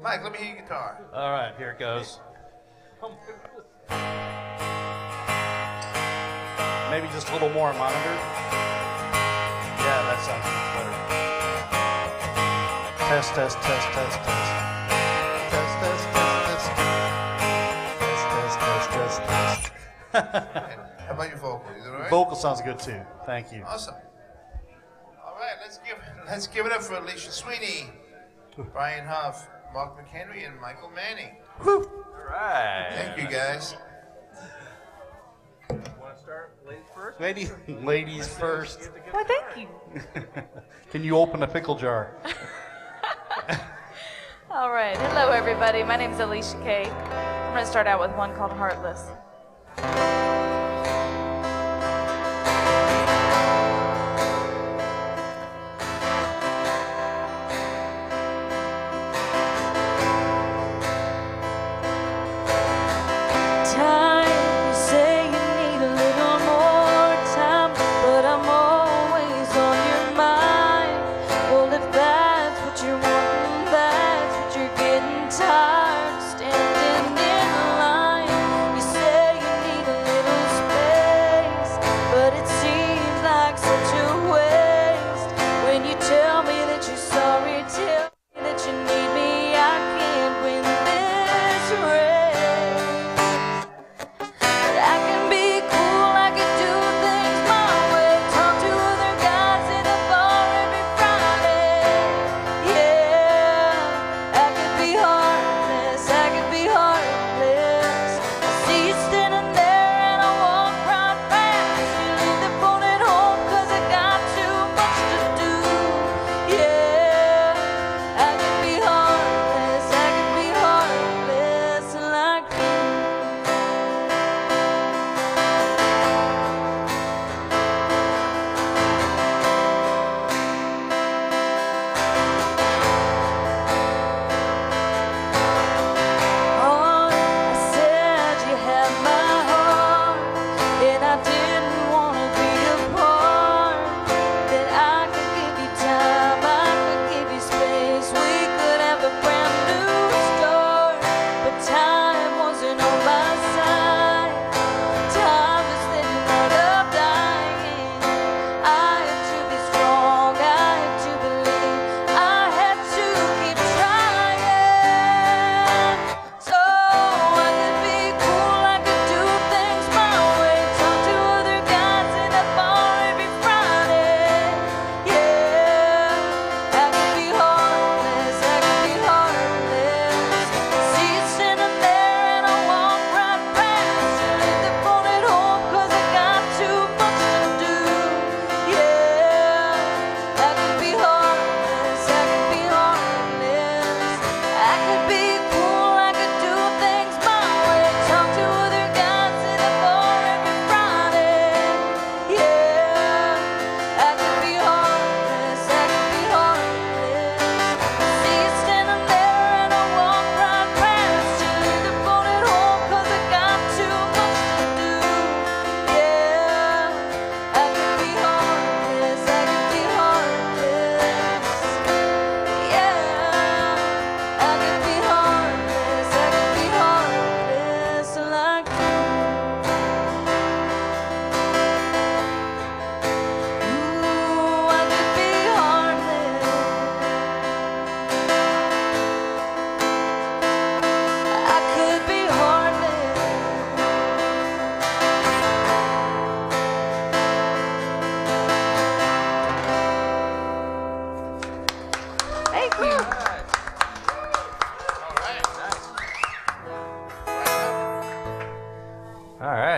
Mike, let me hear your guitar. All right, here it goes. Maybe just a little more monitor. Yeah, that sounds much better. Test, test, test, test, test. Test, test, test, test. Test, test, test, test. How about your vocal? Is it all right? Vocal sounds good too. Thank you. Awesome. All right, let's give it up for Alicia Sweeney, Brian Huff, Mark McHenry, and Michael Manning. Woo! All right. Thank you, guys. Want to start ladies first? Ladies first. Why, thank you. Can you open a pickle jar? All right. Hello, everybody. My name is Alicia Kay. I'm going to start out with one called Heartless. Tired standing in line. You said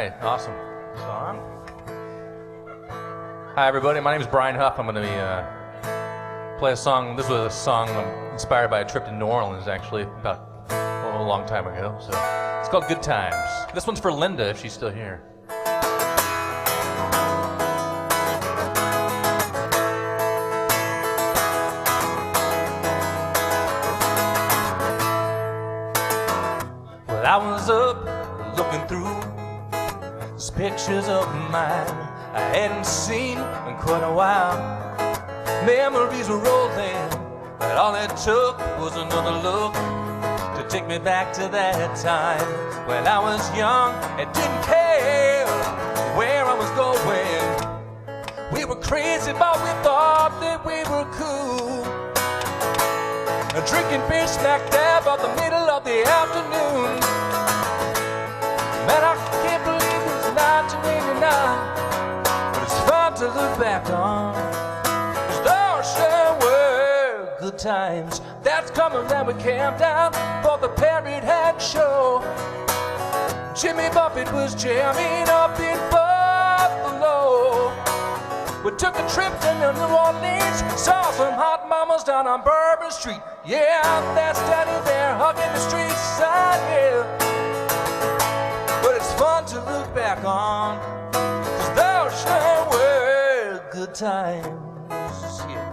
right, awesome. So on. Hi, everybody. My name is Brian Huff. I'm going to play a song. This was a song inspired by a trip to New Orleans, actually, about a long time ago. So it's called Good Times. This one's for Linda, if she's still here. Well, I was up looking through these pictures of mine I hadn't seen in quite a while. Memories were rolling, but all it took was another look to take me back to that time when I was young and didn't care where I was going. We were crazy, but we thought that we were cool. Drinking beer smack dab about the middle of the afternoon. Man, I can't believe it's 1989, but it's fun to look back on. 'Cause those sure were good times. That's coming that we camped out for the Parrot Hat Show. Jimmy Buffett was jamming up in Buffalo. We took a trip to New Orleans, saw some hot mamas down on Bourbon Street. Yeah, they're standing there hugging the street side, yeah. But it's fun to look back on, 'cause those sure were good times, yeah.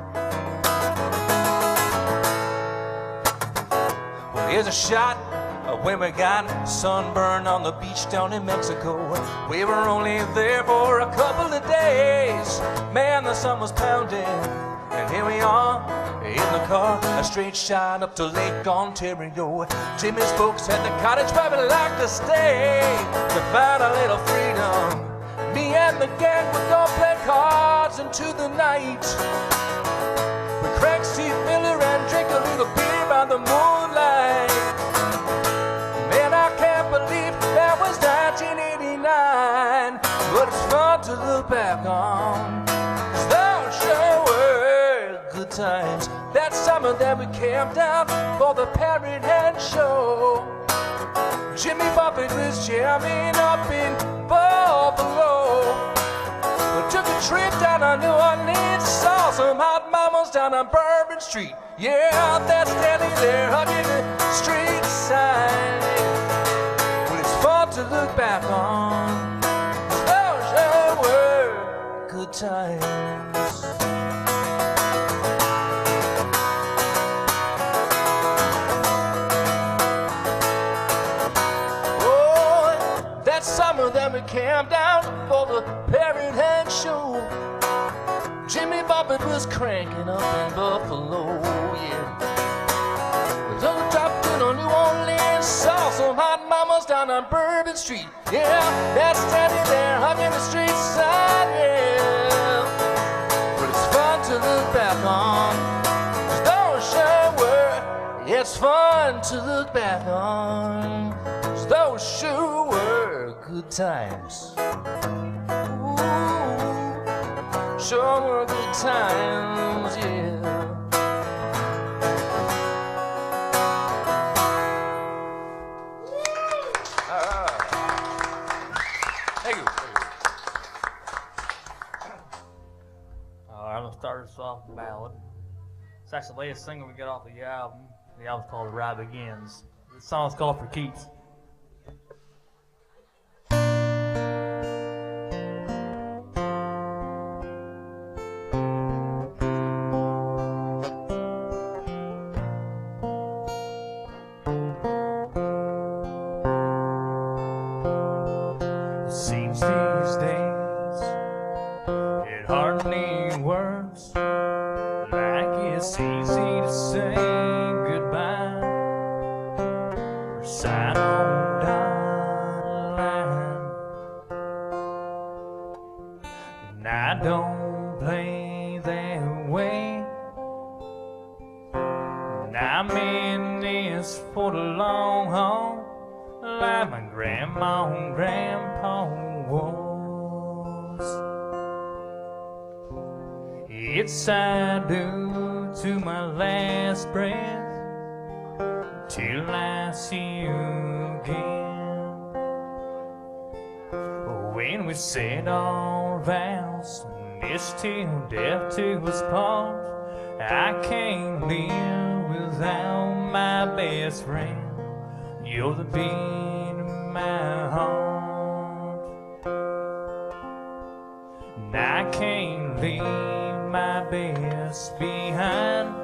Well, here's a shot of when we got sunburned on the beach down in Mexico. We were only there for a couple of days. Man, the sun was pounding, and here we are in the car, a straight shot up to Lake Ontario. Jimmy's folks at the cottage where we like to stay to find a little freedom. Me and the gang would go play cards into the night. We crank Steve Miller and drink a little beer by the moonlight. Man, I can't believe that was 1989, but it's fun to look back on. 'Cause those sure were good times. That summer that we camped out for the Parrot Hat Show. Jimmy Buffett was jamming up in Buffalo. We took a trip down to New Orleans, saw some hot mamas down on Bourbon Street. Yeah, they're standing there hugging the street sign. Well, it's fun to look back on. Those sure were good times. That summer that we camped out for the Parrot Hat Show. Jimmy Buffett was cranking up in Buffalo, yeah. We took a drop to New Orleans, saw some hot mamas down on Bourbon Street. Yeah, they're standing there hugging the street side, yeah. But it's fun to look back on, 'cause those sure were, yeah, it's fun to look back on, 'cause those sure were good times. Ooh, sure were good times, yeah. Thank you. I'm gonna start us off with a ballad. It's actually the latest single we got off the album. The album's called The Ride Begins. The song's called For Keeps. Seems these days it hardly works. Like it's easy to say goodbye or sign on down the line. And I don't play that way. And I'm in this for the long haul, like my grandma and grandpa was. It's I do to my last breath till I see you again. when we said our vows, this till death do us part. I can't live without my best friend. You're the beat of my heart. And I can't leave my best behind.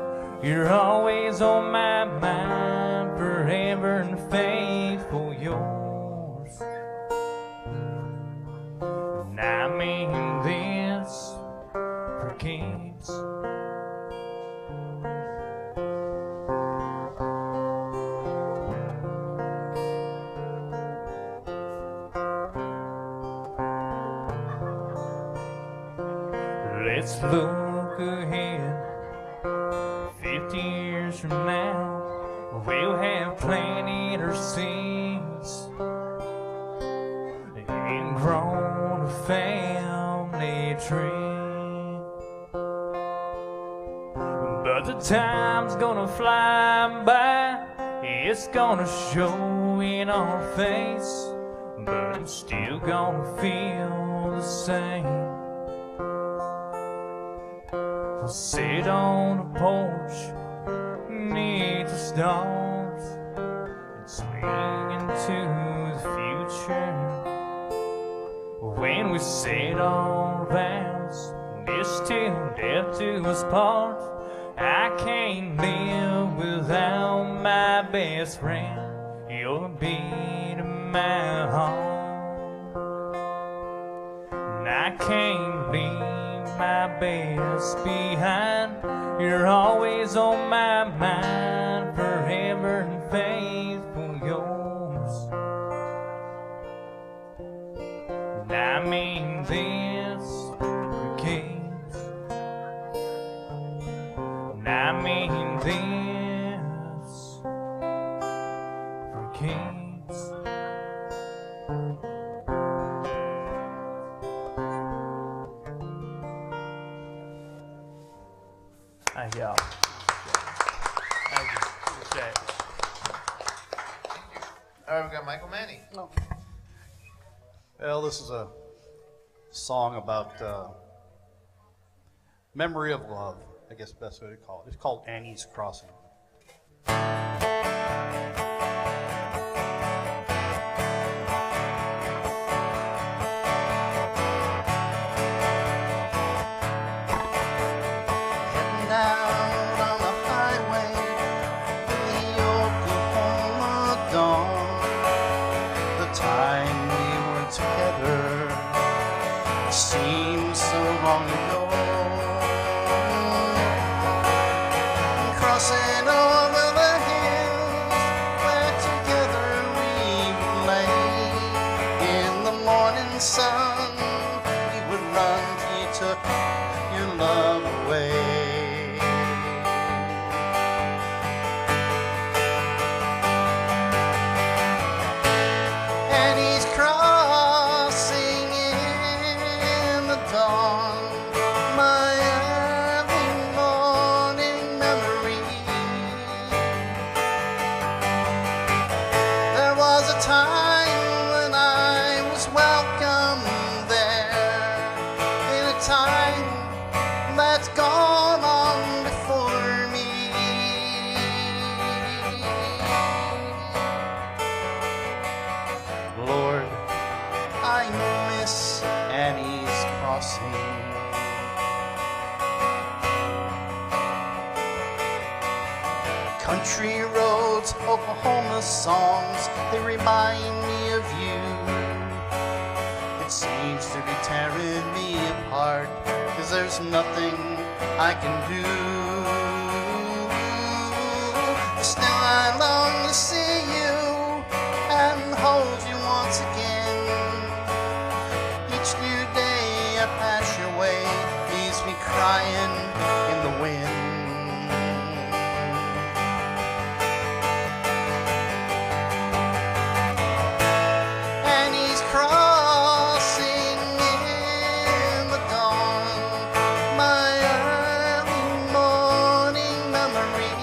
You're always on my mind, forever and faithful yours. And I mean this for keeps. Let's look ahead. 50 years from now, we'll have planted our seeds and grown a family tree. But the time's gonna fly by, it's gonna show in our face, but I'm still gonna feel the same. I'll sit on the porch, neath the stars, and swing into the future. When we said our vows, this till death do us part. I can't live without my best friend. You're the beat of my heart. And I can't leave my best behind. You're always on my mind, forever and faithful yours. And I mean this for keeps. And I mean this for keeps. Thank y'all. Thank you. Appreciate it. All right, we got Michael Manning. Oh. Well, this is a song about memory of love, I guess the best way to call it. It's called Annie's Crossing. Seems so long ago. Crossing over the hills where together we would lay. In the morning sun we would run till you took your love away. And he's crossing in the dawn, my early morning memory. There was a time when I was welcome there, in a time that's gone on before me. Lord, I miss Annie's Crossing. Country roads, Oklahoma songs, they remind me of you. It seems to be tearing me apart, 'cause there's nothing I can do. Still I long to see you and hold you once again. Each new day I pass your way leaves me crying in the wind. And he's crossing in the dawn, my early morning memory.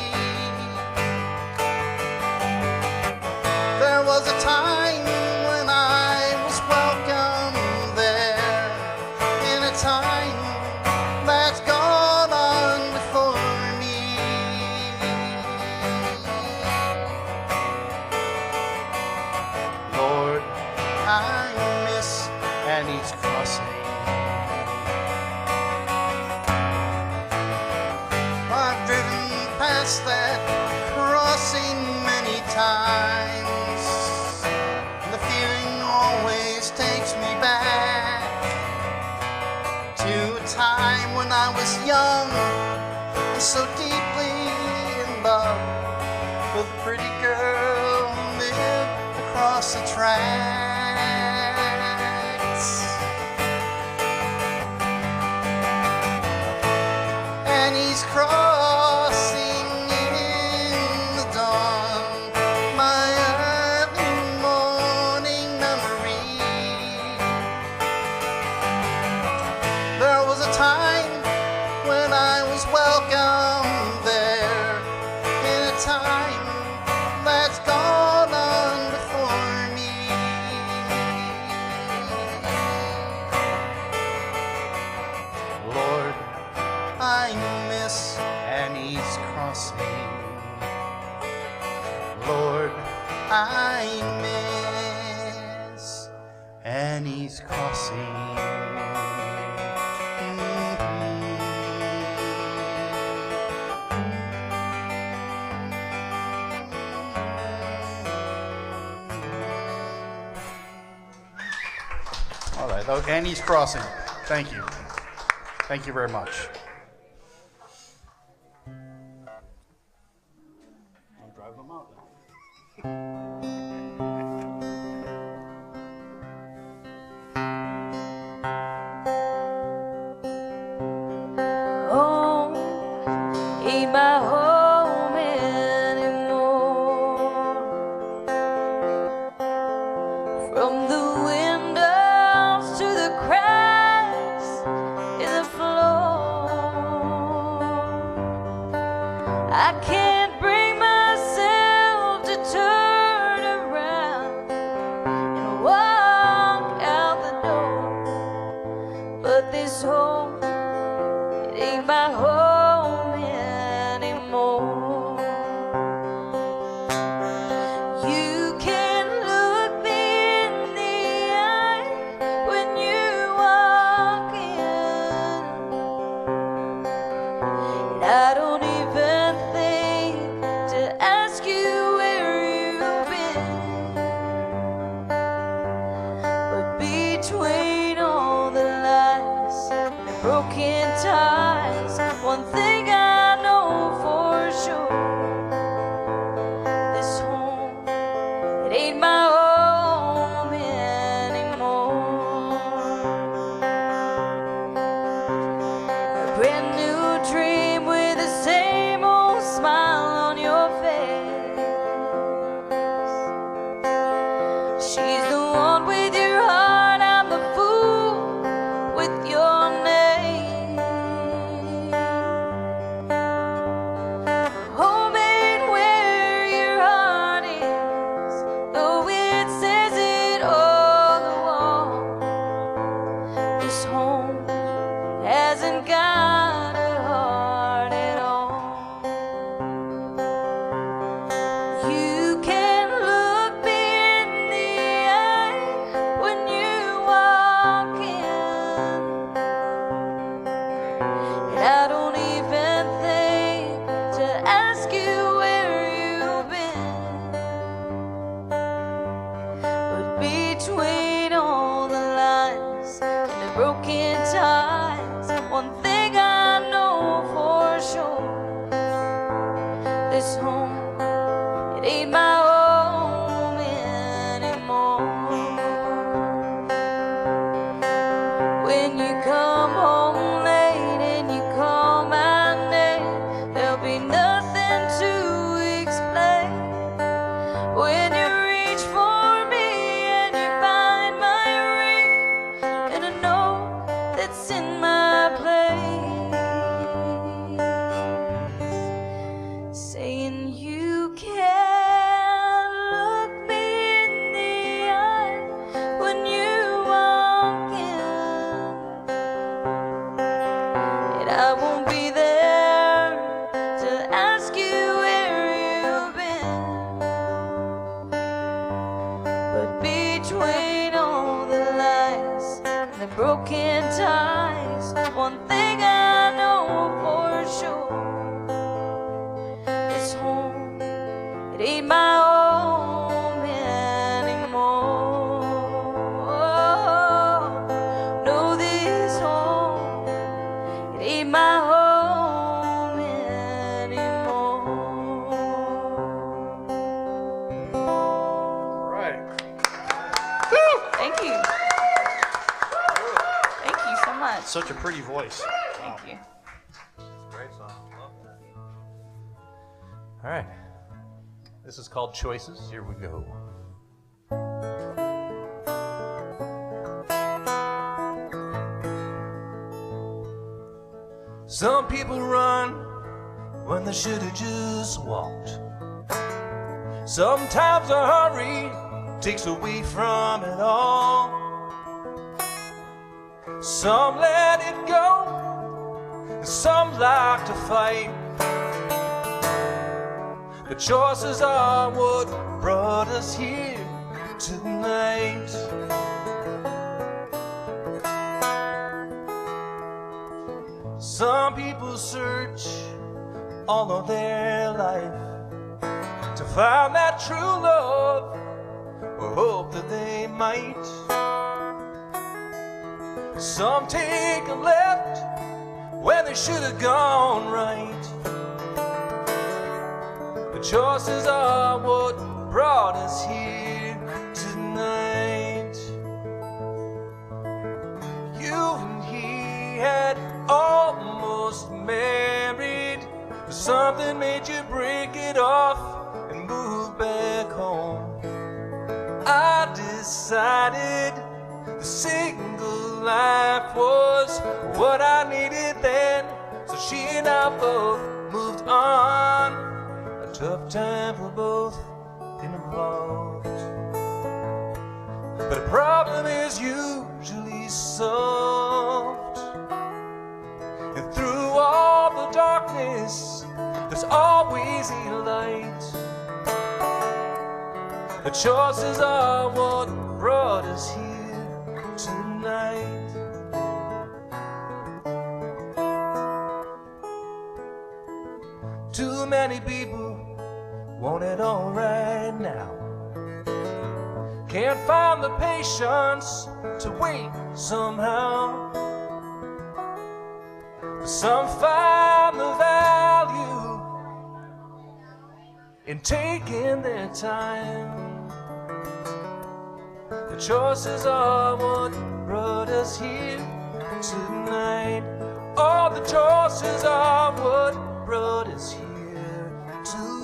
There was a time when I was welcome Annie's Crossing. I've driven past that crossing many times. The feeling always takes me back to a time when I was young and so deeply in love with a pretty girl who lived across the tracks. Annie's Crossing in the dawn, my early morning memory. There was a time when I was welcome there, in a time that's gone on before me. Lord, I miss Annie's Crossing. Lord, I miss Annie's Crossing. All right, Annie's Crossing. Thank you. Thank you very much. I'll drive them out Home ain't my home anymore. From the windows to the cracks in the floor, I can't bring myself to turn around and walk out the door. But this home, it ain't my home anymore. You can look me in the eye when you walk in, and I don't even think to ask you where you've been. But between all the lies and broken ties, one thing I know for sure: this home, it ain't my home anymore. A brand new dream with the same old smile on your face. She's the one with your heart, I'm the fool with your name. Home ain't where your heart is, though it says it on the wall. This home hasn't got a heart at all. You can look me in the eye when you walk in, and I don't even think to ask you where you've been. But between all the lies and the broken ties, one thing I know for sure: this home, it ain't my home anymore. When you come home late and you call my name, there'll be nothing to explain. When you reach for me and you find my ring and a note that's in my place, saying you can look me in the eye when you walk in, and I won't be there to ask you where you've been. But between all the lies broken ties. One thing I know for sure, this home, it ain't my home anymore. No, this home, it ain't my home anymore. Right. Thank you. Thank you so much. Such a pretty voice. Thank you. Great song. Love that. All right. This is called Choices. Here we go. Some people run when they should have just walked. Sometimes a hurry takes away from it all. Some let it go, and some like to fight. The choices are what brought us here tonight. Some people search all of their life to find that true love, or hope that they might. Some take a left when they should have gone right. The choices are what brought us here tonight. You and he had almost married, but something made you break it off and move back home. I decided the single life was what I needed then, so she and I both moved on. A tough time for both involved, but a problem is usually solved. And through all the darkness, there's always a light. The choices are what brought us here tonight. Too many people want it all right now. Can't find the patience to wait somehow. Some find the value in taking their time. The choices are what brought us here tonight. All the choices are what brought us here tonight.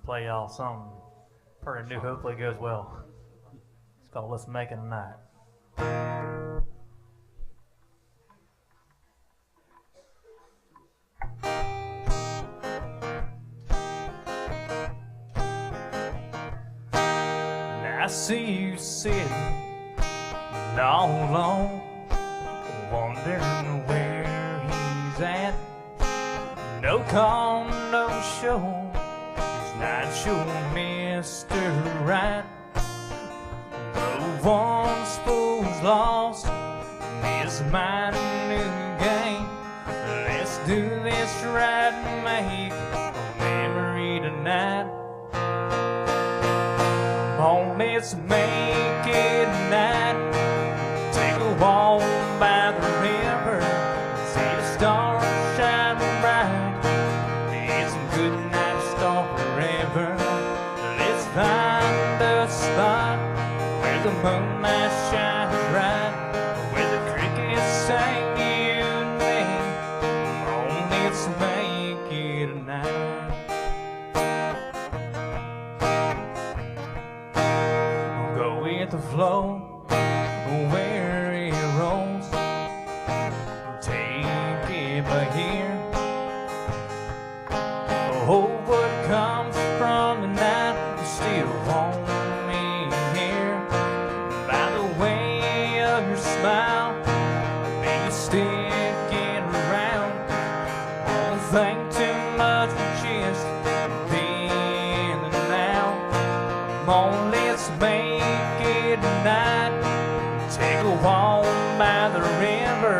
Play y'all something pretty new, hopefully it goes well. It's called Let's Make It a Night. Now I see you sitting all alone, wondering where he's at. No call, no show. Not sure, Mr. Right. No one's fool's lost in this mighty new game. Let's do this right and make a memory tonight. Come on, let's make it a night. Take a walk by the river, see the stars shine bright. It's a good night to start forever. Let's find a spot where the moonlight shines bright, where the crickets sing you and me. Come on, let's make it a night. Go with the flow where it rolls. Take it by here. Oh, what comes from the night still want me here. By the way Come on, let's make it tonight. Take a walk by the river,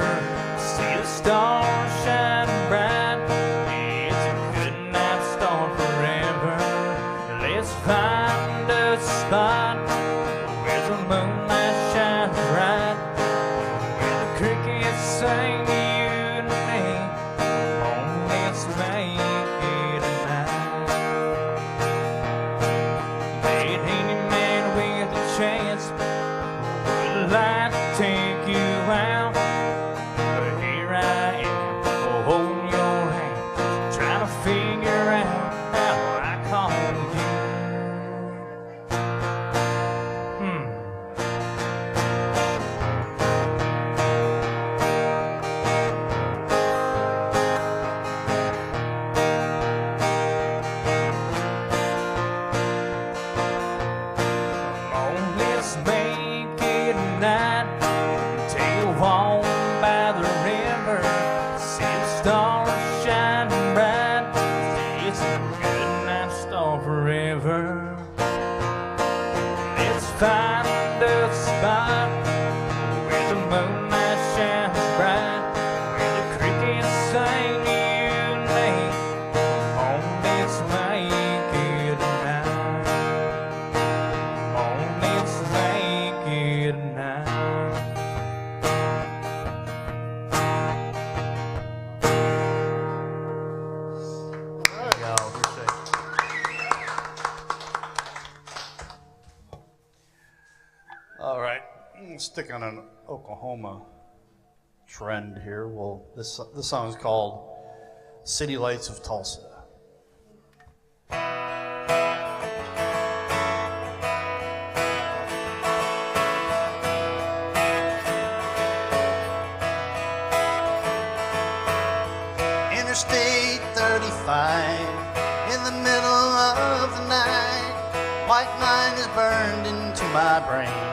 see the stars shine bright. It's a good night, start forever. Let's find a spot where the moonlight shines bright, where the crickets sing to you and me. Oh, let's make it tonight. Ain't any man with a chance would like to take you out, but here I am, holding your hand, trying to figure out how I call you. Oh, let's make it tonight. Take a walk by the river, see the stars shining bright. It's a good night, star forever. Let's find a spot where the moonlight shines bright, where the crickets sing to you and me. Oh, let's make it tonight. Oh, let's make it tonight. All right, stick on an Oklahoma trend here. Well, this song is called "City Lights of Tulsa." Interstate 35, in the middle of the night, white line is burned into my brain.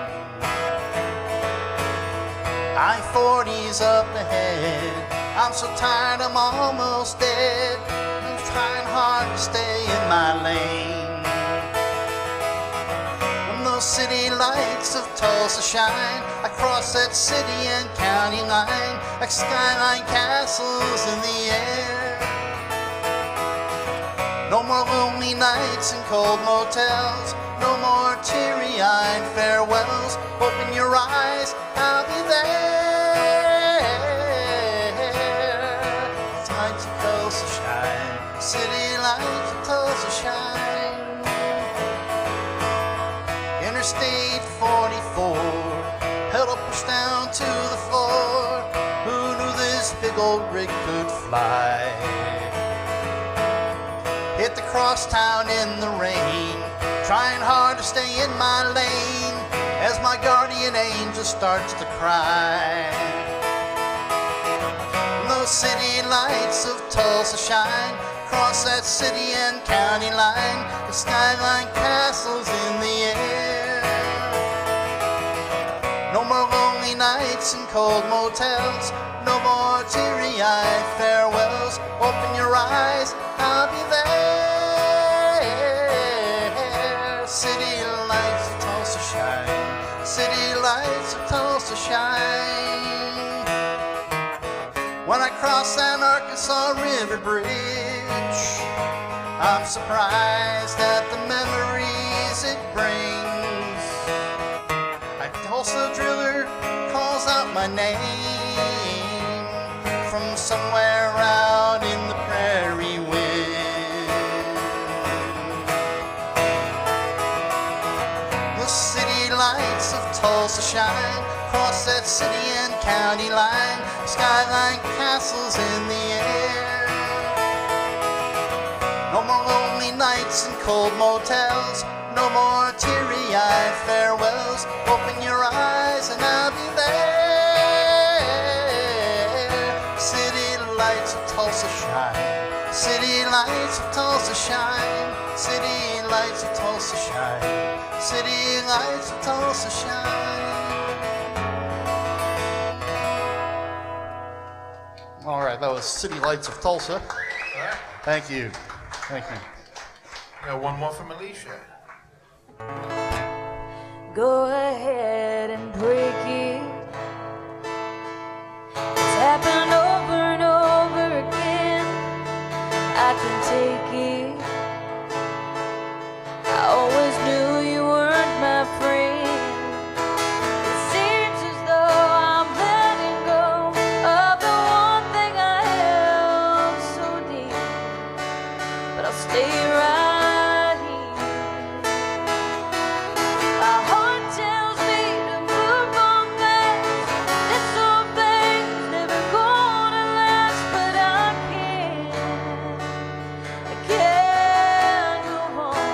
I-40's up ahead, I'm so tired I'm almost dead. I'm trying hard to stay in my lane. When those city lights of Tulsa shine, I cross that city and county line like skyline castles in the air. No more lonely nights in cold motels, no more teary-eyed farewells. Open your eyes, I'll be there. Lights of Tulsa shine, city lights of Tulsa shine. Interstate 44, pedal pushed down to the floor. Who knew this big old rig could fly? Hit the crosstown in the rain, trying hard to stay in my lane as my guardian angel starts to cry. When those city lights of Tulsa shine, cross that city and county line, the skyline castles in the air. No more lonely nights in cold motels, no more teary-eyed farewells. Open your eyes, I'll be there. City lights of Tulsa shine, city lights of Tulsa shine. When I cross an Arkansas River Bridge, I'm surprised at the memories it brings. A Tulsa driller calls out my name from somewhere out in the prairie wind. The city lights of Tulsa shine, cross that city and county line, skyline castles in the air. No more lonely nights in cold motels, no more teary-eyed farewells. Open your eyes and I'll be there. City lights of Tulsa shine, city lights of Tulsa shine, city lights of Tulsa shine, city lights of Tulsa shine. All right, that was City Lights of Tulsa. Thank you. Thank you. Got one more from Alicia. Go ahead and break it. It's happened over and over again. I can take it. I always knew you weren't my friend. It seems as though I'm letting go of the one thing I held so deep. But I'll stay right here. My heart tells me to move on fast. This old thing's never gonna last, but I can't move on.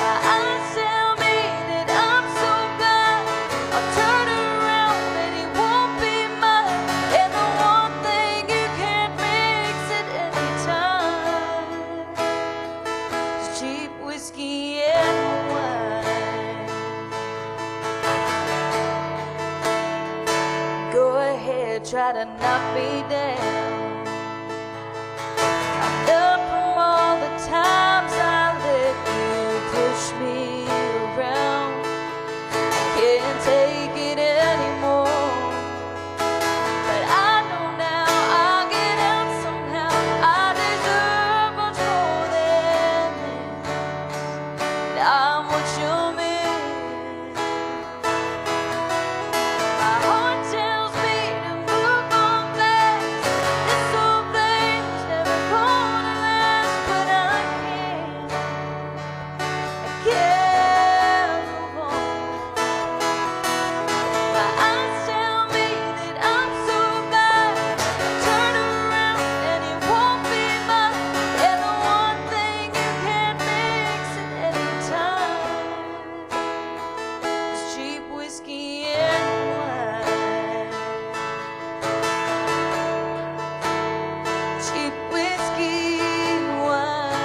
My eyes tell me that I'm so blind. I'll turn around and it won't be mine. And the one thing you can't mix at any time is cheap whiskey and wine. Go ahead, try to knock me down. I'm done from all the times I let you push me around. I can't take it anymore. But I know now I'll get out somehow. I deserve much more than this. And I'm what you miss. My heart tells me to move on fast. This old thing's never gonna last, but I can't move on. My eyes tell me that I'm so blind. Turn around and it won't be mine. And the one thing you can't mix at any time is cheap whiskey and wine. Cheap whiskey and wine.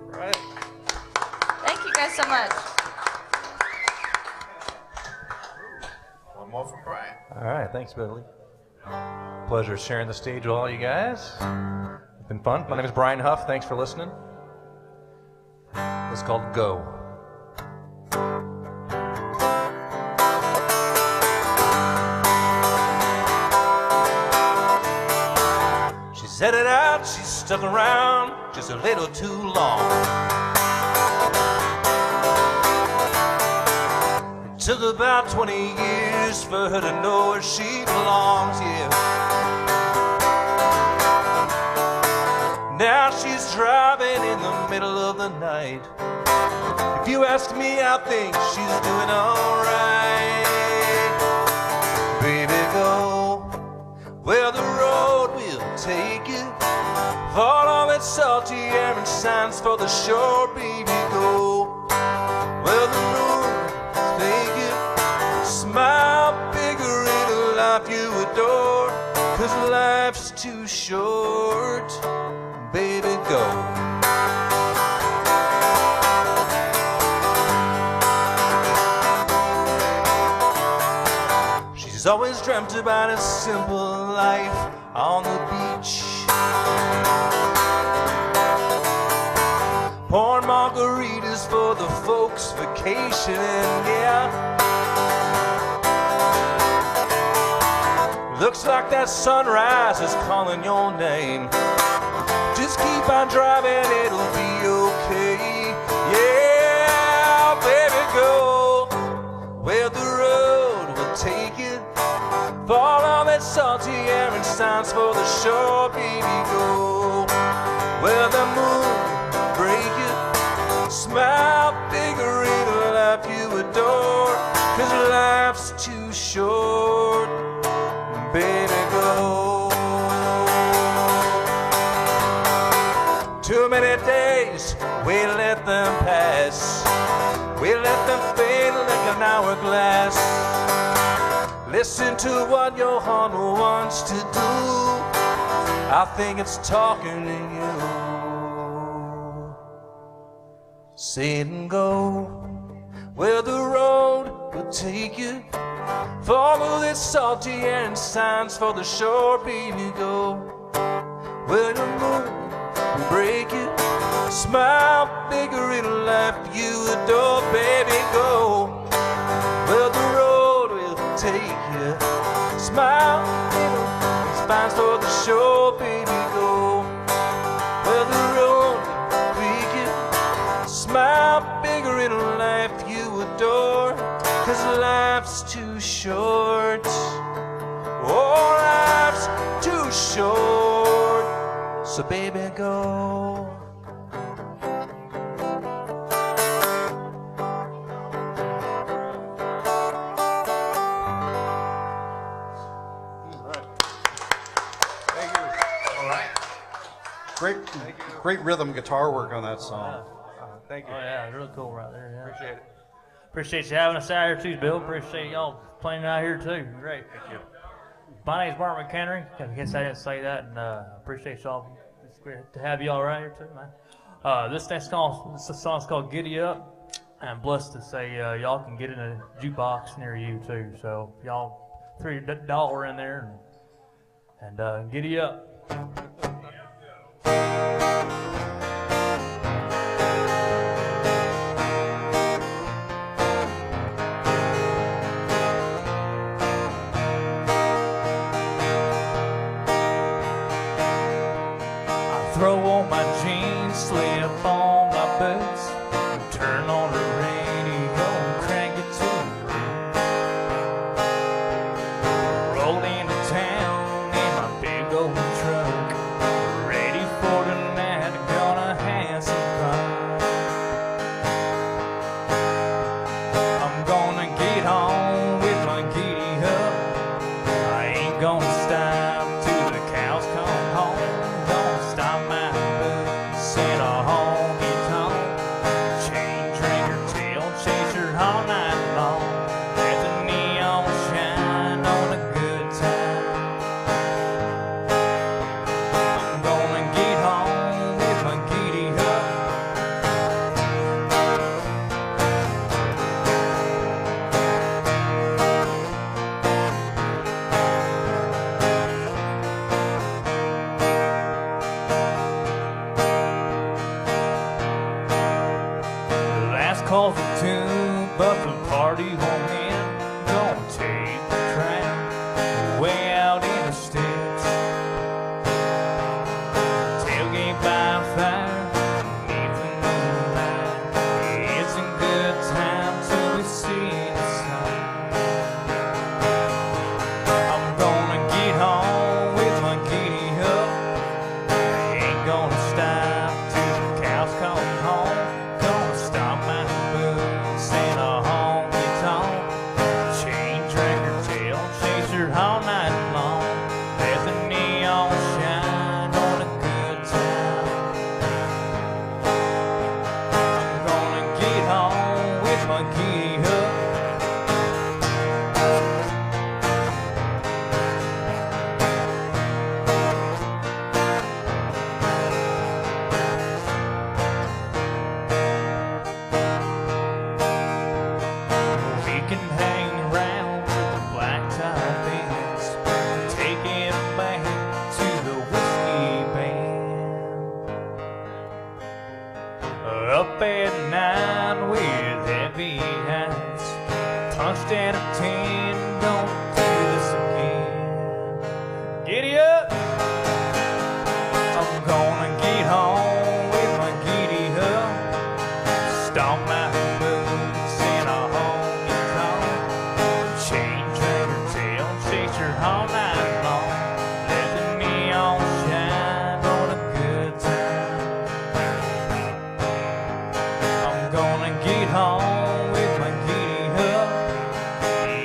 Right. Thank you guys so much. One more from Brian. All right, thanks, Beverly. Pleasure sharing the stage with all you guys. It's been fun. My name is Brian Huff. Thanks for listening. It's called Go. She's headed out, she's stuck around just a little too long. It took about 20 years for her to know where she belongs, yeah. Now she's driving in the middle of the night. If you ask me, I think she's doing alright. Baby, go where the road will take you. Follow its salty air and signs for the shore, baby, go where the road will take you. Smile bigger in a life you adore, 'cause life's too short. Baby, go. She's always dreamt about a simple life on the beach. Pouring margaritas for the folks vacationing, yeah. Looks like that sunrise is calling your name. Just keep on driving, it'll be okay. Yeah, baby, go where the road will take you. Follow that salty air and signs for the shore, baby, go where the moon will break you. Smile bigger in a life you adore, 'cause life's too short. Baby, go. Too many days, we let them pass. We let them fade like an hourglass. Listen to what your heart wants to do. I think it's talking to you. Say it and go where the road will take you. Follow this salty and signs for the shore, baby, go. Where the moon will break it. Smile bigger in life you adore, baby, go. Where the road will take you. Smile bigger, signs for the shore, baby, go. Where the road will take you. Smile bigger in life you adore. 'Cause life's too short. Oh, life's too short. So baby, go. Great rhythm guitar work on that song. Thank you. Oh yeah, really cool right there. Yeah. Appreciate it. Appreciate you having us out here too, Bill. Appreciate y'all playing out here too. Great. Thank you. My name's Mark McHenry. I guess I didn't say that, and appreciate y'all. It's great to have y'all right here too, man. This song's called "Giddy Up." I'm blessed to say y'all can get in a jukebox near you too. So y'all throw your dollar in there and giddy up. Throw on my jeans, slip on my boots, turn on the radio, crank it to the roof. Roll into town in my big old truck, ready for tonight, gonna have some fun. I'm gonna get on with my giddy up, I ain't gonna stop till the cows come home. Stop my boots in a honky tonk, chain drinker, tail chaser all night long. Let the neon shine on a good time. I'm gonna get home with my giddy up. Call for two, but the party won't end. Gonna take the train way out in the sticks. Tailgate by fire, neath the moonlight. It's a good time till we see the sun. I'm gonna get home with my giddy up. I ain't gonna stop till the cows come home. Gonna stop my in a honky tonk, chain drinker, tail chaser all night long. Let the neon shine on a good time. I'm gonna get home with my giddy up. Can hang around with the black tie bands, take it back to the whiskey band. Up at night with heavy hands, punched out of 10, don't do this again. Giddy up! I'm gonna get home with my giddy up, stomp my boots in a honky tonk, chain drinker, tail chaser all night long. Let the neon shine on a good time. I'm gonna get home with my giddy up.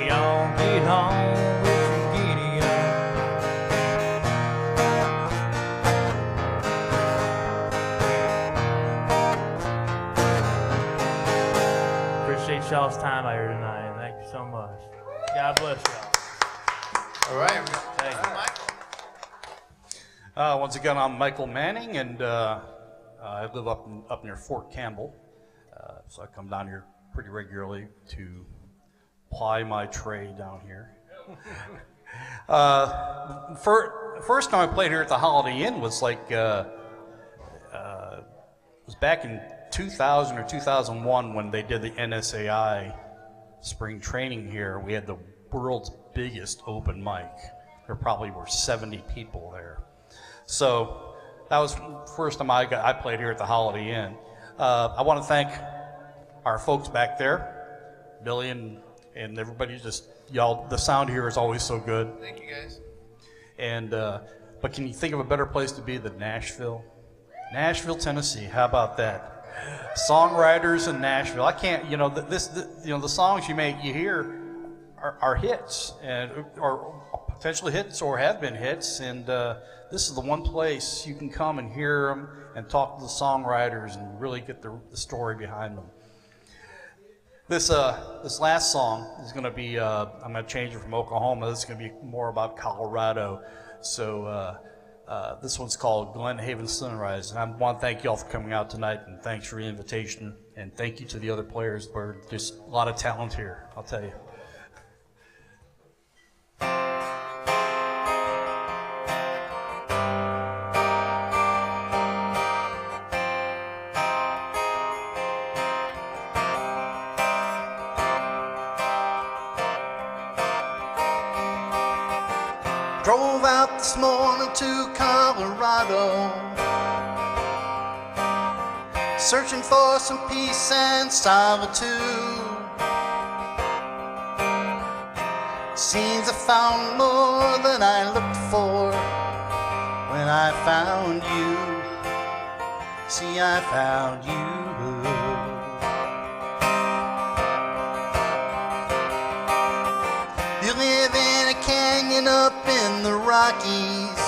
Y'all get home with your giddy up. Appreciate y'all's time out here tonight. Thank you so much. God bless y'all. All right. Thank you. Once again, I'm Michael Manning, and I live up near Fort Campbell, so I come down here pretty regularly to ply my trade down here. First time I played here at the Holiday Inn was like, was back in 2000 or 2001 when they did the NSAI spring training here. We had the world's biggest open mic. There probably were 70 people there. So that was the first time I played here at the Holiday Inn. I want to thank our folks back there, Billy and everybody. Just y'all, the sound here is always so good. Thank you, guys. And but can you think of a better place to be than Nashville? Nashville, Tennessee. How about that? Songwriters in Nashville. I can't, the songs you hear are hits, and or potentially hits or have been hits, and this is the one place you can come and hear them and talk to the songwriters and really get the story behind them. This last song is going to be, I'm going to change it from Oklahoma. This is going to be more about Colorado. So this one's called Glen Haven Sunrise. And I want to thank you all for coming out tonight, and thanks for the invitation. And thank you to the other players. There's a lot of talent here, I'll tell you. Drove out this morning to Colorado, searching for some peace and solitude. Seems I found more than I looked for when I found you. See, I found you. You live in a canyon up in the Rockies,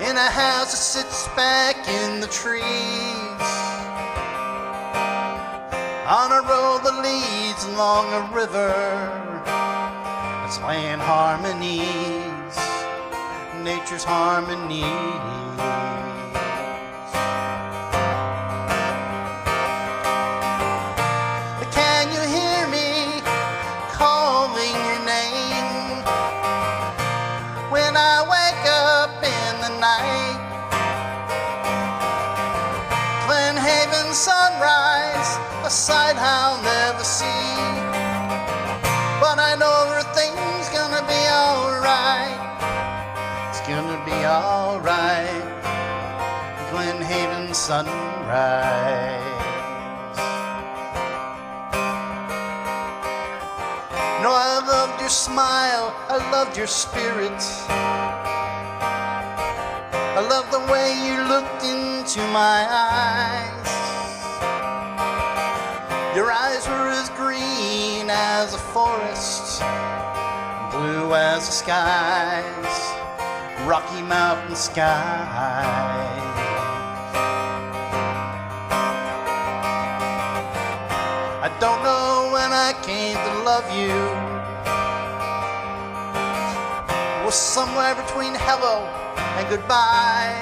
in a house that sits back in the trees, on a road that leads along a river that's playing harmonies, nature's harmonies. Can you hear me calling your name when I wake up in the night? Glen Haven sunrise, a sight I'll never see, but I know everything's gonna be alright. It's gonna be alright. Glen Haven sunrise. No, I loved your smile, I loved your spirit. I loved the way you looked into my eyes. Your eyes were as green as a forest, blue as the skies, Rocky Mountain skies. I don't know when I came to love you. It was somewhere between hello and goodbye.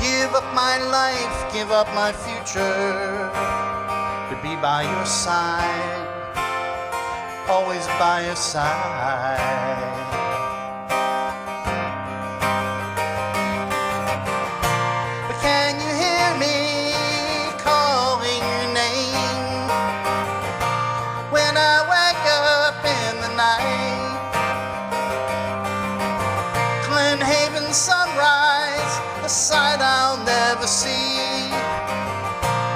Give up my life, give up my future, to be by your side, always by your side. But can you hear me calling your name when I wake up in the night? Glen Haven sunrise, a sight I'll never see,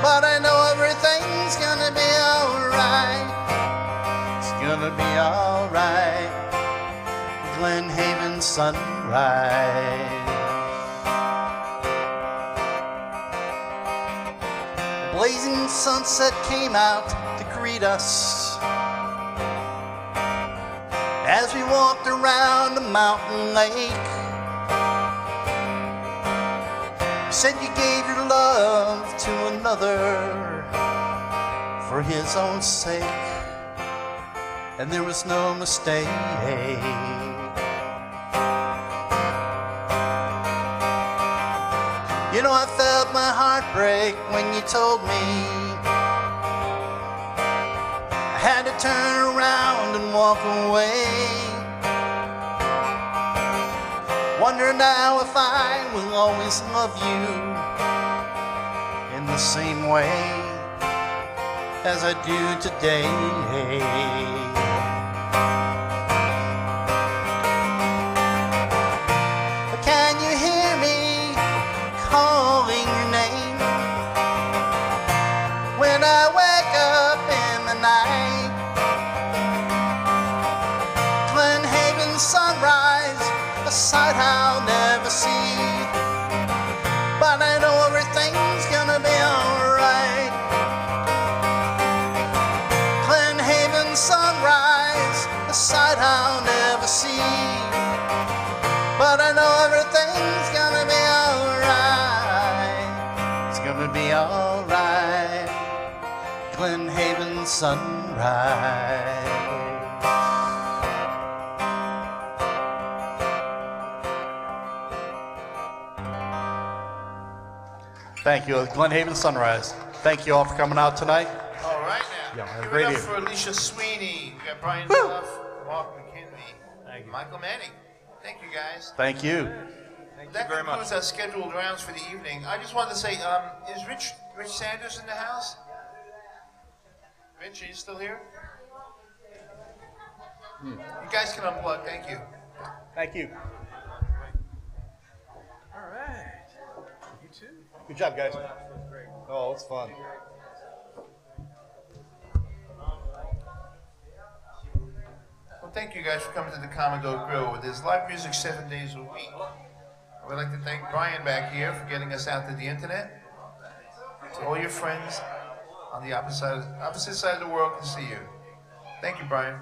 but I know everything's gonna be alright. It's gonna be alright. Glen Haven sunrise. A blazing sunset came out to greet us as we walked around a mountain lake. You said you gave your love to another for his own sake, and there was no mistake. You know, I felt my heart break when you told me had to turn around and walk away. Wonder now if I will always love you in the same way as I do today. Can you hear me calling your name when I wake up in the night? Glen Haven sunrise, a sight I'll never see, but I know everything's gonna be alright. Glen Haven sunrise, a sight I'll never see, but I know everything's gonna be alright. It's gonna be alright. Glen Haven sunrise. Thank you, Glen Haven Sunrise. Thank you all for coming out tonight. All right now. Yeah, have a Give great it up evening. for Alicia Sweeney. We got Brian Duff, Mark McKinley, Michael Manning. Thank you, guys. Thank you. That concludes our scheduled rounds for the evening. I just wanted to say, is Rich Sanders in the house? Rich, are you still here? You guys can unplug. Thank you. Thank you. All right. You too. Good job, guys. Oh, it's fun. Well, thank you guys for coming to the Commodore Grille. There's live music 7 days a week. I would like to thank Brian back here for getting us out to the internet. To all your friends on the opposite side of the world can see you. Thank you, Brian.